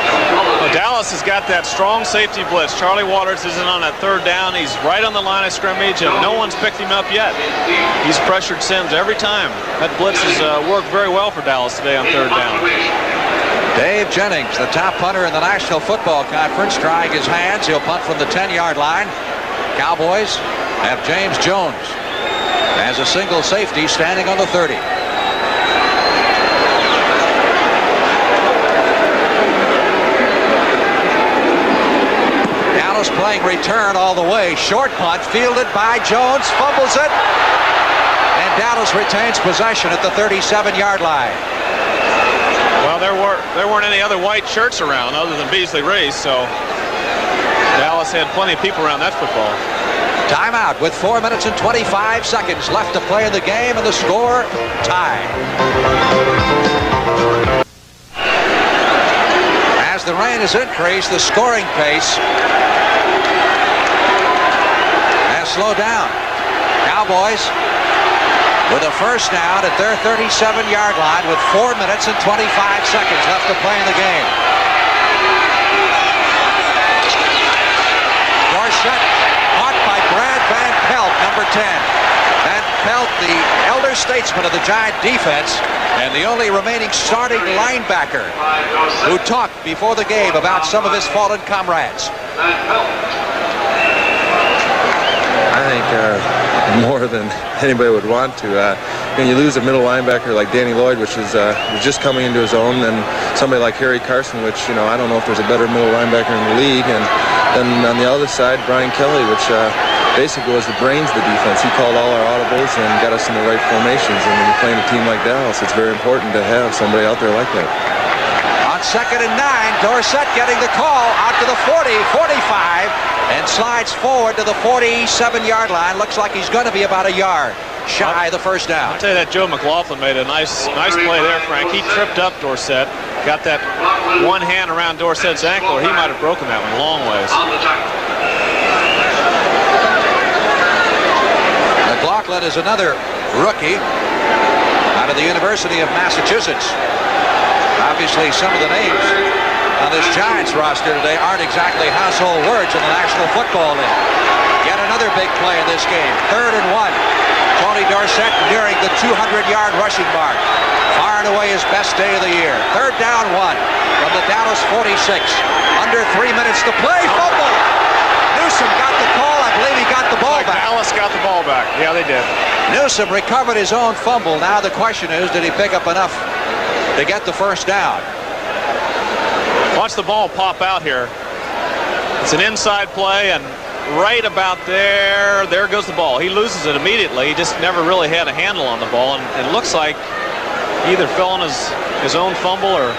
Well, Dallas has got that strong safety blitz. Charlie Waters isn't on that 3rd down. He's right on the line of scrimmage, and no one's picked him up yet. He's pressured Simms every time. That blitz has worked very well for Dallas today on 3rd down. Dave Jennings, the top punter in the National Football Conference, trying his hands. He'll punt from the 10-yard line. Cowboys have James Jones as a single safety standing on the 30. Dallas playing return all the way. Short punt fielded by Jones, fumbles it, and Dallas retains possession at the 37-yard line. Well, there weren't any other white shirts around other than Beasley Reese, so Dallas had plenty of people around that football. Timeout with 4 minutes and 25 seconds left to play in the game, and the score tie. As the rain has increased, the scoring pace has slowed down. Cowboys with a first down at their 37-yard line with 4 minutes and 25 seconds left to play in the game. Dorsett caught by Brad Van Pelt. 10. That felt the elder statesman of the Giant defense and the only remaining starting linebacker who talked before the game about some of his fallen comrades. I think more than anybody would want to. When you lose a middle linebacker like Danny Lloyd, which is was just coming into his own, and somebody like Harry Carson, which, you know, I don't know if there's a better middle linebacker in the league, and then on the other side, Brian Kelly, which basically was the brains of the defense. He called all our audibles and got us in the right formations, and when you're playing a team like Dallas, it's very important to have somebody out there like that. On 2nd and 9, Dorsett getting the call out to the 40, 45, and slides forward to the 47-yard line. Looks like he's going to be about a yard shy of the first down. I'll tell you that Joe McLaughlin made a nice play there, Frank. He tripped up Dorsett, got that one hand around Dorsett's ankle, or he might have broken that one a long ways. McLaughlin is another rookie out of the University of Massachusetts. Obviously, some of the names on this Giants roster today aren't exactly household words in the National Football League. Yet another big play in this game. 3rd and 1. Tony Dorsett nearing the 200-yard rushing mark. Far and away his best day of the year. 3rd down 1 from the Dallas 46. Under 3 minutes to play. Fumble. Newsome got the call. I believe he got the ball back. Dallas got the ball back. Yeah, they did. Newsome recovered his own fumble. Now the question is, did he pick up enough to get the first down? Watch the ball pop out here. It's an inside play, and right about there goes the ball. He loses it immediately. He just never really had a handle on the ball, and it looks like he either fell on his own fumble or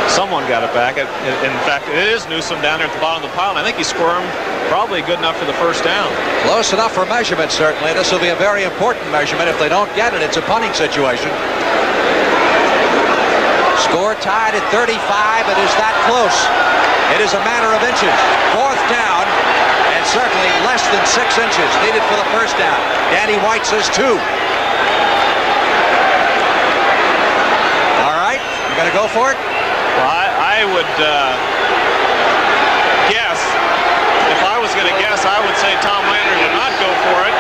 someone got it back. In fact, it is Newsome down there at the bottom of the pile, and I think he squirmed probably good enough for the first down. Close enough for measurement, certainly. This will be a very important measurement. If they don't get it, it's a punting situation. Score tied at 35. It is that close. It is a matter of inches. 4th down, and certainly less than 6 inches needed for the first down. Danny White says 2. All right, you going to go for it? Well, I would guess, if I was going to guess, I would say Tom Landry would not go for it,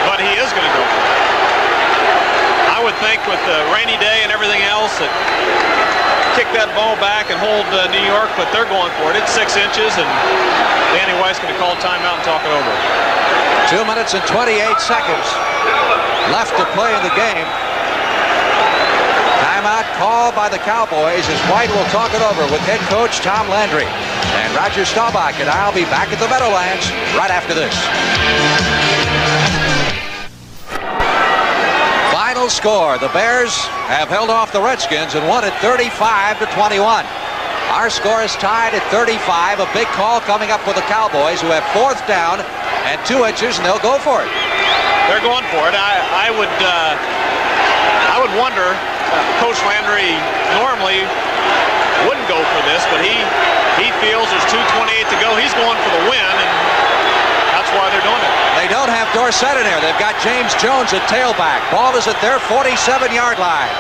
but he is going to go for it. I would think with the rainy day and everything else that kick that ball back and hold New York, but they're going for it. It's 6 inches, and Danny White's going to call timeout and talk it over. 2 minutes and 28 seconds left to play in the game. Timeout called by the Cowboys as White will talk it over with head coach Tom Landry. And Roger Staubach and I'll be back at the Meadowlands right after this. Final score, the Bears have held off the Redskins and won it 35-21. Our score is tied at 35. A big call coming up with the Cowboys, who have 4th down and 2 inches, and they'll go for it. They're going for it. I would wonder, Coach Landry normally wouldn't go for this, but he feels there's 2:28 to go. He's going for the win, and that's why they're doing it. They don't have Dorsett in here. They've got James Jones at tailback. Ball is at their 47-yard line.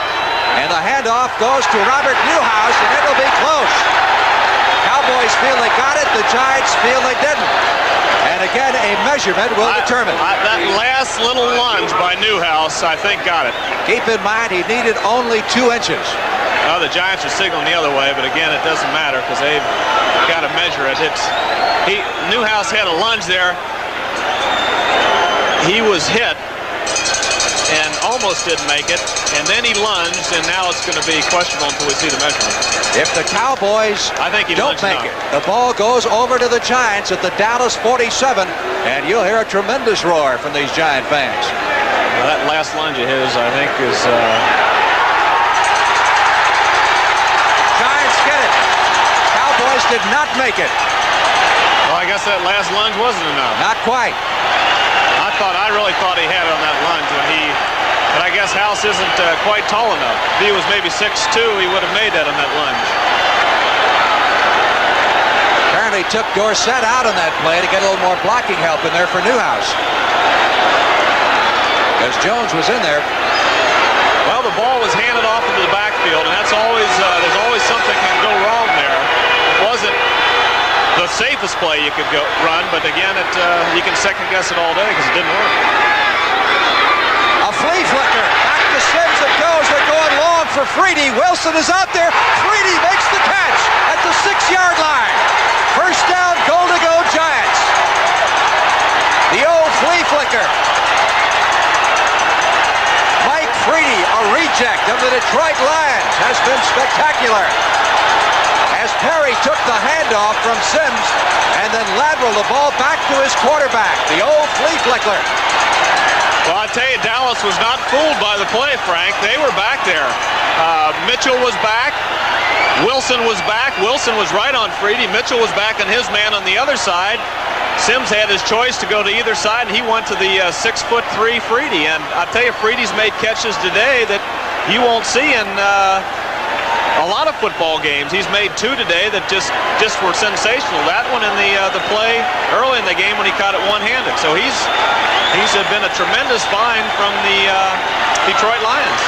And the handoff goes to Robert Newhouse, and it'll be close. Cowboys feel they got it. The Giants feel they didn't. And again, a measurement will determine. That last little lunge by Newhouse, I think, got it. Keep in mind, he needed only 2 inches. Oh, the Giants are signaling the other way, but again, it doesn't matter because they've got to measure it. Newhouse had a lunge there. He was hit and almost didn't make it, and then he lunged, and now it's going to be questionable until we see the measurement. If the Cowboys don't make it, the ball goes over to the Giants at the Dallas 47, and you'll hear a tremendous roar from these Giant fans. Well, that last lunge of his, I think, is... Giants get it. Cowboys did not make it. Well, I guess that last lunge wasn't enough. Not quite. I really thought he had it on that lunge but I guess House isn't quite tall enough. If he was maybe 6'2", he would have made that on that lunge. Apparently took Dorsett out on that play to get a little more blocking help in there for Newhouse. Because Jones was in there. Well, the ball was handed off into the backfield, and that's always there's always something can go wrong there. It wasn't the safest play you could run, but again, you can second guess it all day because it didn't work. A flea flicker. Back to Sims it goes. They're going long for Freedy. Wilson is out there. Freedy makes the catch at the 6-yard line. First down, goal to go, Giants. The old flea flicker. Mike Freedy, a reject of the Detroit Lions, has been spectacular. As Perry took the handoff from Sims and then lateraled the ball back to his quarterback, the old flea flicker. Well, I tell you, Dallas was not fooled by the play, Frank. They were back there. Mitchell was back. Wilson was back. Wilson was right on Freedy. Mitchell was back on his man on the other side. Sims had his choice to go to either side, and he went to the 6'3" Freedy. And I tell you, Freedy's made catches today that you won't see in a lot of football games. He's made 2 today that just were sensational. That one in the play early in the game when he caught it one-handed. So he's been a tremendous find from the Detroit Lions.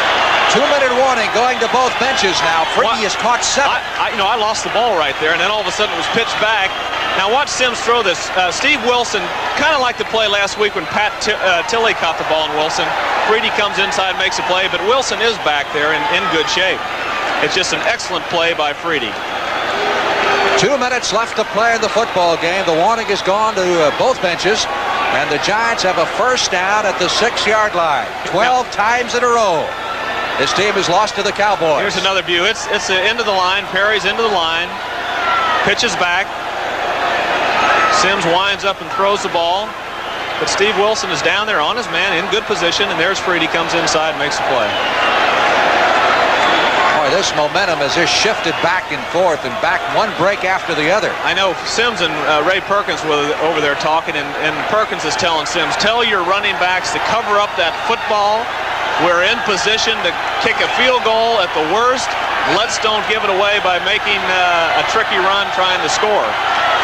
2-minute warning going to both benches now. Freedy has caught 7. I lost the ball right there, and then all of a sudden it was pitched back. Now watch Sims throw this. Steve Wilson, kind of like the play last week when Pat Tilley caught the ball on Wilson. Freedy comes inside, makes a play, but Wilson is back there in good shape. It's just an excellent play by Freedy. 2 minutes left to play in the football game. The warning has gone to both benches, and the Giants have a first down at the 6-yard line. 12 times in a row this team has lost to the Cowboys. Here's another view. It's the end of the line. Perry's into the line. Pitches back. Sims winds up and throws the ball. But Steve Wilson is down there on his man in good position, and there's Freedy, comes inside and makes the play. Boy, this momentum has just shifted back and forth and back one break after the other. I know Sims and Ray Perkins were over there talking, and Perkins is telling Sims, tell your running backs to cover up that football. We're in position to kick a field goal at the worst. Let's don't give it away by making a tricky run trying to score.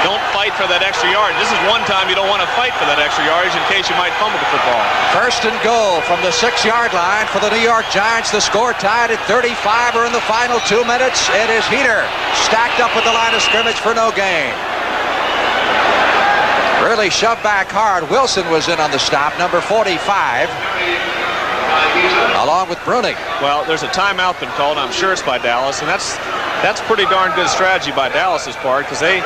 Don't fight for that extra yard. This is one time you don't want to fight for that extra yardage in case you might fumble the football. First and goal from the 6-yard line for the New York Giants. The score tied at 35 or in the final 2 minutes. It is Heater stacked up at the line of scrimmage for no gain. Really shoved back hard. Wilson was in on the stop, number 45. Along with Bruning. Well, there's a timeout been called. I'm sure it's by Dallas, and that's pretty darn good strategy by Dallas's part, because they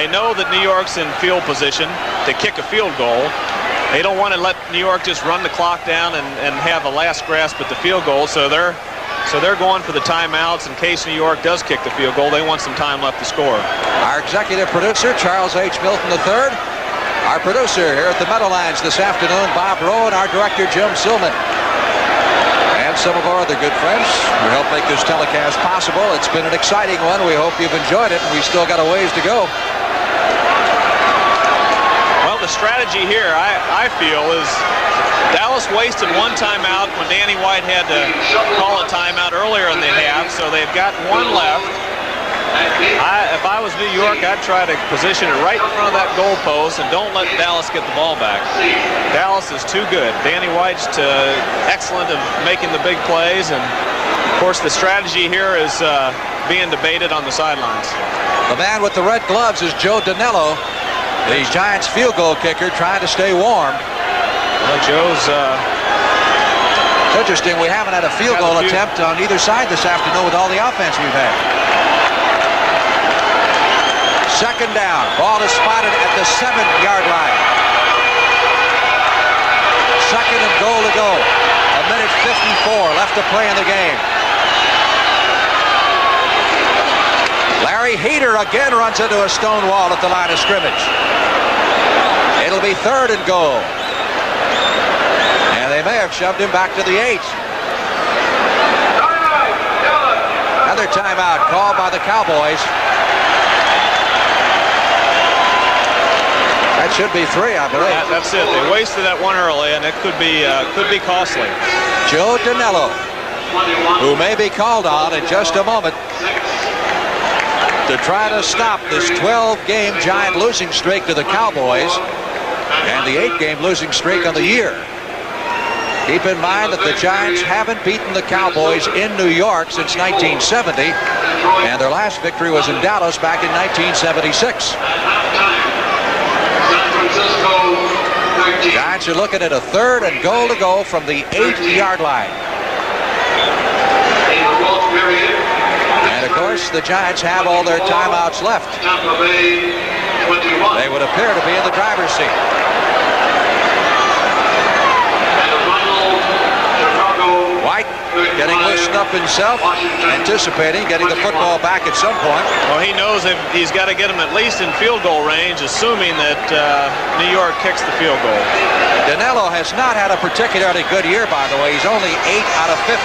know that New York's in field position to kick a field goal. They don't want to let New York just run the clock down and have a last grasp at the field goal. So they're going for the timeouts in case New York does kick the field goal. They want some time left to score. Our executive producer, Charles H. Milton III. Our producer here at the Meadowlands this afternoon, Bob Rowe, and our director, Jim Silman. And some of our other good friends who helped make this telecast possible. It's been an exciting one. We hope you've enjoyed it, and we still got a ways to go. Well, the strategy here, I feel, is Dallas wasted one timeout when Danny White had to call a timeout earlier in the half, so they've got one left. If I was New York, I'd try to position it right in front of that goal post and don't let Dallas get the ball back. Dallas is too good. Danny White's excellent at making the big plays, and of course the strategy here is being debated on the sidelines. The man with the red gloves is Joe Danello, the Giants field goal kicker, trying to stay warm. Well, Joe's... It's interesting, we haven't had a field goal attempt on either side this afternoon with all the offense we've had. Second down. Ball is spotted at the 7-yard line. Second and goal to go. 1:54 left to play in the game. Larry Heater again runs into a stone wall at the line of scrimmage. It'll be third and goal. And they may have shoved him back to the 8. Another timeout called by the Cowboys. That should be 3, I believe. That's it. They wasted that one early, and it could be costly. Joe Danello, who may be called on in just a moment to try to stop this 12-game Giant losing streak to the Cowboys and the 8-game losing streak on the year. Keep in mind that the Giants haven't beaten the Cowboys in New York since 1970, and their last victory was in Dallas back in 1976. Giants are looking at a 3rd and goal to go from the 8-yard line. And, of course, the Giants have all their timeouts left. They would appear to be in the driver's seat. White getting loosened up himself, anticipating getting the football back at some point. Well, he knows that he's got to get him at least in field goal range, assuming that New York kicks the field goal. Danilo has not had a particularly good year, by the way. He's only 8 out of 15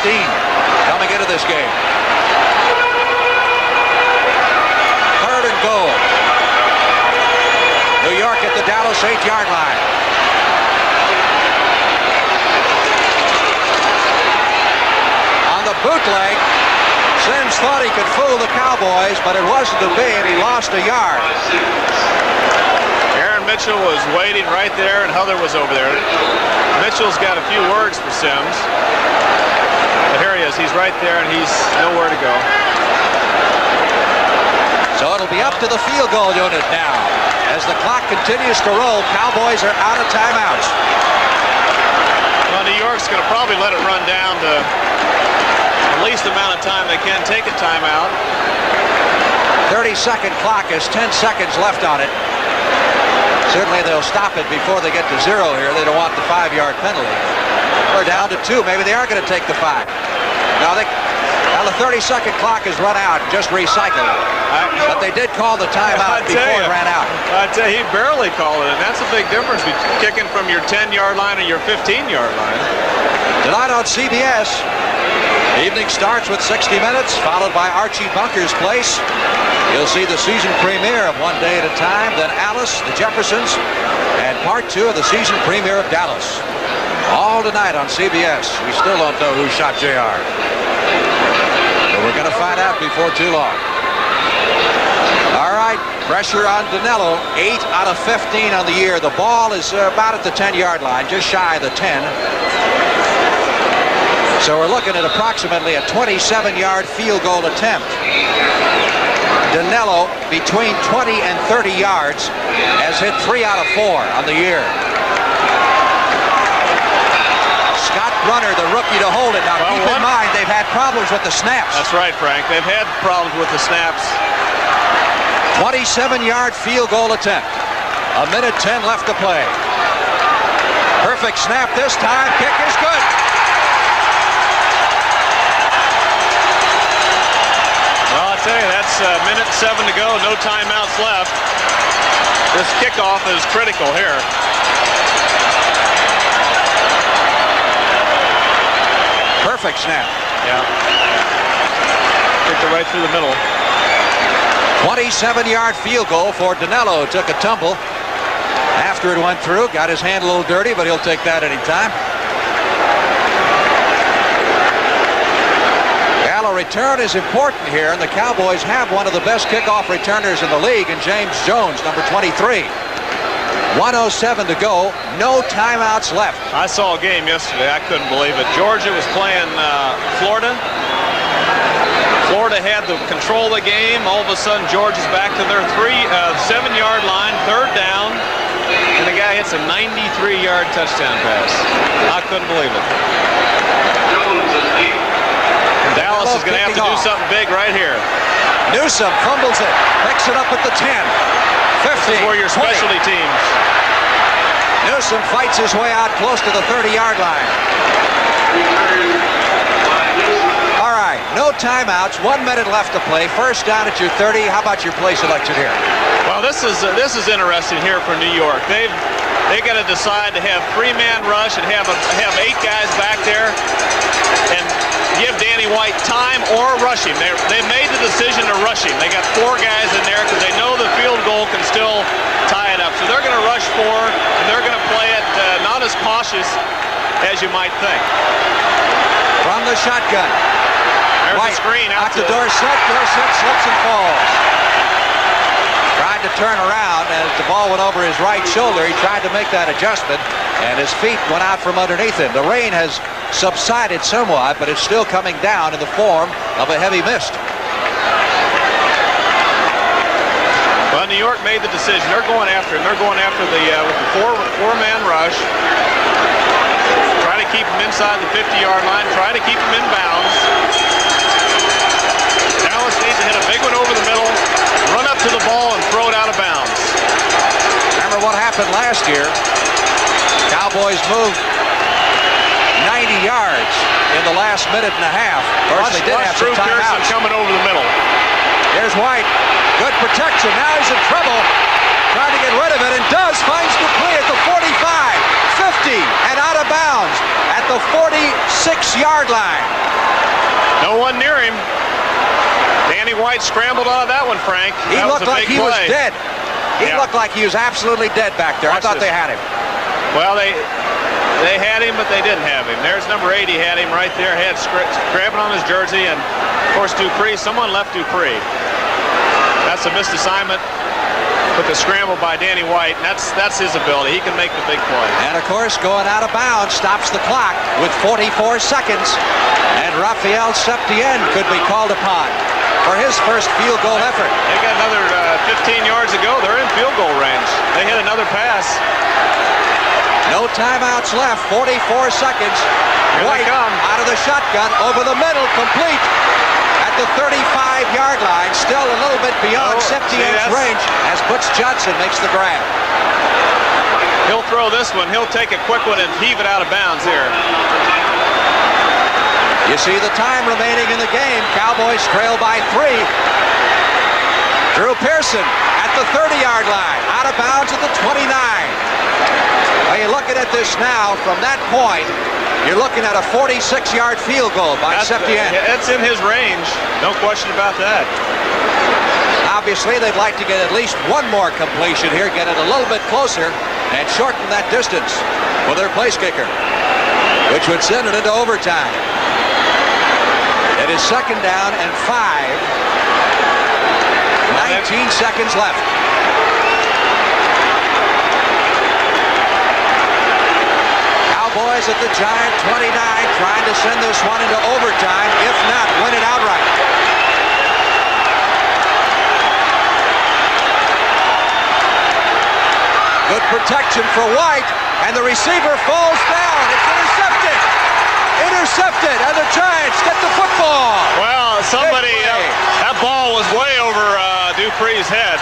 coming into this game. 3rd and goal. New York at the Dallas 8-yard line. The bootleg, Sims thought he could fool the Cowboys, but it wasn't to be, and he lost a yard. Aaron Mitchell was waiting right there, and Heather was over there. Mitchell's got a few words for Sims. But here he is. He's right there, and he's nowhere to go. So it'll be up to the field goal unit now. As the clock continues to roll, Cowboys are out of timeouts. Well, New York's going to probably let it run down to least amount of time they can take a timeout. 30-second clock has 10 seconds left on it. Certainly they'll stop it before they get to 0 here. They don't want the 5-yard penalty. We're down to 2. Maybe they are going to take the 5. Now the 30-second clock has run out, just recycled. But they did call the timeout before it ran out. I tell you, he barely called it, and that's a big difference between kicking from your 10-yard line or your 15-yard line. Tonight on CBS, evening starts with 60 Minutes, followed by Archie Bunker's Place. You'll see the season premiere of One Day at a Time, then Alice, the Jeffersons, and part 2 of the season premiere of Dallas. All tonight on CBS. We still don't know who shot JR. But we're going to find out before too long. All right, pressure on Danilo. 8 out of 15 on the year. The ball is about at the 10-yard line, just shy of the 10. So we're looking at approximately a 27-yard field goal attempt. Danilo, between 20 and 30 yards, has hit 3 out of 4 on the year. Scott Brunner, the rookie, to hold it. Now, keep in mind, they've had problems with the snaps. That's right, Frank. They've had problems with the snaps. 27-yard field goal attempt. 1:10 left to play. Perfect snap this time. Kick is good. Well, I'll tell you, that's 1:07 to go. No timeouts left. This kickoff is critical here. Perfect snap. Yeah. Kicked it right through the middle. 27-yard field goal for Danilo. Took a tumble after it went through. Got his hand a little dirty, but he'll take that anytime. Well, a return is important here, and the Cowboys have one of the best kickoff returners in the league in James Jones, number 23. 1:07 to go. No timeouts left. I saw a game yesterday. I couldn't believe it. Georgia was playing Florida. Florida had the control of the game. All of a sudden, Georgia's back to their 7-yard line, 3rd down, and the guy hits a 93-yard touchdown pass. I couldn't believe it. And Dallas is going to have to do something big right here. Newsome fumbles it, picks it up at the 10. 50. This is where your specialty teams. Newsome fights his way out close to the 30-yard line. All right, no timeouts. 1 minute left to play. First down at your 30. How about your play selection here? Well, this is interesting here for New York. They got to decide to have 3-man rush and have 8 guys back there and give Danny White time or rush him. They made the decision to rush him. They got 4 guys in there because they know the field goal can still tie it up. So they're going to rush 4, and they're going to play it not as cautious as you might think. From the shotgun. There's White the screen out to Dorsett. Dorsett slips and falls. Tried to turn around, and as the ball went over his right shoulder, he tried to make that adjustment, and his feet went out from underneath him. The rain has subsided somewhat, but it's still coming down in the form of a heavy mist. Well, New York made the decision. They're going after him. They're going after the with the four-man rush. Try to keep him inside the 50-yard line. Try to keep him in bounds. Dallas needs to hit a big one over the middle, run up to the ball, and throw it out of bounds. Remember what happened last year? Cowboys moved 90 yards in the last minute and a half. Of course, they did have some timeouts. Coming over the middle. Here's White. Good protection. Now he's in trouble. Trying to get rid of it, and does. Finds Dupree at the 45, 50, and out of bounds at the 46-yard line. No one near him. Danny White scrambled out of that one, Frank. He looked like he was dead. He looked like he was absolutely dead back there. I thought they had him. Well, they had him, but they didn't have him. There's number 80 had him right there, had grabbing on his jersey, and of course Dupree, someone left Dupree. That's a missed assignment with the scramble by Danny White, and that's his ability. He can make the big play. And of course, going out of bounds stops the clock with 44 seconds, and Raphael Septien could be called upon for his first field goal effort. They got another 15 yards to go. They're in field goal range. They hit another pass. No timeouts left, 44 seconds. White out of the shotgun, over the middle, complete at the 35-yard line. Still a little bit beyond Septien's range as Butch Johnson makes the grab. He'll throw this one. He'll take a quick one and heave it out of bounds here. You see the time remaining in the game. Cowboys trail by 3. Drew Pearson at the 30-yard line, out of bounds at the 29. Well, you're looking at this now, from that point, you're looking at a 46-yard field goal by Septien. It's in his range, no question about that. Obviously, they'd like to get at least one more completion here, get it a little bit closer, and shorten that distance for their place kicker, which would send it into overtime. It is second down and 5. 19 seconds left. Cowboys at the Giant 29, trying to send this one into overtime. If not, win it outright. Good protection for White, and the receiver falls down. It's intercepted. Intercepted, and the Giants get the football. Well, somebody, that ball was way over Dupree's head,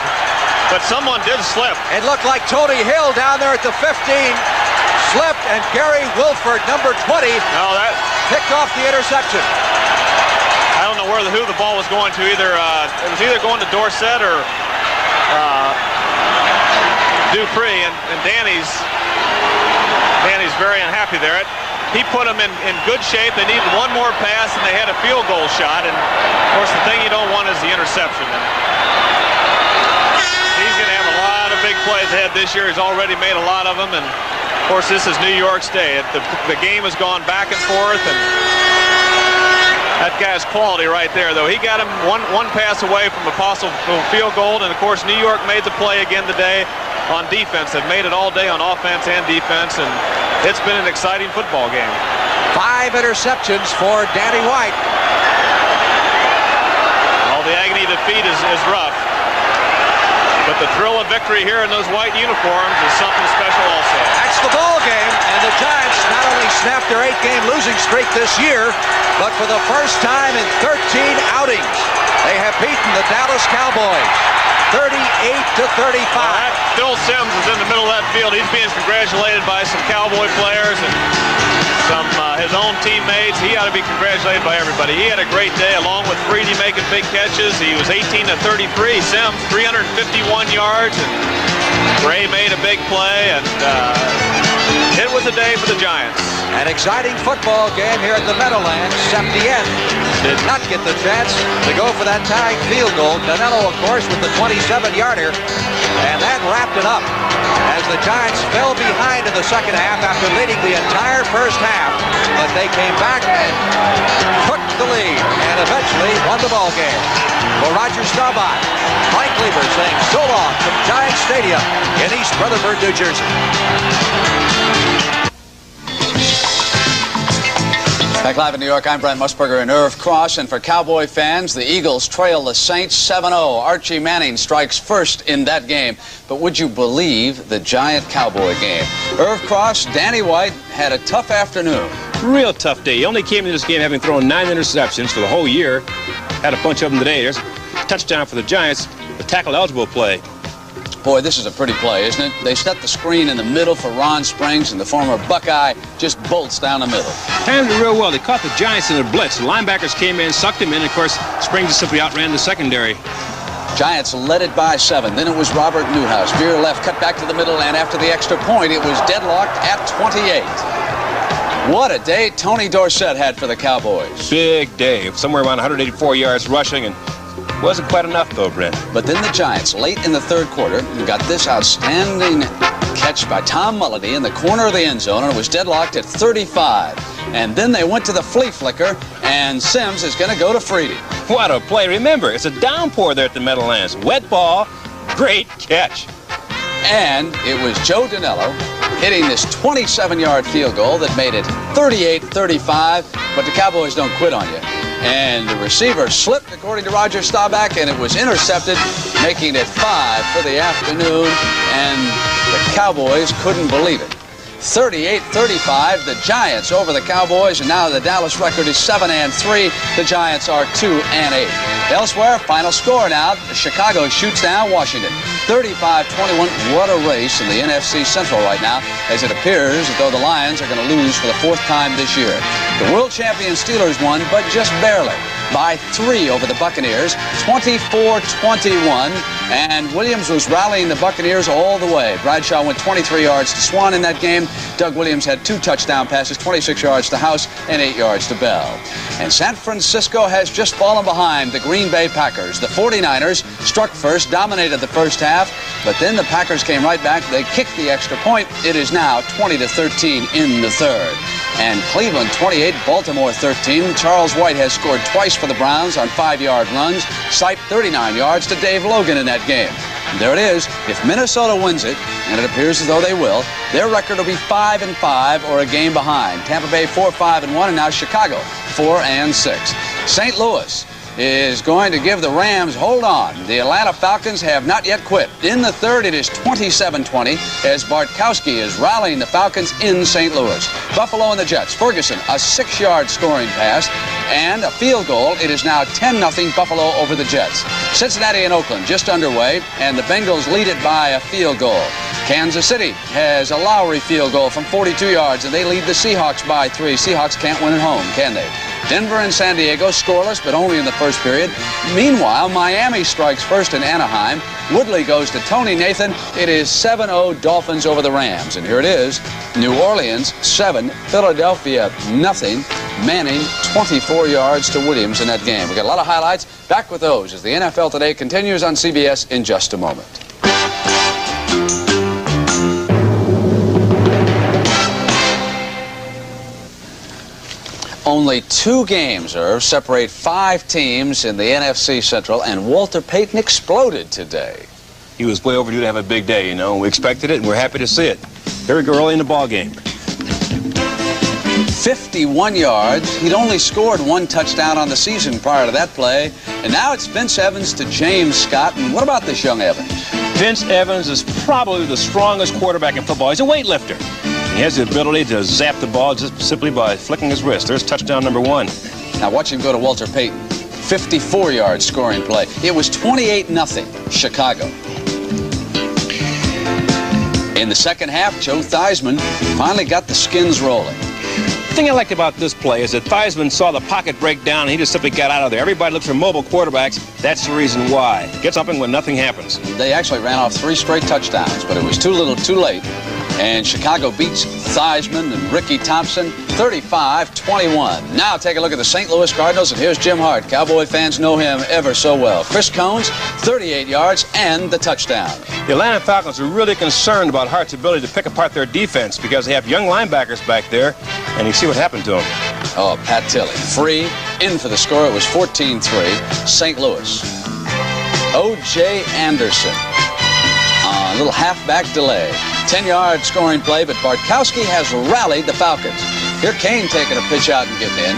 but someone did slip. It looked like Tony Hill down there at the 15 slipped, and Gary Wilford, number 20, picked off the interception. I don't know who the ball was going to. It was either going to Dorsett or Dupree, and Danny's very unhappy there. He put them in good shape. They needed one more pass, and they had a field goal shot. And of course, the thing you don't want is the interception. And he's going to have a lot of big plays ahead this year. He's already made a lot of them. And of course, this is New York's day. The game has gone back and forth, and that guy's quality right there, though. He got him one pass away from a possible field goal, and of course, New York made the play again today on defense. They've made it all day on offense and defense, and it's been an exciting football game. 5 interceptions for Danny White. All the agony of defeat is rough, but the thrill of victory here in those white uniforms is something special also. That's the ball game, and the Giants not only snapped their 8-game losing streak this year, but for the first time in 13 outings, they have beaten the Dallas Cowboys 38-35. Phil Simms is in the middle of that field. He's being congratulated by some Cowboy players and some his own teammates. He ought to be congratulated by everybody. He had a great day, along with Freedy making big catches. He was 18-33. Simms 351 yards, and Ray made a big play, and it was a day for the Giants. An exciting football game here at the Meadowlands. Septien did not get the chance to go for that tying field goal. Danilo, of course, with the 27-yarder, and that wrapped it up as the Giants fell behind in the second half after leading the entire first half. But they came back and took the lead and eventually won the ball game. For Roger Staubach, Mike Lieber saying so long from Giant Stadium in East Rutherford, New Jersey. Back live in New York, I'm Brent Musburger and Irv Cross. And for Cowboy fans, the Eagles trail the Saints 7-0. Archie Manning strikes first in that game. But would you believe the giant Cowboy game? Irv Cross, Danny White had a tough afternoon. Real tough day. He only came into this game having thrown 9 interceptions for the whole year. Had a bunch of them today. There's a touchdown for the Giants, the tackle-eligible play. Boy, this is a pretty play, isn't it? They set the screen in the middle for Ron Springs, and the former Buckeye just bolts down the middle. Handled it real well. They caught the Giants in a blitz. The linebackers came in, sucked him in. Of course, Springs just simply outran the secondary. Giants led it by 7. Then it was Robert Newhouse. Veer left, cut back to the middle, and after the extra point, it was deadlocked at 28. What a day Tony Dorsett had for the Cowboys. Big day. Somewhere around 184 yards rushing, and wasn't quite enough, though, Brent. But then the Giants, late in the third quarter, got this outstanding catch by Tom Mulledy in the corner of the end zone, and it was deadlocked at 35. And then they went to the flea flicker, and Sims is going to go to Freedy. What a play. Remember, it's a downpour there at the Meadowlands. Wet ball, great catch. And it was Joe Danello hitting this 27-yard field goal that made it 38-35, but the Cowboys don't quit on you. And the receiver slipped, according to Roger Staubach, and it was intercepted, making it 5 for the afternoon, and the Cowboys couldn't believe it. 38-35, the Giants over the Cowboys, and now the Dallas record is 7-3. The Giants are 2-8. Elsewhere, final score now. Chicago shoots down Washington. 35-21. What a race in the NFC Central right now, as it appears as though the Lions are going to lose for the 4th time this year. The world champion Steelers won, but just barely, by 3 over the Buccaneers, 24-21, and Williams was rallying the Buccaneers all the way. Bradshaw went 23 yards to Swan in that game. Doug Williams had 2 touchdown passes, 26 yards to House and 8 yards to Bell. And San Francisco has just fallen behind the Green Bay Packers. The 49ers struck first, dominated the first half, but then the Packers came right back. They kicked the extra point. It is now 20-13 in the third. And Cleveland 28, Baltimore 13. Charles White has scored twice for the Browns on 5-yard runs. Sipe 39 yards to Dave Logan in that game. And there it is. If Minnesota wins it, and it appears as though they will, their record will be 5-5 or a game behind. Tampa Bay 4-5-1, and now Chicago 4-6. St. Louis is going to give the Rams, hold on. The Atlanta Falcons have not yet quit. In the third, it is 27-20 as Bartkowski is rallying the Falcons in St. Louis. Buffalo and the Jets. Ferguson, a 6-yard scoring pass and a field goal. It is now 10-0 Buffalo over the Jets. Cincinnati and Oakland just underway, and the Bengals lead it by a field goal. Kansas City has a Lowry field goal from 42 yards, and they lead the Seahawks by 3. Seahawks can't win at home, can they? Denver and San Diego scoreless, but only in the first period. Meanwhile, Miami strikes first in Anaheim. Woodley goes to Tony Nathan. It is 7-0 Dolphins over the Rams. And here it is, New Orleans 7, Philadelphia nothing. Manning 24 yards to Williams in that game. We got a lot of highlights. Back with those as the NFL Today continues on CBS in just a moment. Only 2 games, Irv, separate 5 teams in the NFC Central, and Walter Payton exploded today. He was way overdue to have a big day, you know. We expected it, and we're happy to see it. Here we go early in the ball game. 51 yards. He'd only scored 1 touchdown on the season prior to that play. And now it's Vince Evans to James Scott. And what about this young Evans? Vince Evans is probably the strongest quarterback in football. He's a weightlifter. He has the ability to zap the ball just simply by flicking his wrist. There's touchdown number 1. Now watch him go to Walter Payton. 54-yard scoring play. It was 28-0 Chicago. In the second half, Joe Theismann finally got the skins rolling. The thing I liked about this play is that Theismann saw the pocket break down, and he just simply got out of there. Everybody looks for mobile quarterbacks. That's the reason why. Get something when nothing happens. They actually ran off 3 straight touchdowns, but it was too little too late. And Chicago beats Theismann and Ricky Thompson 35-21. Now take a look at the St. Louis Cardinals, and here's Jim Hart. Cowboy fans know him ever so well. Chris Cones, 38 yards and the touchdown. The Atlanta Falcons are really concerned about Hart's ability to pick apart their defense because they have young linebackers back there, and you see what happened to them. Oh, Pat Tilley, free, in for the score. It was 14-3, St. Louis. O.J. Anderson, a little halfback delay. 10-yard scoring play, but Bartkowski has rallied the Falcons. Here Kane taking a pitch out and getting in.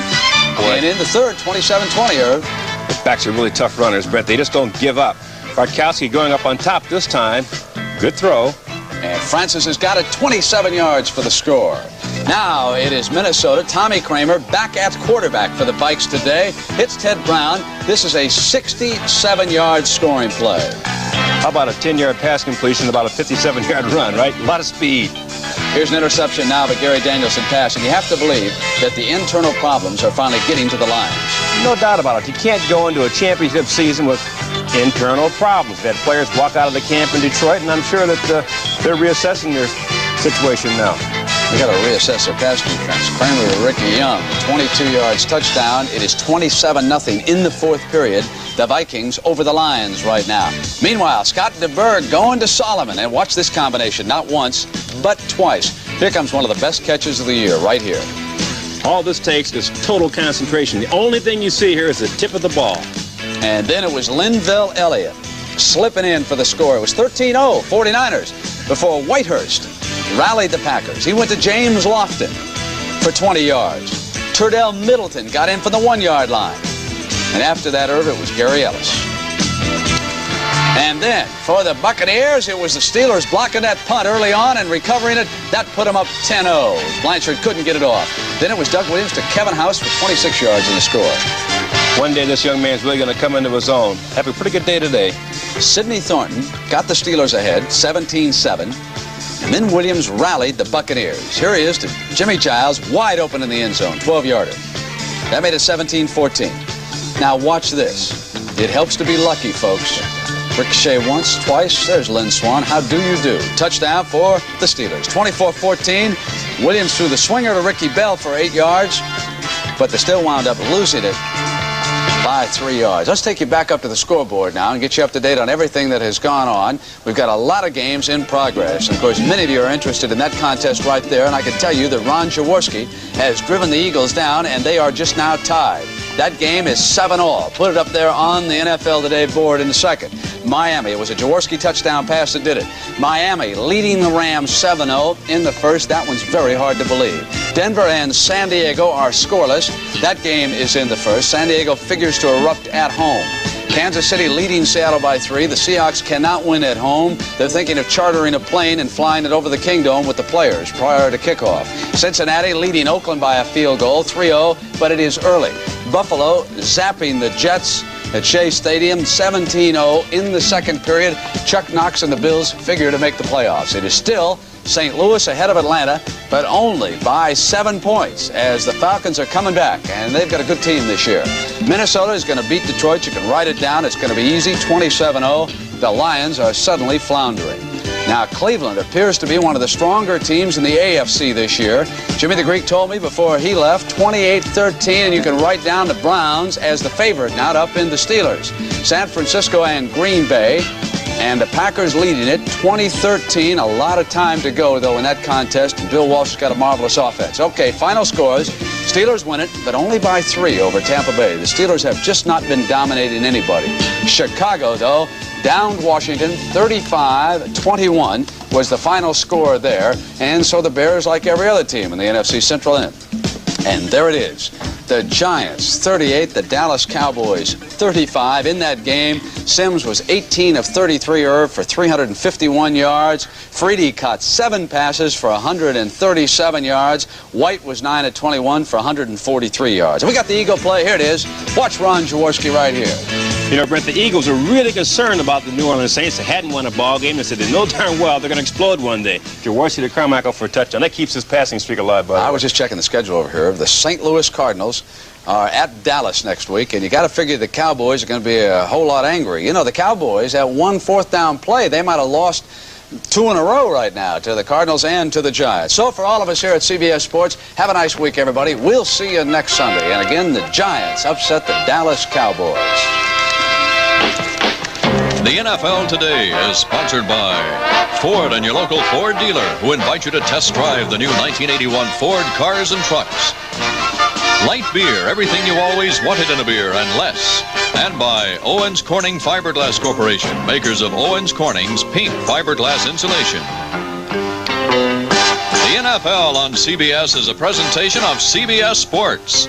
And in the third, 27-20, Irv. The backs are really tough runners, Brett. They just don't give up. Bartkowski going up on top this time. Good throw. And Francis has got it 27 yards for the score. Now it is Minnesota. Tommy Kramer back at quarterback for the Vikes today. Hits Ted Brown. This is a 67-yard scoring play. How about a 10-yard pass completion, about a 57-yard run, right? A lot of speed. Here's an interception now by Gary Danielson passing. You have to believe that the internal problems are finally getting to the Lions. No doubt about it. You can't go into a championship season with internal problems. They've had players walk out of the camp in Detroit, and I'm sure that they're reassessing their situation now. They got to reassess their pass defense. Kramer to Ricky Young, 22 yards, touchdown. It is 27-0 in the fourth period. The Vikings over the Lions right now. Meanwhile, Scott DeBerg going to Solomon, and watch this combination, not once, but twice. Here comes one of the best catches of the year right here. All this takes is total concentration. The only thing you see here is the tip of the ball. And then it was Linville Elliott slipping in for the score. It was 13-0, 49ers, before Whitehurst rallied the Packers. He went to James Lofton for 20 yards. Turdell Middleton got in for the 1-yard line. And after that, Irv, it was Gary Ellis. And then, for the Buccaneers, it was the Steelers blocking that punt early on and recovering it. That put them up 10-0. Blanchard couldn't get it off. Then it was Doug Williams to Kevin House for 26 yards in the score. One day this young man's really going to come into his own. Have a pretty good day today. Sidney Thornton got the Steelers ahead, 17-7. And then Williams rallied the Buccaneers. Here he is to Jimmy Giles, wide open in the end zone, 12-yarder. That made it 17-14. Now watch this. It helps to be lucky, folks. Ricochet once, twice. There's Lynn Swan. How do you do? Touchdown for the Steelers. 24-14. Williams threw the swinger to Ricky Bell for 8 yards, but they still wound up losing it by 3 yards. Let's take you back up to the scoreboard now and get you up to date on everything that has gone on. We've got a lot of games in progress. And of course, many of you are interested in that contest right there. And I can tell you that Ron Jaworski has driven the Eagles down, and they are just now tied. That game is 7-all. Put it up there on the NFL Today board in a second. Miami, it was a Jaworski touchdown pass that did it. Miami leading the Rams 7-0 in the first. That one's very hard to believe. Denver and San Diego are scoreless. That game is in the first. San Diego figures to erupt at home. Kansas City leading Seattle by 3. The Seahawks cannot win at home. They're thinking of chartering a plane and flying it over the Kingdome with the players prior to kickoff. Cincinnati leading Oakland by a field goal, 3-0, but it is early. Buffalo zapping the Jets at Shea Stadium, 17-0 in the second period. Chuck Knox and the Bills figure to make the playoffs. It is still St. Louis ahead of Atlanta, but only by 7 points as the Falcons are coming back, and they've got a good team this year. Minnesota is going to beat Detroit. You can write it down. It's going to be easy, 27-0. The Lions are suddenly floundering. Now, Cleveland appears to be one of the stronger teams in the AFC this year. Jimmy the Greek told me before he left, 28-13, and you can write down the Browns as the favorite, not up in the Steelers. San Francisco and Green Bay, and the Packers leading it, 2013. A lot of time to go, though, in that contest, and Bill Walsh has got a marvelous offense. Okay, final scores. Steelers win it, but only by 3 over Tampa Bay. The Steelers have just not been dominating anybody. Chicago, though, downed Washington 35-21 was the final score there. And so the Bears, like every other team in the NFC Central end. And there it is. The Giants 38, the Dallas Cowboys 35. In that game, Sims was 18 of 33 for 351 yards. Freedy caught 7 passes for 137 yards. White was 9 of 21 for 143 yards. And we got the Eagle play. Here it is. Watch Ron Jaworski right here. You know, Brent, the Eagles are really concerned about the New Orleans Saints. They hadn't won a ball game. They said they know darn well they're going to explode one day. Jaworski to Carmichael for a touchdown. That keeps his passing streak alive, buddy. I was just checking the schedule over here. The St. Louis Cardinals are at Dallas next week, and you got to figure the Cowboys are going to be a whole lot angry. You know, the Cowboys, that 1 4th-down play, they might have lost 2 in a row right now to the Cardinals and to the Giants. So for all of us here at CBS Sports, have a nice week, everybody. We'll see you next Sunday. And again, the Giants upset the Dallas Cowboys. The NFL Today is sponsored by Ford and your local Ford dealer, who invite you to test drive the new 1981 Ford cars and trucks. Light beer, everything you always wanted in a beer and less. And by Owens Corning Fiberglass Corporation, makers of Owens Corning's pink fiberglass insulation. The NFL on CBS is a presentation of CBS Sports.